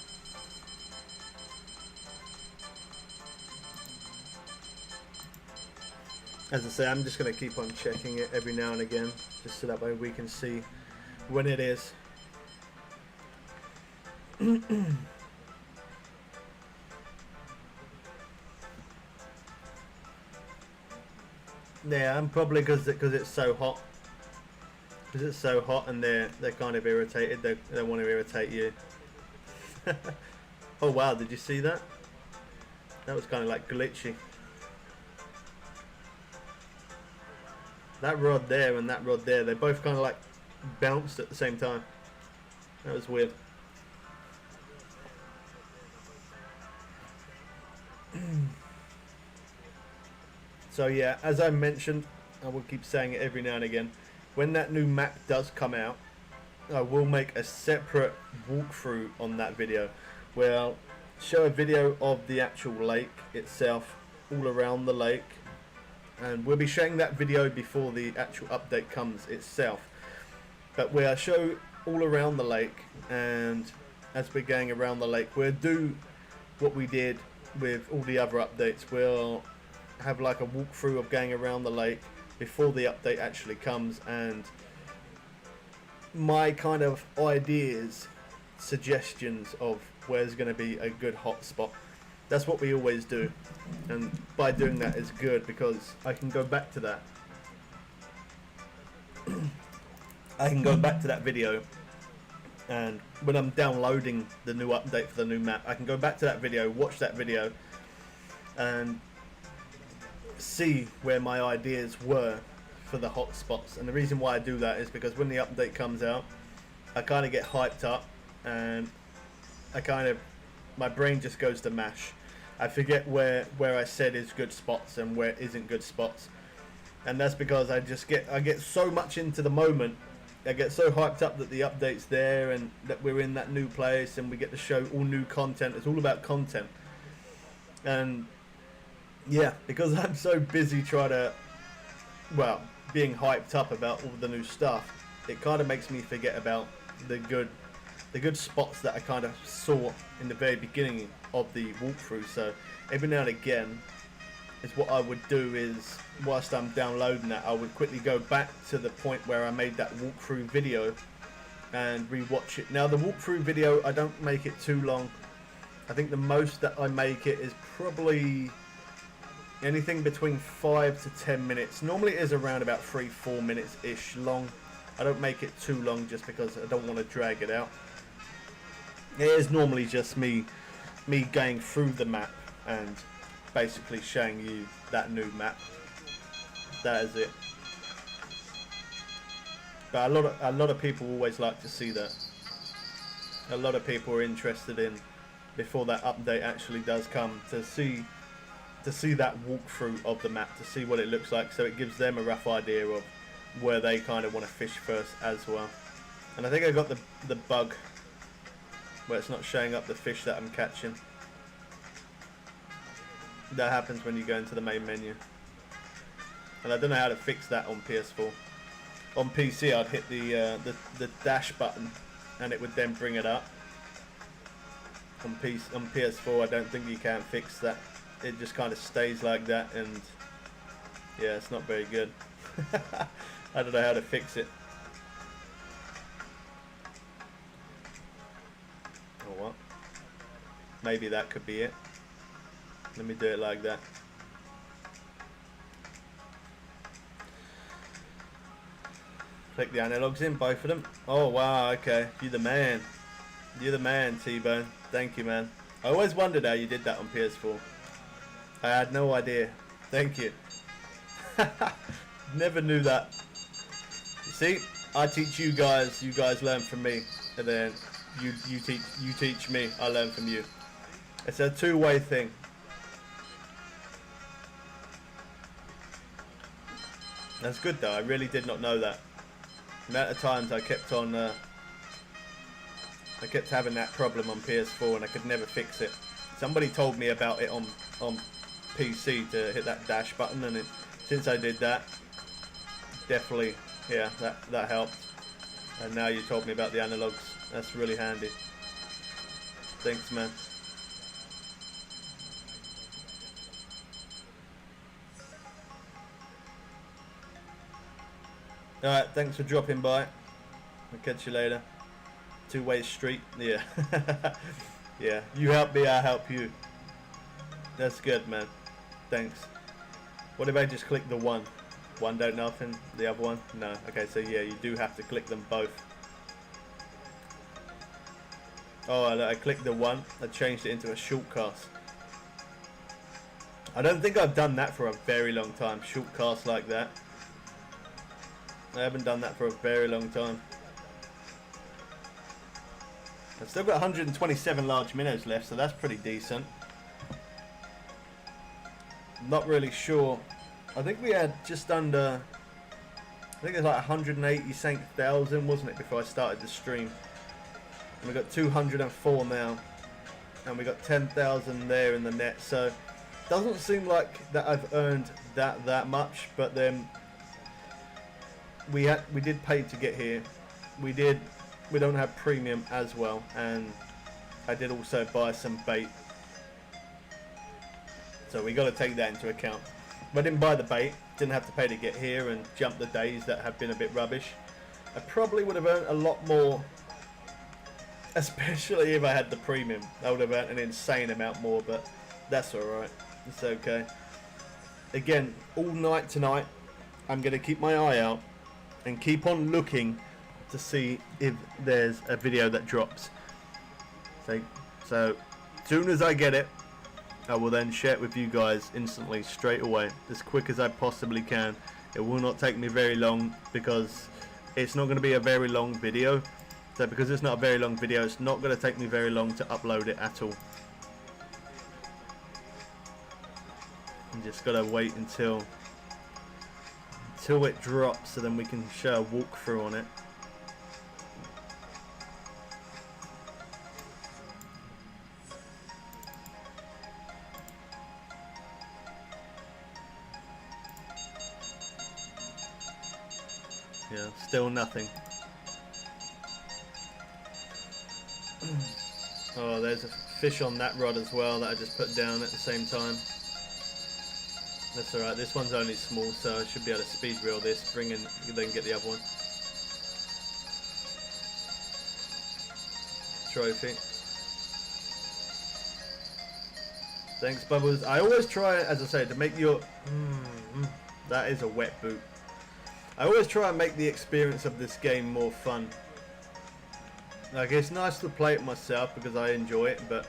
As I say, I'm just going to keep on checking it every now and again, just so that way we can see when it is. Yeah, I'm probably because it's so hot. Because it's so hot, and they're kind of irritated. They want to irritate you. Oh wow! Did you see that? That was kind of like glitchy. That rod there and that rod there, they both kind of like bounced at the same time. That was weird. So yeah, as I mentioned, I will keep saying it every now and again, when that new map does come out, I will make a separate walkthrough on that video, where I'll show a video of the actual lake itself, all around the lake, and we'll be showing that video before the actual update comes itself. But we'll show all around the lake, and as we're going around the lake, we'll do what we did with all the other updates. We'll have like a walkthrough of going around the lake before the update actually comes, and my kind of ideas, suggestions of where's going to be a good hotspot. That's what we always do, and by doing that is good, because I can go back to that I can go back to that video, and when I'm downloading the new update for the new map, I can go back to that video, watch that video, and see where my ideas were for the hotspots. And the reason why I do that is because when the update comes out, I kind of get hyped up, and my brain just goes to mash. I forget where I said is good spots and where isn't good spots, and that's because I get so much into the moment. I get so hyped up that the update's there and that we're in that new place and we get to show all new content. It's all about content. And yeah, because I'm so busy being hyped up about all the new stuff, it kind of makes me forget about the good spots that I kind of saw in the very beginning of the walkthrough. So every now and again, what I would do is, whilst I'm downloading that, I would quickly go back to the point where I made that walkthrough video and rewatch it. Now the walkthrough video, I don't make it too long. I think the most that I make it is probably anything between 5 to 10 minutes. Normally it is around about 3-4 minutes ish long. I don't make it too long just because I don't want to drag it out. It is normally just me going through the map and basically showing you that new map. That is it. But a lot of people always like to see that. A lot of people are interested in, before that update actually does come, to see that walkthrough of the map, to see what it looks like, so it gives them a rough idea of where they kind of want to fish first as well. And I think I got the bug where it's not showing up the fish that I'm catching. That happens when you go into the main menu, and I don't know how to fix that on PS4. On PC, I'd hit the dash button, and it would then bring it up. On PS4, I don't think you can fix that. It just kind of stays like that, and yeah, it's not very good. I don't know how to fix it. Or what? Maybe that could be it. Let me do it like that. Click the analogs in, both of them. Oh wow, okay. You're the man. You're the man, T-Bone. Thank you, man. I always wondered how you did that on PS4. I had no idea. Thank you. Never knew that. You see, I teach you guys learn from me, and then you teach me, I learn from you. It's a two-way thing. That's good though. I really did not know that. The amount of times I kept having that problem on PS4 and I could never fix it. Somebody told me about it on PC to hit that dash button, and since I did that, definitely, yeah, that helped. And now you told me about the analogs. That's really handy. Thanks, man. Alright, thanks for dropping by. I'll catch you later. Two-way street. Yeah. Yeah, you help me, I help you. That's good, man. Thanks. What if I just click the one? One don't nothing, the other one? No. Okay, so yeah, you do have to click them both. Oh, I clicked the one. I changed it into a short cast. I don't think I've done that for a very long time. Short cast like that. I haven't done that for a very long time. I've still got 127 large minnows left, so that's pretty decent. Not really sure. I think we had just under, I think it was like 180,000, wasn't it, before I started the stream. And we got 204 now, and we got 10,000 there in the net. So doesn't seem like that I've earned that much, but then we did pay to get here. We don't have premium as well, and I did also buy some bait, so we got to take that into account. If I didn't buy the bait, didn't have to pay to get here and jump the days that have been a bit rubbish, I probably would have earned a lot more, especially if I had the premium. I would have earned an insane amount more, but that's alright. It's okay. Again, all night tonight, I'm going to keep my eye out and keep on looking to see if there's a video that drops. So as soon as I get it, I will then share it with you guys instantly, straight away, as quick as I possibly can. It will not take me very long, because it's not going to be a very long video. So because it's not a very long video, it's not going to take me very long to upload it at all. I'm just got to wait until it drops, so then we can show a walkthrough on it. Yeah, still nothing. Oh, there's a fish on that rod as well that I just put down at the same time. That's alright, this one's only small, so I should be able to speed reel this, bring in, then get the other one. Trophy. Thanks, Bubbles. I always try, as I say, to make your... that is a wet boot. I always try and make the experience of this game more fun. Like, it's nice to play it myself because I enjoy it, but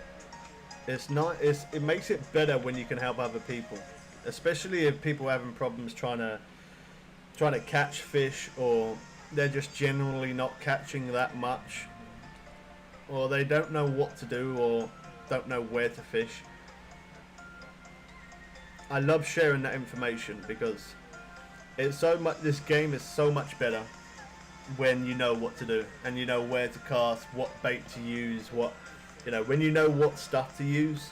it's not. It makes it better when you can help other people, especially if people are having problems trying to catch fish, or they're just generally not catching that much, or they don't know what to do, or don't know where to fish. I love sharing that information because it's so much. This game is so much better when you know what to do and you know where to cast, what bait to use, when you know what stuff to use.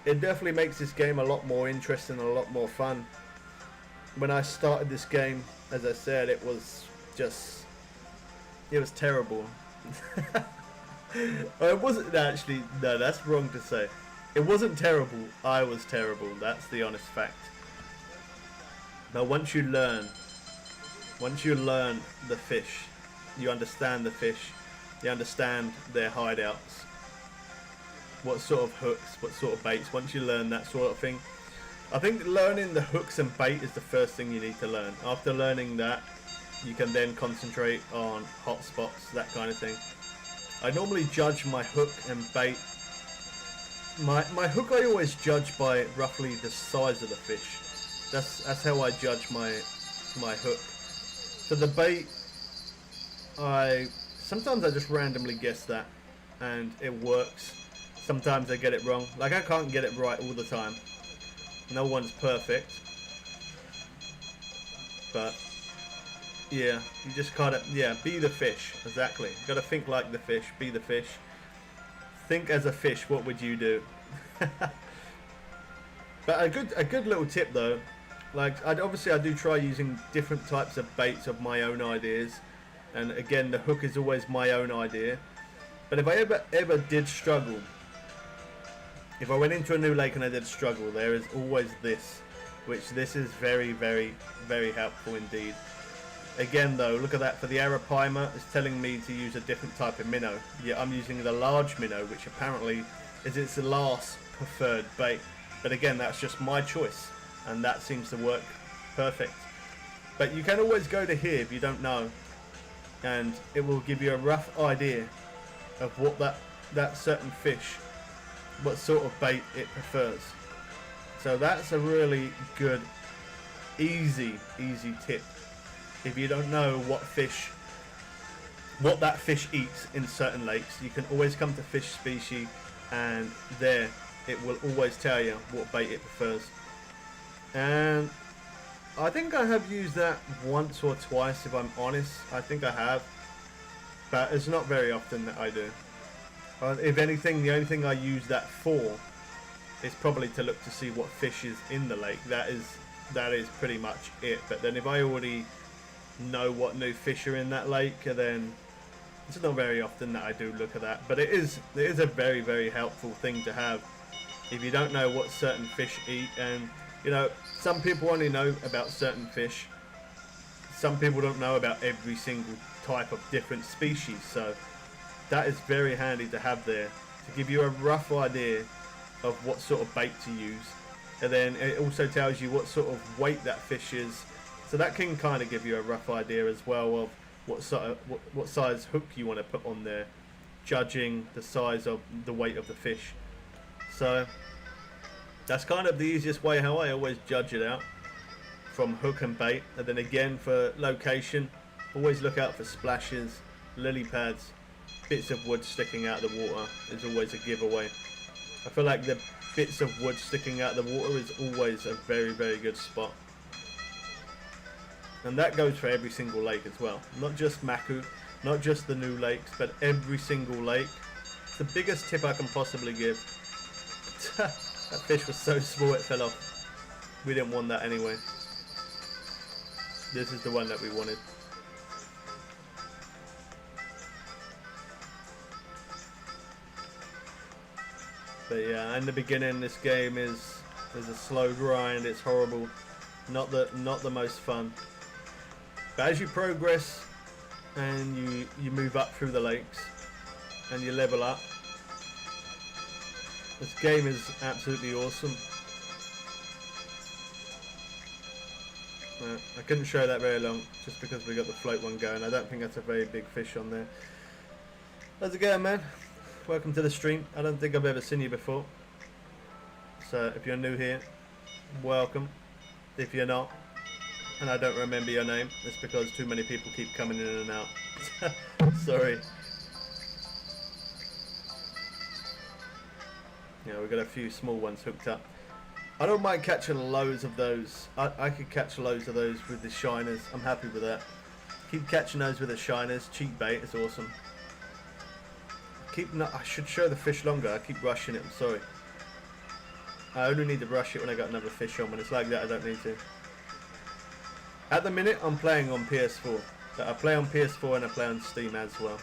It definitely makes this game a lot more interesting and a lot more fun. When I started this game, as I said, it was terrible. It wasn't actually, no, that's wrong to say. It wasn't terrible, I was terrible, that's the honest fact. Now once you learn the fish, you understand the fish, you understand their hideouts, what sort of hooks, what sort of baits. Once you learn that sort of thing, I think learning the hooks and bait is the first thing you need to learn. After learning that, you can then concentrate on hotspots, that kind of thing. I normally judge my hook and bait. My hook I always judge by roughly the size of the fish. That's how I judge my hook. For the bait, sometimes I just randomly guess that, and it works. Sometimes I get it wrong. Like, I can't get it right all the time. No one's perfect. But yeah, you just gotta be the fish. Exactly. You gotta think like the fish. Be the fish. Think as a fish. What would you do? But a good little tip though. Like, I do try using different types of baits of my own ideas, and again, the hook is always my own idea. But if I ever did struggle, if I went into a new lake and I did struggle, there is always this, which this is very, very, very helpful indeed. Again though, look at that, for the arapaima, it's telling me to use a different type of minnow. Yeah, I'm using the large minnow, which apparently is its last preferred bait. But again, that's just my choice, and that seems to work perfect. But you can always go to here if you don't know, and it will give you a rough idea of what that certain fish, what sort of bait it prefers. So that's a really good, easy tip. If you don't know what that fish eats in certain lakes, you can always come to fish species, and there it will always tell you what bait it prefers. And I think I have used that once or twice, if I'm honest. I think I have, but it's not very often that I do. If anything, the only thing I use that for is probably to look to see what fish is in the lake. That is pretty much it. But then if I already know what new fish are in that lake, then it's not very often that I do look at that. But it is a very, very helpful thing to have if you don't know what certain fish eat. And some people only know about certain fish. Some people don't know about every single type of different species. So that is very handy to have there, to give you a rough idea of what sort of bait to use. And then it also tells you what sort of weight that fish is. So that can kind of give you a rough idea as well of what size hook you want to put on there, judging the size of the weight of the fish. So that's kind of the easiest way how I always judge it out, from hook and bait. And then again, for location, always look out for splashes, lily pads, bits of wood sticking out of the water is always a giveaway. I feel like the bits of wood sticking out of the water is always a very, very good spot. And that goes for every single lake as well. Not just Maku, not just the new lakes, but every single lake. It's the biggest tip I can possibly give. That fish was so small it fell off. We didn't want that anyway. This is the one that we wanted. But yeah, in the beginning, this game is a slow grind. It's horrible, not the most fun. But as you progress and you move up through the lakes and you level up, this game is absolutely awesome. I couldn't show that very long just because we got the float one going. I don't think that's a very big fish on there. How's it going, man? Welcome to the stream. I don't think I've ever seen you before. So if you're new here, welcome. If you're not, and I don't remember your name, it's because too many people keep coming in and out. Sorry. Yeah, we've got a few small ones hooked up. I don't mind catching loads of those. I could catch loads of those with the shiners. I'm happy with that. Keep catching those with the shiners. Cheap bait is awesome. I should show the fish longer. I keep rushing it. I'm sorry. I only need to rush it when I got another fish on. When it's like that, I don't need to. At the minute, I'm playing on PS4. But I play on PS4 and I play on Steam as well.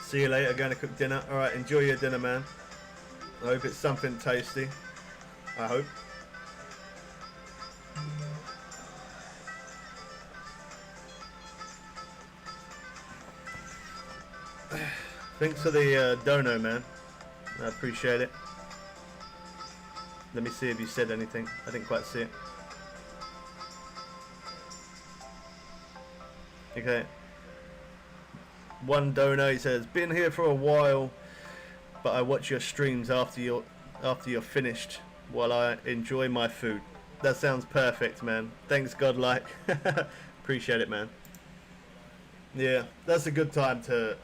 See you later. Going to cook dinner. All right, enjoy your dinner, man. I hope it's something tasty. I hope. Thanks for the dono, man. I appreciate it. Let me see if you said anything. I didn't quite see it. Okay. One dono, he says, been here for a while, but I watch your streams after you're finished while I enjoy my food. That sounds perfect, man. Thanks, Godlike. Appreciate it, man. Yeah, that's a good time to...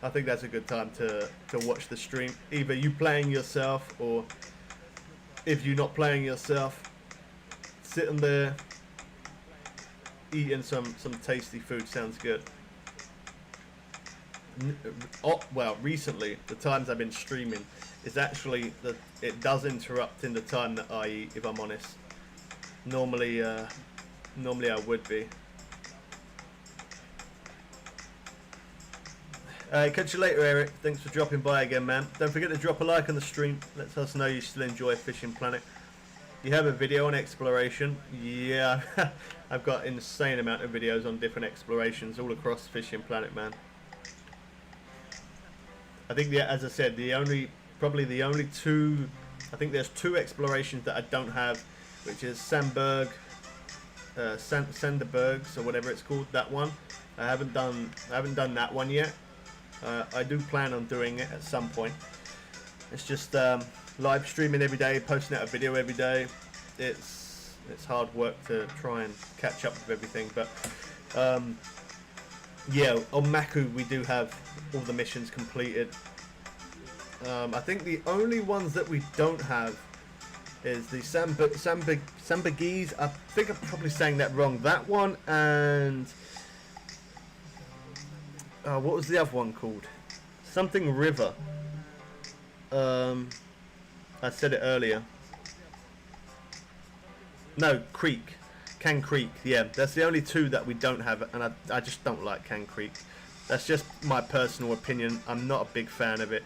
I think that's a good time to watch the stream. Either you playing yourself, or if you're not playing yourself, sitting there eating some tasty food sounds good. Well, recently the times I've been streaming is actually that it does interrupt in the time that I eat. If I'm honest, normally I would be. Catch you later, Eric. Thanks for dropping by again, man. Don't forget to drop a like on the stream. Lets us know you still enjoy Fishing Planet. You have a video on exploration. Yeah, I've got an insane amount of videos on different explorations all across Fishing Planet, man. I think, yeah, as I said, probably the only two, I think there's two explorations that I don't have, which is Sandberg, Sanderbergs or whatever it's called. That one, I haven't done that one yet. I do plan on doing it at some point. It's just live streaming every day, posting out a video every day. It's hard work to try and catch up with everything, but yeah, on Maku we do have all the missions completed. I think the only ones that we don't have is the Sambagese. I think I'm probably saying that wrong. That one, and what was the other one called? Something River. I said it earlier. No, Creek. Can Creek. Yeah, that's the only two that we don't have, and I just don't like Can Creek. That's just my personal opinion. I'm not a big fan of it.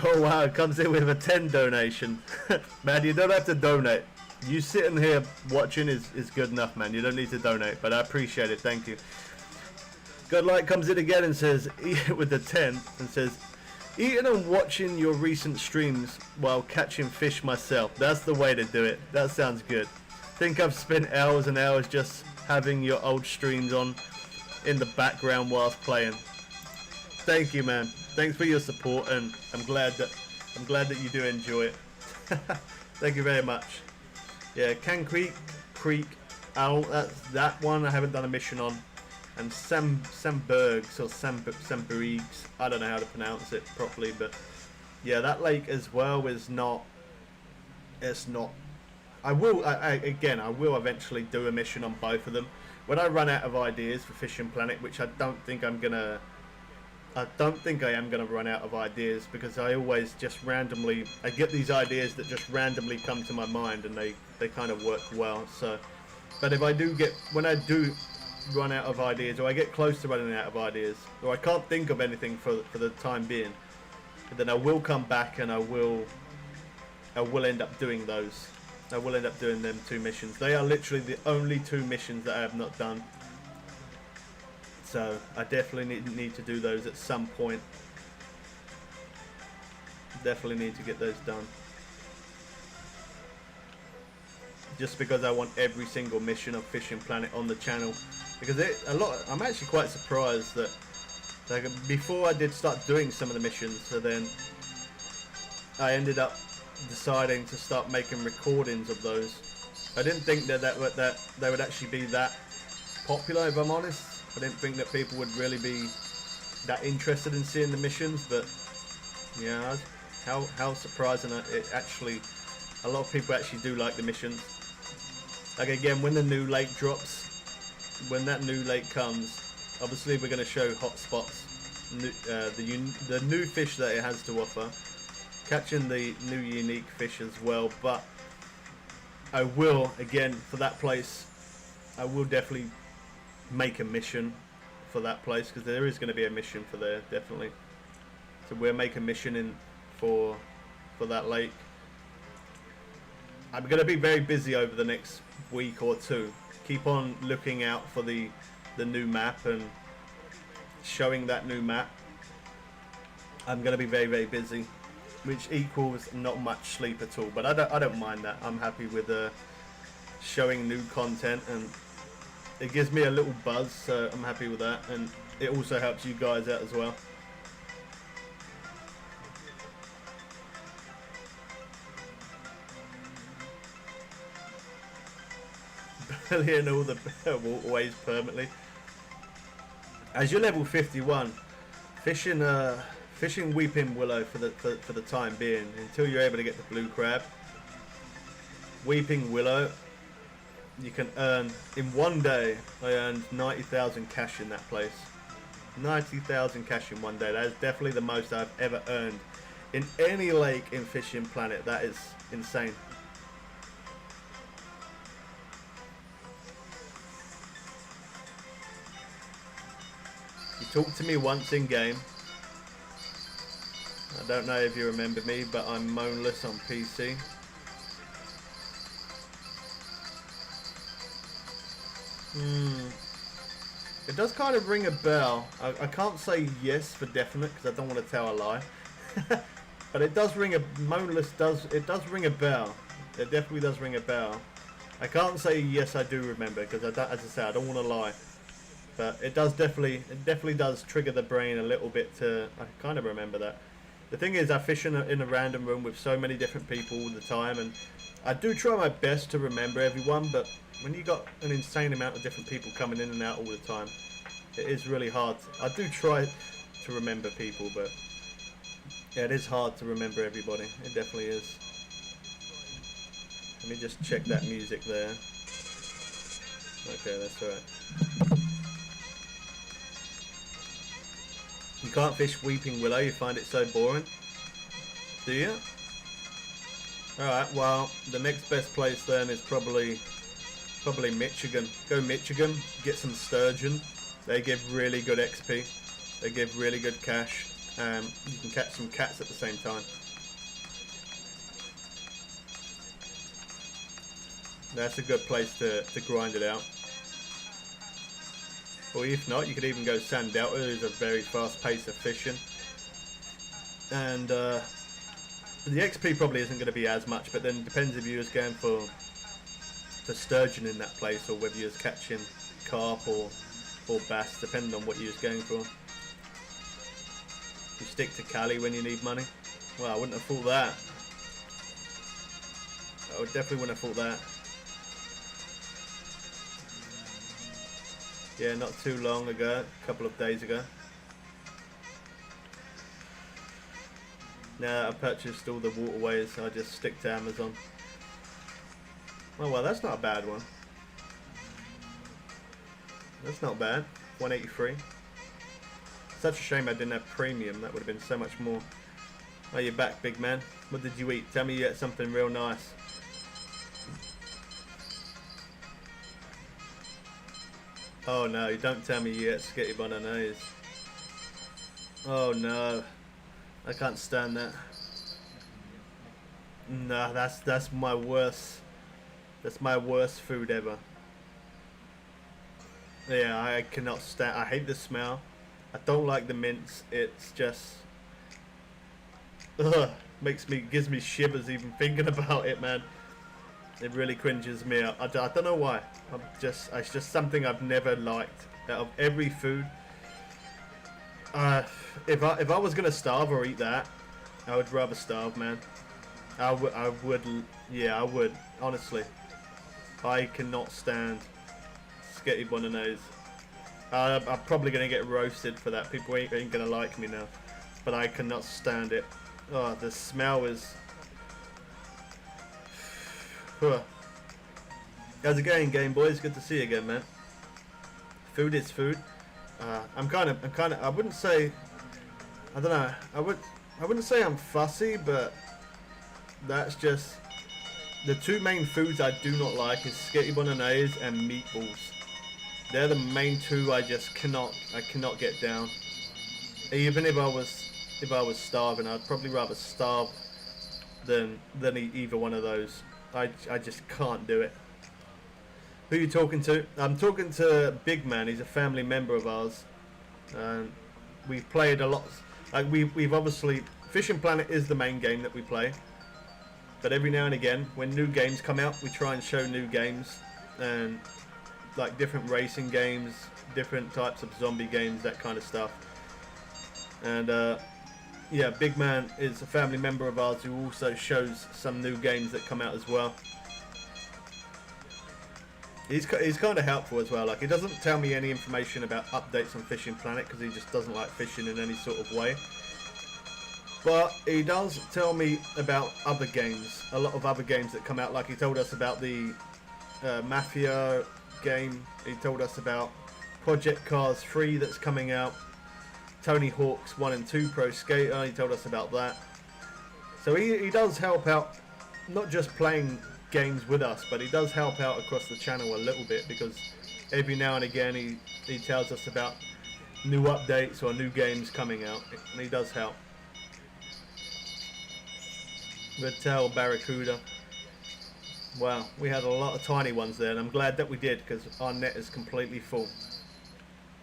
Oh wow, it comes in with a 10 donation. Man, you don't have to donate. You sitting here watching is good enough, man. You don't need to donate, but I appreciate it. Thank you. Godlight comes in again and says, with the 10, and says, eating and watching your recent streams while catching fish myself. That's the way to do it. That sounds good. think I've spent hours and hours just having your old streams on in the background whilst playing. Thank you, man. Thanks for your support, and I'm glad that you do enjoy it. Thank you very much. Yeah, Can Creek Owl. That one I haven't done a mission on. And Sambergs or Sambergs. I don't know how to pronounce it properly, but yeah, that lake as well is not. It's not. I will eventually do a mission on both of them when I run out of ideas for Fishing Planet, which I don't think I am gonna run out of ideas, because I always just randomly get these ideas that just randomly come to my mind, and they kind of work well. So, but if when I do run out of ideas, or I get close to running out of ideas, or I can't think of anything for the time being, then I will come back and I will end up doing those. I will end up doing them 2 missions. They are literally the only 2 missions that I have not done. So I definitely need to do those at some point. Definitely need to get those done. Just because I want every single mission of Fishing Planet on the channel. Because I'm actually quite surprised that, like, before I did start doing some of the missions, so then I ended up deciding to start making recordings of those. I didn't think that they would actually be that popular, if I'm honest. I didn't think that people would really be that interested in seeing the missions, but yeah, how surprising it actually. A lot of people actually do like the missions. Like, again, when the new lake drops, when that new lake comes, obviously we're going to show Hotspots, the new fish that it has to offer, catching the new unique fish as well. But I will, again, for that place, I will definitely make a mission for that place, because there is going to be a mission for there, definitely. So we'll make a mission for that lake. I'm going to be very busy over the next week or 2. Keep on looking out for the new map and showing that new map. I'm going to be very, very busy, which equals not much sleep at all. But I don't mind that. I'm happy with showing new content, and it gives me a little buzz, so I'm happy with that. And it also helps you guys out as well. In all the waterways permanently. As you're level 51, fishing Weeping Willow for the time being, until you're able to get the blue crab. Weeping Willow, you can earn in one day. I earned 90,000 cash in that place. 90,000 cash in one day. That is definitely the most I've ever earned in any lake in Fishing Planet. That is insane. You talked to me once in game. I don't know if you remember me, but I'm Moanless on PC. It does kind of ring a bell. I can't say yes for definite because I don't want to tell a lie. But it does ring a Moanless does ring a bell. It definitely does ring a bell. I can't say yes I do remember because as I say, I don't want to lie. But it definitely does trigger the brain a little bit to I kind of remember that. The thing is, I fish in a random room with so many different people all the time, and I do try my best to remember everyone, but when you got an insane amount of different people coming in and out all the time, it is really hard. I do try to remember people, but yeah, it is hard to remember everybody. It definitely is. Let me just check that music there. Okay, that's alright. You can't fish Weeping Willow, you find it so boring? Do you? Alright, well, the next best place then is probably Michigan. Go Michigan, get some sturgeon. They give really good XP. They give really good cash. You can catch some cats at the same time. That's a good place to grind it out. Or if not, you could even go Sand Delta. There's a very fast pace of fishing. And the XP probably isn't going to be as much, but then it depends if you're just going for for sturgeon in that place, or whether you was catching carp or bass, depending on what you was going for. You stick to Cali when you need money. Well, I wouldn't have thought that. I would definitely wouldn't have thought that. Yeah, not too long ago, a couple of days ago. Now I purchased all the waterways, so I just stick to Amazon. Oh well, that's not a bad one. That's not bad. 183. Such a shame I didn't have premium. That would have been so much more. Oh, you're back, big man. What did you eat? Tell me you ate something real nice. Oh no, don't tell me you ate skitty bolognese. Oh no. I can't stand that. No, that's my worst. That's my worst food ever. Yeah, I cannot stand. I hate the smell. I don't like the mince. It's just, gives me shivers even thinking about it, man. It really cringes me out. I don't know why. It's just something I've never liked. Out of every food, if I was gonna starve or eat that, I would rather starve, man. I would, yeah, I would. Honestly, I cannot stand skitty bolognese. I'm probably gonna get roasted for that. People ain't gonna like me now, but I cannot stand it. Oh, the smell is. How's it going, Game Boys? Good to see you again, man. Food is food. I'm kind of. I wouldn't say. I don't know. I wouldn't say I'm fussy, but that's just the two main foods I do not like is skitty bolognese and meatballs. They're the main two I just cannot. I cannot get down. Even if I was starving, I'd probably rather starve than eat either one of those. I just can't do it. Who are you talking to? I'm talking to Big Man. He's a family member of ours. We've played a lot. Like we've obviously, Fishing Planet is the main game that we play. But every now and again, when new games come out, we try and show new games and like different racing games, different types of zombie games, that kind of stuff. And yeah, Big Man is a family member of ours who also shows some new games that come out as well. He's kind of helpful as well. Like, he doesn't tell me any information about updates on Fishing Planet because he just doesn't like fishing in any sort of way. But he does tell me about other games, a lot of other games that come out. Like he told us about the Mafia game. He told us about Project Cars 3 that's coming out. Tony Hawk's 1 and 2 Pro Skater. He told us about that. So he does help out, not just playing games with us, but he does help out across the channel a little bit, because every now and again he tells us about new updates or new games coming out, and he does help. Vital Barracuda. Wow, we had a lot of tiny ones there, and I'm glad that we did, because our net is completely full.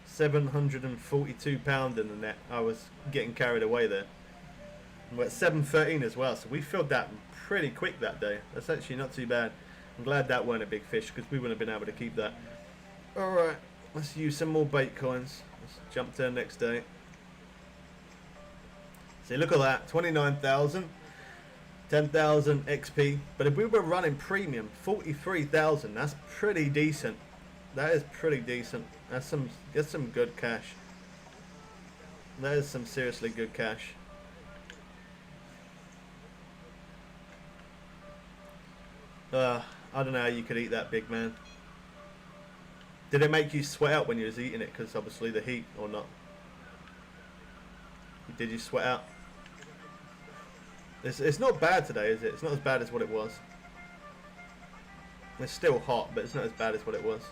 742 pound in the net. I was getting carried away there. And we're at 713 as well, so we filled that pretty quick that day. That's actually not too bad. I'm glad that weren't a big fish, because we wouldn't have been able to keep that. Alright, let's use some more bait coins. Let's jump to the next day. See, look at that, 29,000. 10,000 XP, but if we were running premium, 43,000, that's pretty decent. That is pretty decent. That's some good cash. That is some seriously good cash. I don't know how you could eat that, big man. Did it make you sweat out when you was eating it? Because obviously the heat, or not? Did you sweat out? It's not bad today, is it? It's not as bad as what it was. It's still hot, but it's not as bad as what it was.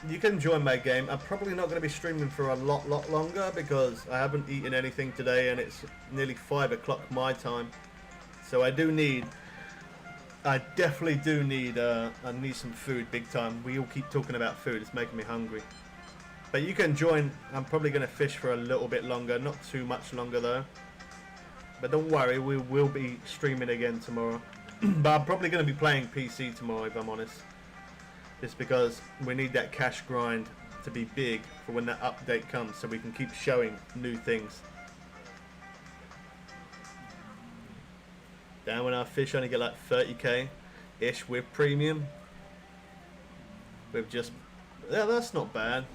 You can join my game. I'm probably not going to be streaming for a lot longer, because I haven't eaten anything today, and it's nearly 5 o'clock my time. So I definitely do need, I need some food big time. We all keep talking about food. It's making me hungry. But you can join. I'm probably going to fish for a little bit longer, not too much longer though. But don't worry, we will be streaming again tomorrow. But I'm probably going to be playing PC tomorrow, if I'm honest. Just because we need that cash grind to be big for when that update comes, so we can keep showing new things. Down when our fish only get like 30k ish with premium. With just, yeah, that's not bad.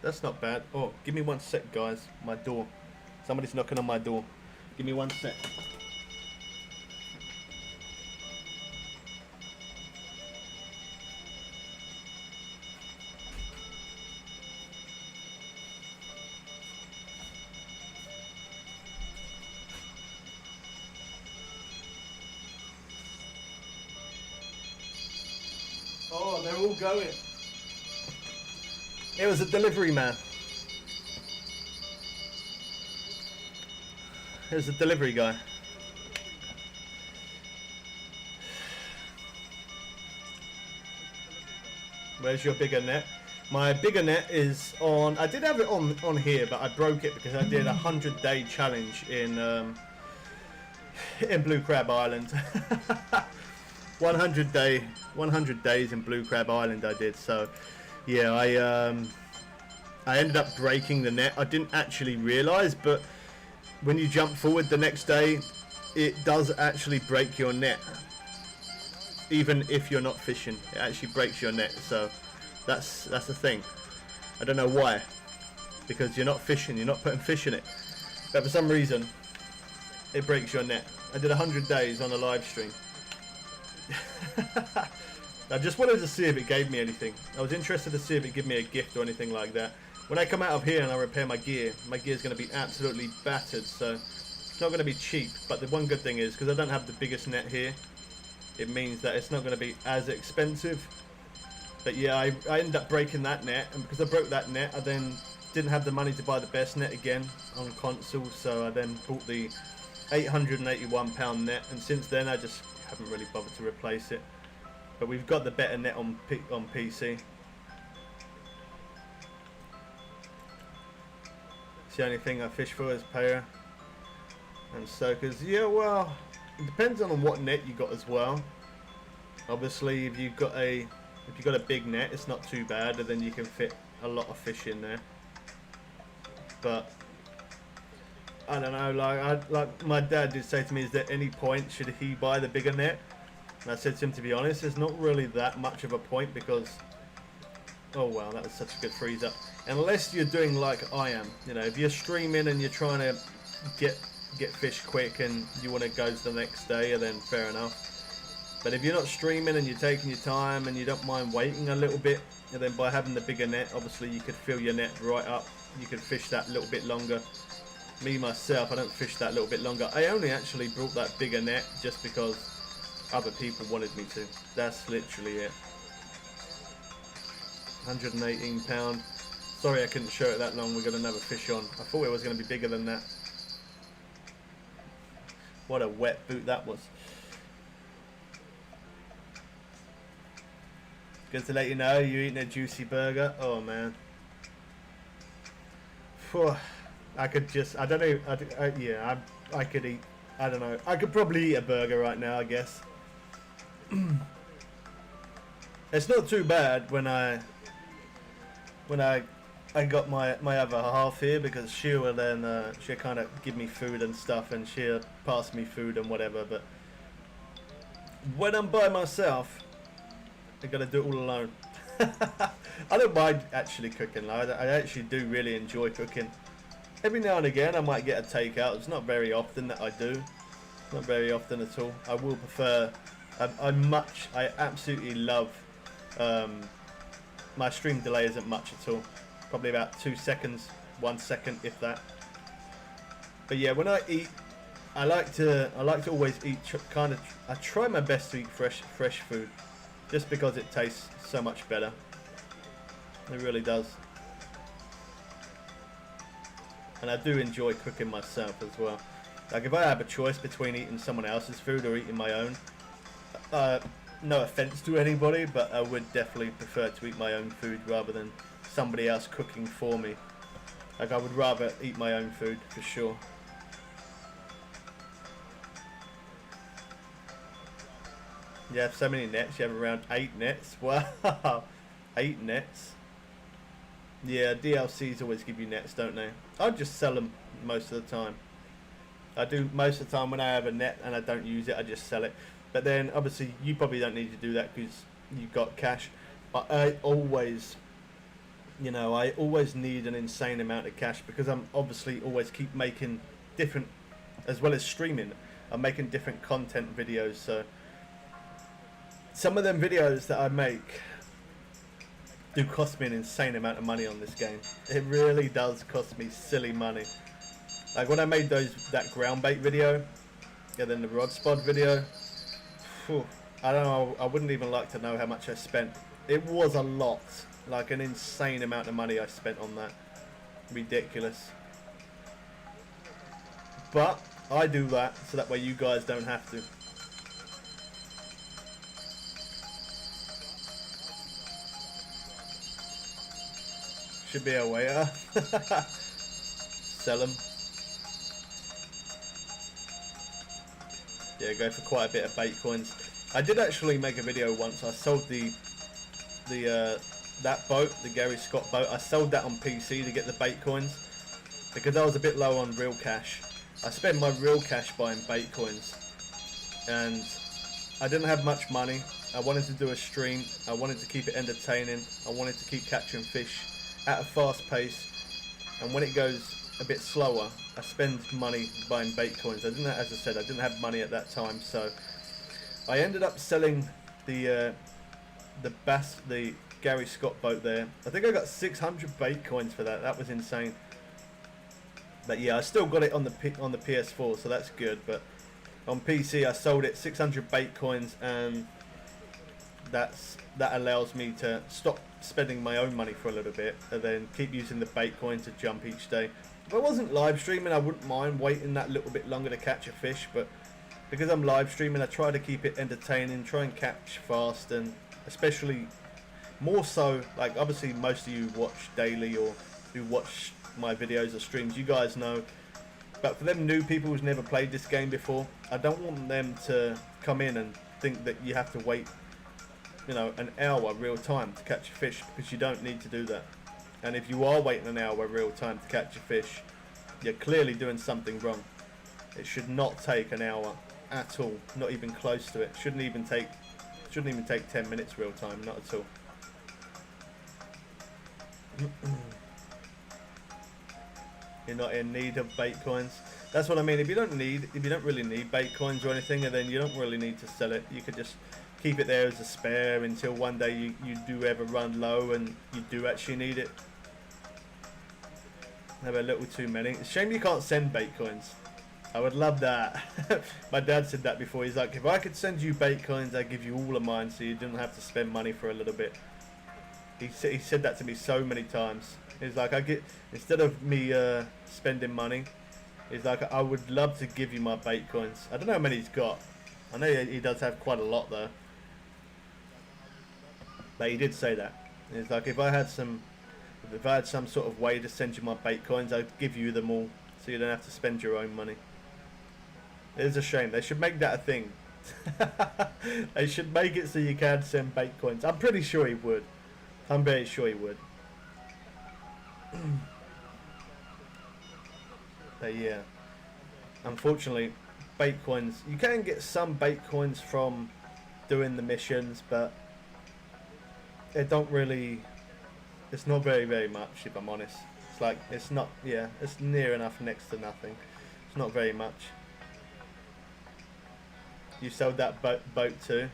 That's not bad. Oh, give me 1 sec, guys. My door. Somebody's knocking on my door. Give me 1 sec. Oh, they're all going. It was a delivery man. It was a delivery guy. Where's your bigger net? My bigger net is on. I did have it on here, but I broke it because I did a 100-day challenge in Blue Crab Island. 100 days in Blue Crab Island I did. So yeah, I ended up breaking the net. I didn't actually realise, but when you jump forward the next day, it does actually break your net. Even if you're not fishing, it actually breaks your net. So that's the thing. I don't know why, because you're not fishing, you're not putting fish in it, but for some reason it breaks your net. I did 100 days on a live stream. I just wanted to see if it gave me anything. I was interested to see if it gave me a gift or anything like that. When I come out of here and I repair my gear is going to be absolutely battered, so it's not going to be cheap. But the one good thing is, because I don't have the biggest net here, it means that it's not going to be as expensive. But yeah, I ended up breaking that net, and because I broke that net, I then didn't have the money to buy the best net again on console, so I then bought the £881 net, and since then I just haven't really bothered to replace it. But we've got the better net on PC. It's the only thing I fish for is pair and soakers. Yeah, well, it depends on what net you got as well. Obviously, if you've got a big net, it's not too bad, and then you can fit a lot of fish in there. But I don't know, like my dad did say to me, is there any point should he buy the bigger net? And I said to him, to be honest, there's not really that much of a point, because, oh wow, that was such a good freeze up. Unless you're doing like I am, you know, if you're streaming and you're trying to get fish quick and you want to go to the next day, then fair enough. But if you're not streaming and you're taking your time and you don't mind waiting a little bit, and then by having the bigger net, obviously you could fill your net right up. You could fish that little bit longer. Me myself, I don't fish that little bit longer. I only actually brought that bigger net just because other people wanted me to. That's literally it. £118. Sorry I couldn't show it that long. We got another fish on. I thought it was going to be bigger than that. What a wet boot that was. Good to let you know you're eating a juicy burger. Oh man. Phew. I could just, I don't know, yeah, I could eat, I don't know, I could probably eat a burger right now, I guess. It's not too bad when I got my other half here, because she will then, she'll kind of give me food and stuff, and she'll pass me food and whatever, but when I'm by myself, I gotta do it all alone. I don't mind actually cooking, like, I actually do really enjoy cooking. Every now and again I might get a takeout. It's not very often that I do. Not very often at all. I will prefer, I absolutely love, my stream delay isn't much at all. Probably about 2 seconds, 1 second if that. But yeah, when I eat, I like to always eat I try my best to eat fresh food, just because it tastes so much better. It really does. And I do enjoy cooking myself as well. Like if I have a choice between eating someone else's food or eating my own, no offense to anybody, but I would definitely prefer to eat my own food rather than somebody else cooking for me. Like I would rather eat my own food for sure. You have so many nets. You have around 8 nets. Wow, 8 nets. Yeah, DLCs always give you nets, don't they? I'll just sell them most of the time. I do most of the time when I have a net and I don't use it, I just sell it. But then obviously you probably don't need to do that because you've got cash. But I always, you know, I always need an insane amount of cash because I'm obviously always keep making different, as well as streaming, I'm making different content videos. So some of them videos that I make do cost me an insane amount of money on this game. It really does cost me silly money. Like when I made that ground bait video, and then the rod spot video, whew, I don't know, I wouldn't even like to know how much I spent. It was a lot, like an insane amount of money I spent on that. Ridiculous. But I do that so that way you guys don't have to. Should be a waiter. Sell them. Yeah, go for quite a bit of bait coins. I did actually make a video once. I sold that boat, the Gary Scott boat. I sold that on PC to get the bait coins because I was a bit low on real cash. I spent my real cash buying bait coins, and I didn't have much money. I wanted to do a stream. I wanted to keep it entertaining. I wanted to keep catching fish at a fast pace, and when it goes a bit slower, I spend money buying bait coins. I didn't, as I said, I didn't have money at that time, so I ended up selling the Gary Scott boat there. I think I got 600 bait coins for that. That was insane. But yeah, I still got it on the PS4, so that's good. But on PC, I sold it 600 bait coins, and that allows me to stop spending my own money for a little bit and then keep using the bait coin to jump each day. If I wasn't live streaming, I wouldn't mind waiting that little bit longer to catch a fish, but because I'm live streaming, I try to keep it entertaining, try and catch fast, and especially more so, like obviously most of you watch daily or who watch my videos or streams, you guys know, but for them new people who's never played this game before, I don't want them to come in and think that you have to wait, you know, an hour real time to catch a fish, because you don't need to do that. And if you are waiting an hour real time to catch a fish, you're clearly doing something wrong. It should not take an hour at all, not even close to it. Shouldn't even take 10 minutes real time, not at all. You're not in need of bait coins. That's what I mean. If you don't really need bait coins or anything, and then you don't really need to sell it. You could just keep it there as a spare until one day you do ever run low and you do actually need it. Have a little too many. It's a shame you can't send bait coins. I would love that. My dad said that before. He's like, if I could send you bait coins, I'd give you all of mine so you didn't have to spend money for a little bit. He said that to me so many times. He's like, instead of me spending money, he's like, I would love to give you my bait coins. I don't know how many he's got. I know he does have quite a lot though. But he did say that. He's like, if I had some sort of way to send you my bait coins, I'd give you them all so you don't have to spend your own money. It is a shame. They should make that a thing. They should make it so you can send bait coins. I'm pretty sure he would. I'm very sure he would. But yeah, unfortunately, bait coins, you can get some bait coins from doing the missions, but it don't really, it's not very much, if I'm honest. It's like, it's not, yeah, it's near enough next to nothing. It's not very much. You sold that boat too.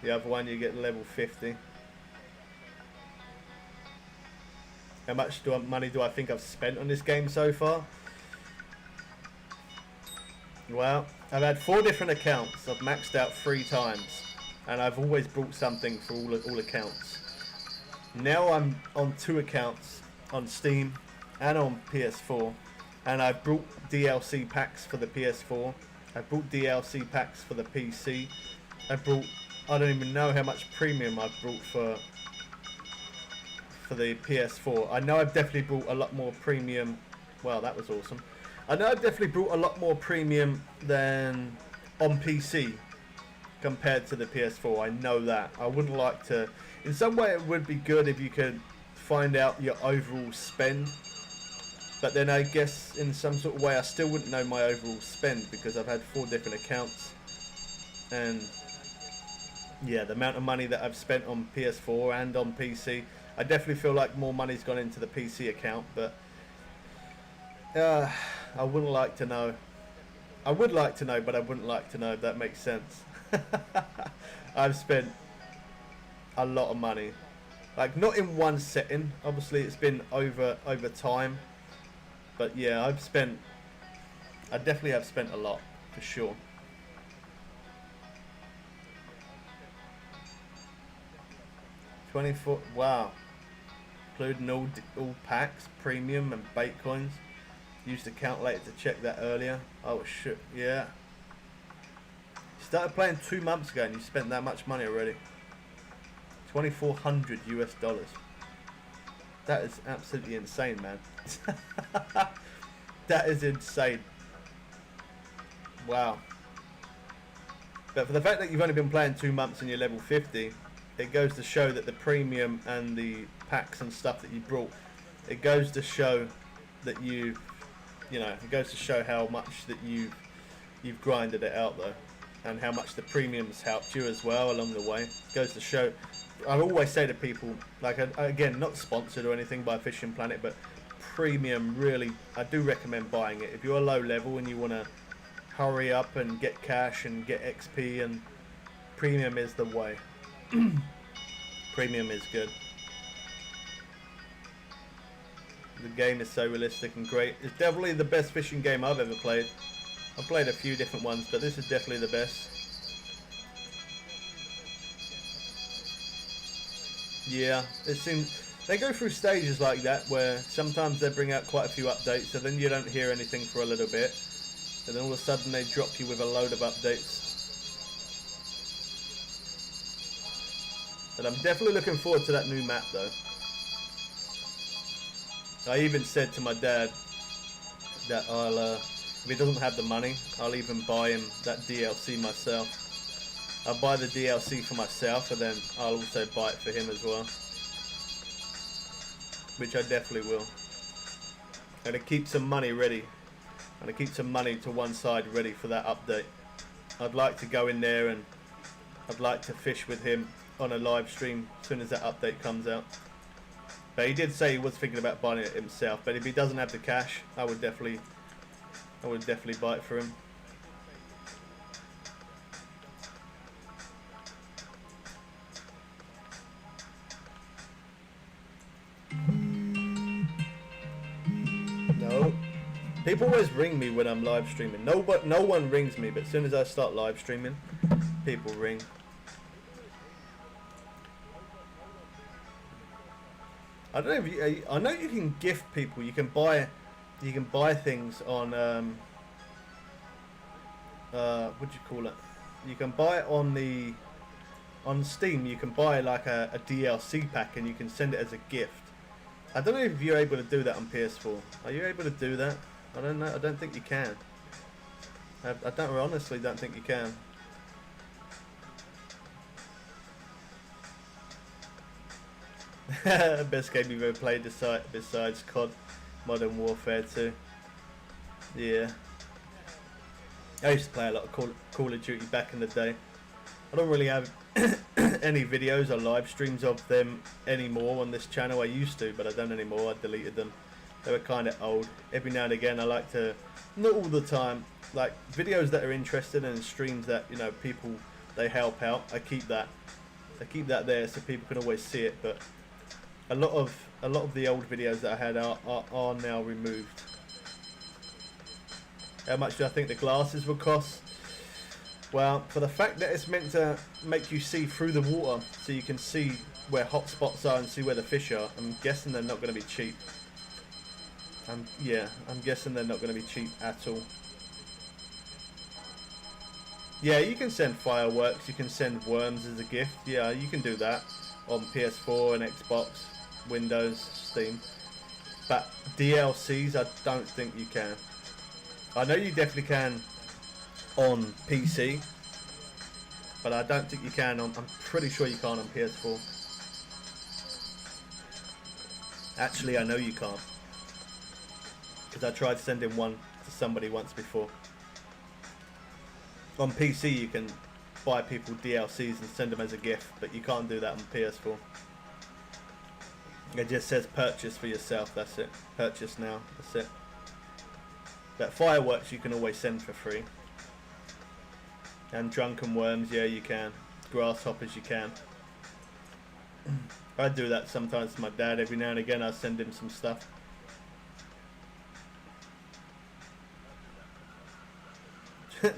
The other one you get level 50. How much money do I think I've spent on this game so far? Well, I've had 4 different accounts. I've maxed out 3 times, and I've always bought something for all accounts. Now I'm on 2 accounts on Steam and on PS4, and I've brought DLC packs for the PS4. I've brought DLC packs for the PC. I don't even know how much premium I've brought for the PS4. I know I've definitely brought a lot more premium. Well, that was awesome. I know I've definitely brought a lot more premium than on PC compared to the PS4. I know that. I would like to. In some way, it would be good if you could find out your overall spend. But then I guess in some sort of way, I still wouldn't know my overall spend because I've had 4 different accounts. And yeah, the amount of money that I've spent on PS4 and on PC, I definitely feel like more money's gone into the PC account. But I wouldn't like to know. I would like to know, but I wouldn't like to know, if that makes sense. I've spent a lot of money. Like, not in one setting. Obviously, it's been over time. But yeah, I definitely have spent a lot, for sure. $24, wow. Including all packs, premium and bait coins. Used the calculator to check that earlier. Oh shit, yeah. You started playing 2 months ago and you spent that much money already. 2,400 US dollars. That is absolutely insane, man. That is insane. Wow. But for the fact that you've only been playing 2 months and you're level 50, it goes to show that the premium and the packs and stuff that you brought, it goes to show that it goes to show how much that you've grinded it out though, and how much the premiums helped you as well along the way. It goes to show. I always say to people, like, again, not sponsored or anything by Fishing Planet, but premium, really, I do recommend buying it. If you're low level and you want to hurry up and get cash and get XP, and premium is the way. Premium is good. The game is so realistic and great. It's definitely the best fishing game I've ever played. I've played a few different ones, but this is definitely the best. Yeah, it seems they go through stages like that where sometimes they bring out quite a few updates, so then you don't hear anything for a little bit, and then all of a sudden they drop you with a load of updates. But I'm definitely looking forward to that new map though. I even said to my dad that if he doesn't have the money, I'll even buy him that DLC myself. I'll buy the DLC for myself, and then I'll also buy it for him as well. Which I definitely will. And to keep some money ready. And to keep some money to one side ready for that update. I'd like to go in there and I'd like to fish with him on a live stream as soon as that update comes out. But he did say he was thinking about buying it himself. But if he doesn't have the cash, I would definitely buy it for him. No. People always ring me when I'm live streaming. No one rings me, but as soon as I start live streaming, people ring. I don't know if I know you can gift people. You can buy things on what do you call it? You can buy it on Steam. You can buy like a DLC pack and you can send it as a gift. I don't know if you're able to do that on PS4. Are you able to do that? I don't know. I don't think you can. I honestly don't think you can. Best game you've ever played besides COD, Modern Warfare 2. Yeah. I used to play a lot of Call of Duty back in the day. I don't really have any videos or live streams of them anymore on this channel. I used to, but I don't anymore. I deleted them. They were kind of old. Every now and again I like to, not all the time, like videos that are interesting and streams that, you know, people, they help out. I keep that there so people can always see it, but a lot of the old videos that I had are now removed. How much do I think the glasses will cost? Well, for the fact that it's meant to make you see through the water, so you can see where hotspots are and see where the fish are, I'm guessing they're not going to be cheap. I'm guessing they're not going to be cheap at all. Yeah, you can send fireworks, you can send worms as a gift. Yeah, you can do that on PS4 and Xbox, Windows, Steam. But DLCs, I don't think you can. I know you definitely can on PC, but I don't think you can on, I'm pretty sure you can't on PS4. Actually, I know you can't, because I tried sending one to somebody once before. On PC you can buy people DLCs and send them as a gift, but you can't do that on PS4. It just says purchase for yourself, that's it. Purchase now, that's it. But fireworks you can always send for free. And drunken worms, yeah, you can. Grasshoppers, you can. I do that sometimes to my dad. Every now and again I send him some stuff.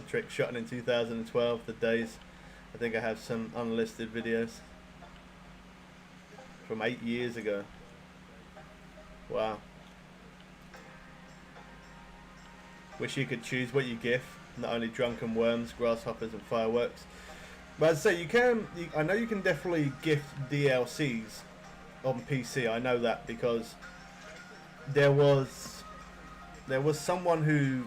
Trick shot in 2012, the days. I think I have some unlisted videos from 8 years ago. Wow. Wish you could choose what you gift. Not only drunken worms, grasshoppers and fireworks. But as I say, you can, I know you can definitely gift DLCs on PC. I know that because there was someone who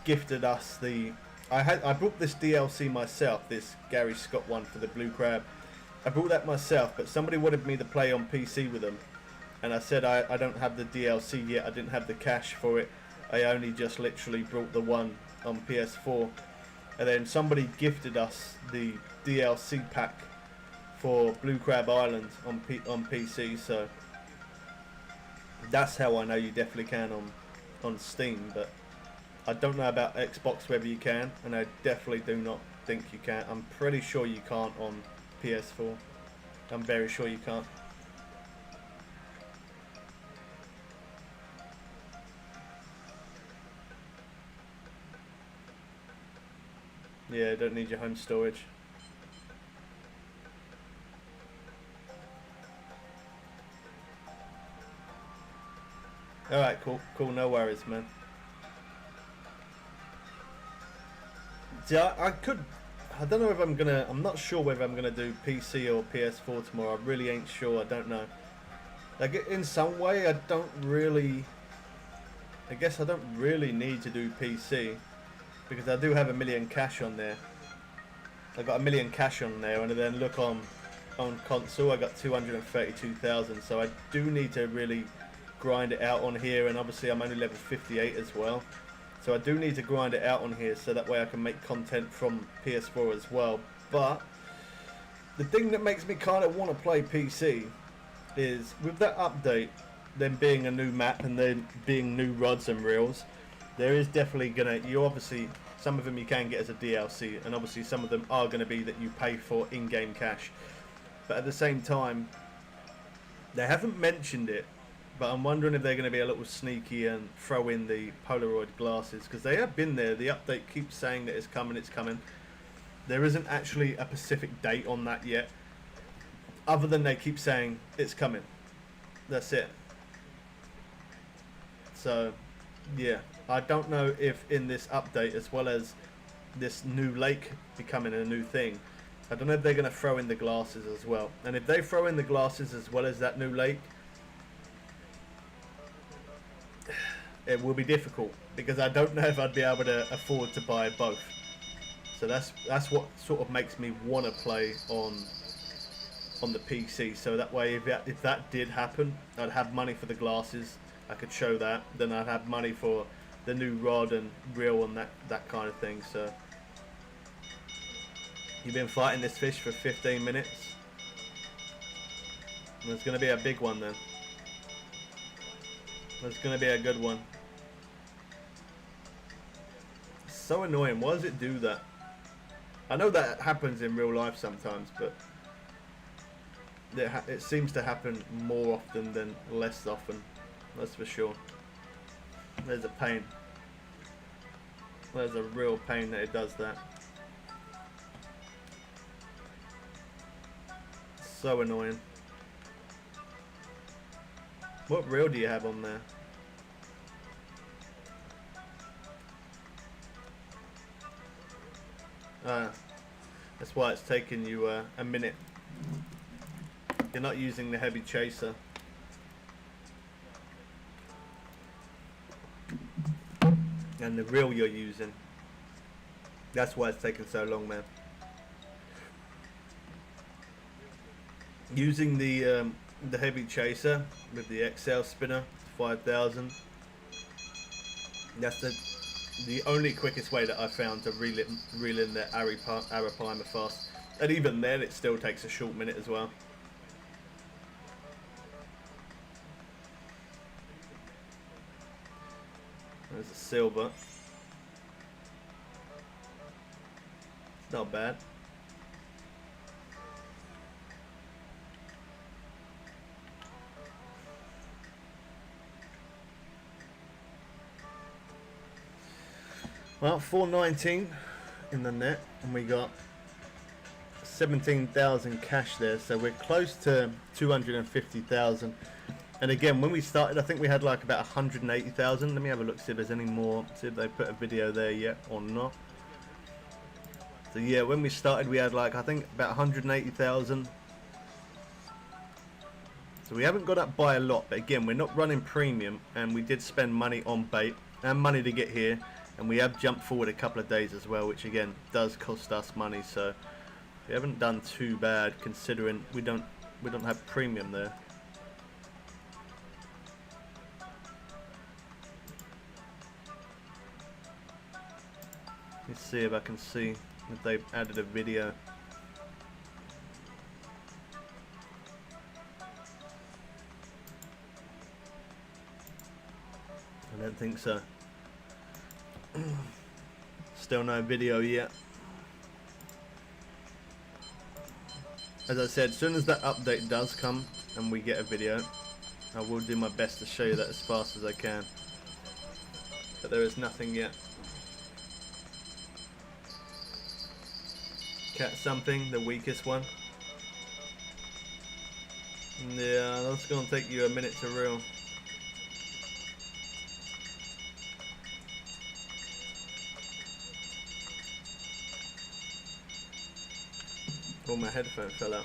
gifted us the, I bought this DLC myself, this Gary Scott one for the Blue Crab. I bought that myself, but somebody wanted me to play on PC with them, and I said I don't have the DLC yet. I didn't have the cash for it. I only just literally brought the one on PS4, and then somebody gifted us the DLC pack for Blue Crab Island on PC. So that's how I know you definitely can on Steam, but I don't know about Xbox whether you can, and I definitely do not think you can. I'm pretty sure you can't on PS4. I'm very sure you can't. Yeah, don't need your home storage. Alright, cool, no worries, man. See, I don't know if I'm not sure whether I'm gonna do PC or PS4 tomorrow. I really ain't sure, I don't know. Like, in some way, I guess I don't really need to do PC, because I do have $1 million cash on there. I got $1 million cash on there, and then look on console, I got 232,000. So I do need to really grind it out on here, and obviously I'm only level 58 as well. So I do need to grind it out on here, so that way I can make content from PS4 as well. But the thing that makes me kind of want to play PC is, with that update, then being a new map and then being new rods and reels, there is definitely obviously, some of them you can get as a DLC, and obviously some of them are going to be that you pay for in-game cash. But at the same time, they haven't mentioned it, but I'm wondering if they're going to be a little sneaky and throw in the Polaroid glasses, because they have been there. The update keeps saying that it's coming, it's coming. There isn't actually a specific date on that yet, other than they keep saying it's coming. That's it. So, yeah. I don't know if in this update, as well as this new lake becoming a new thing, I don't know if they're going to throw in the glasses as well. And if they throw in the glasses as well as that new lake, it will be difficult, because I don't know if I'd be able to afford to buy both. So that's what sort of makes me want to play on the PC. So that way, if that did happen, I'd have money for the glasses. I could show that. Then I'd have money for the new rod and reel and that kind of thing. So you've been fighting this fish for 15 minutes. And there's going to be a big one then. There's going to be a good one. It's so annoying. Why does it do that? I know that happens in real life sometimes, but it seems to happen more often than less often. That's for sure. There's a pain. There's a real pain that it does that. So annoying. What reel do you have on there? That's why it's taking you a minute. You're not using the heavy chaser. And the reel you're using. That's why it's taken so long, man. Using the heavy chaser with the XL spinner 5000. That's the only quickest way that I found to reel in the arapaima fast. And even then, it still takes a short minute as well. There's a silver. Not bad. Well, 419 in the net, and we got 17,000 cash there, so we're close to 250,000. And again, when we started, I think we had like about 180,000. Let me have a look, see if there's any more, see if they put a video there yet or not. So yeah, when we started, we had like, I think about 180,000. So we haven't got up by a lot, but again, we're not running premium, and we did spend money on bait and money to get here. And we have jumped forward a couple of days as well, which again does cost us money. So we haven't done too bad considering we don't have premium there. Let's see if I can see if they've added a video. I don't think so. Still no video yet. As I said, as soon as that update does come and we get a video, I will do my best to show you that as fast as I can. But there is nothing yet. Catch something, the weakest one. Yeah, that's gonna take you a minute to reel. Oh, my headphone fell out.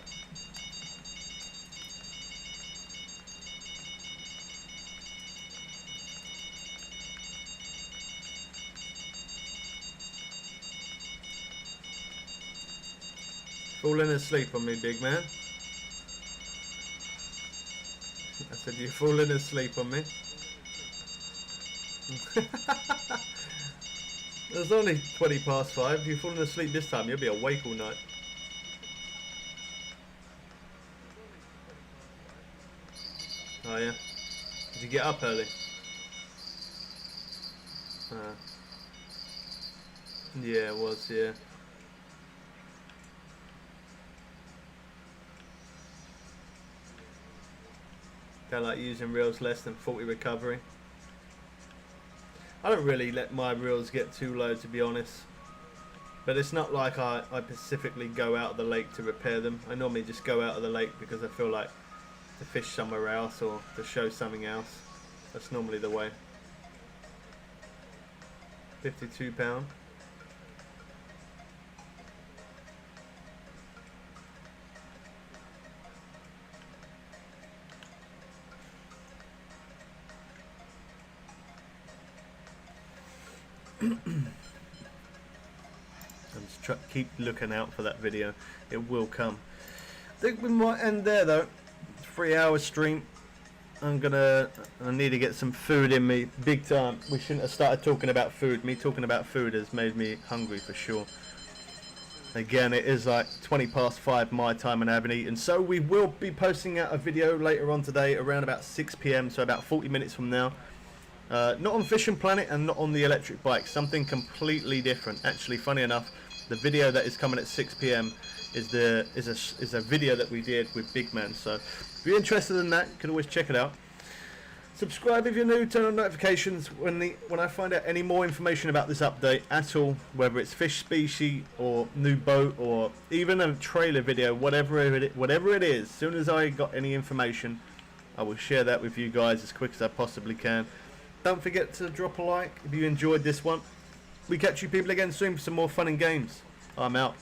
Falling asleep on me, big man. I said, you're falling asleep on me. It's only 20 past 5. If you're falling asleep this time, you'll be awake all night. Oh yeah? Did you get up early? Yeah, it was, yeah. Don't like using reels less than 40 recovery. I don't really let my reels get too low, to be honest. But it's not like I specifically go out of the lake to repair them. I normally just go out of the lake because I feel like to fish somewhere else or to show something else. That's normally the way. £52. Keep looking out for that video. It will come. I think we might end there though. 3-hour stream. I need to get some food in me big time. We shouldn't have started talking about food. Me talking about food has made me hungry for sure. Again, it is like 20 past 5 my time and I haven't eaten. So we will be posting out a video later on today around about 6 PM, so about 40 minutes from now. Not on Fishing Planet and not on the electric bike. Something completely different. Actually, funny enough, the video that is coming at 6 PM is a video that we did with Big Man. So if you're interested in that, you can always check it out. Subscribe if you're new, turn on notifications when I find out any more information about this update at all, whether it's fish species or new boat or even a trailer video, whatever it is. As soon as I got any information, I will share that with you guys as quick as I possibly can. Don't forget to drop a like if you enjoyed this one. We catch you people again soon for some more fun and games. I'm out.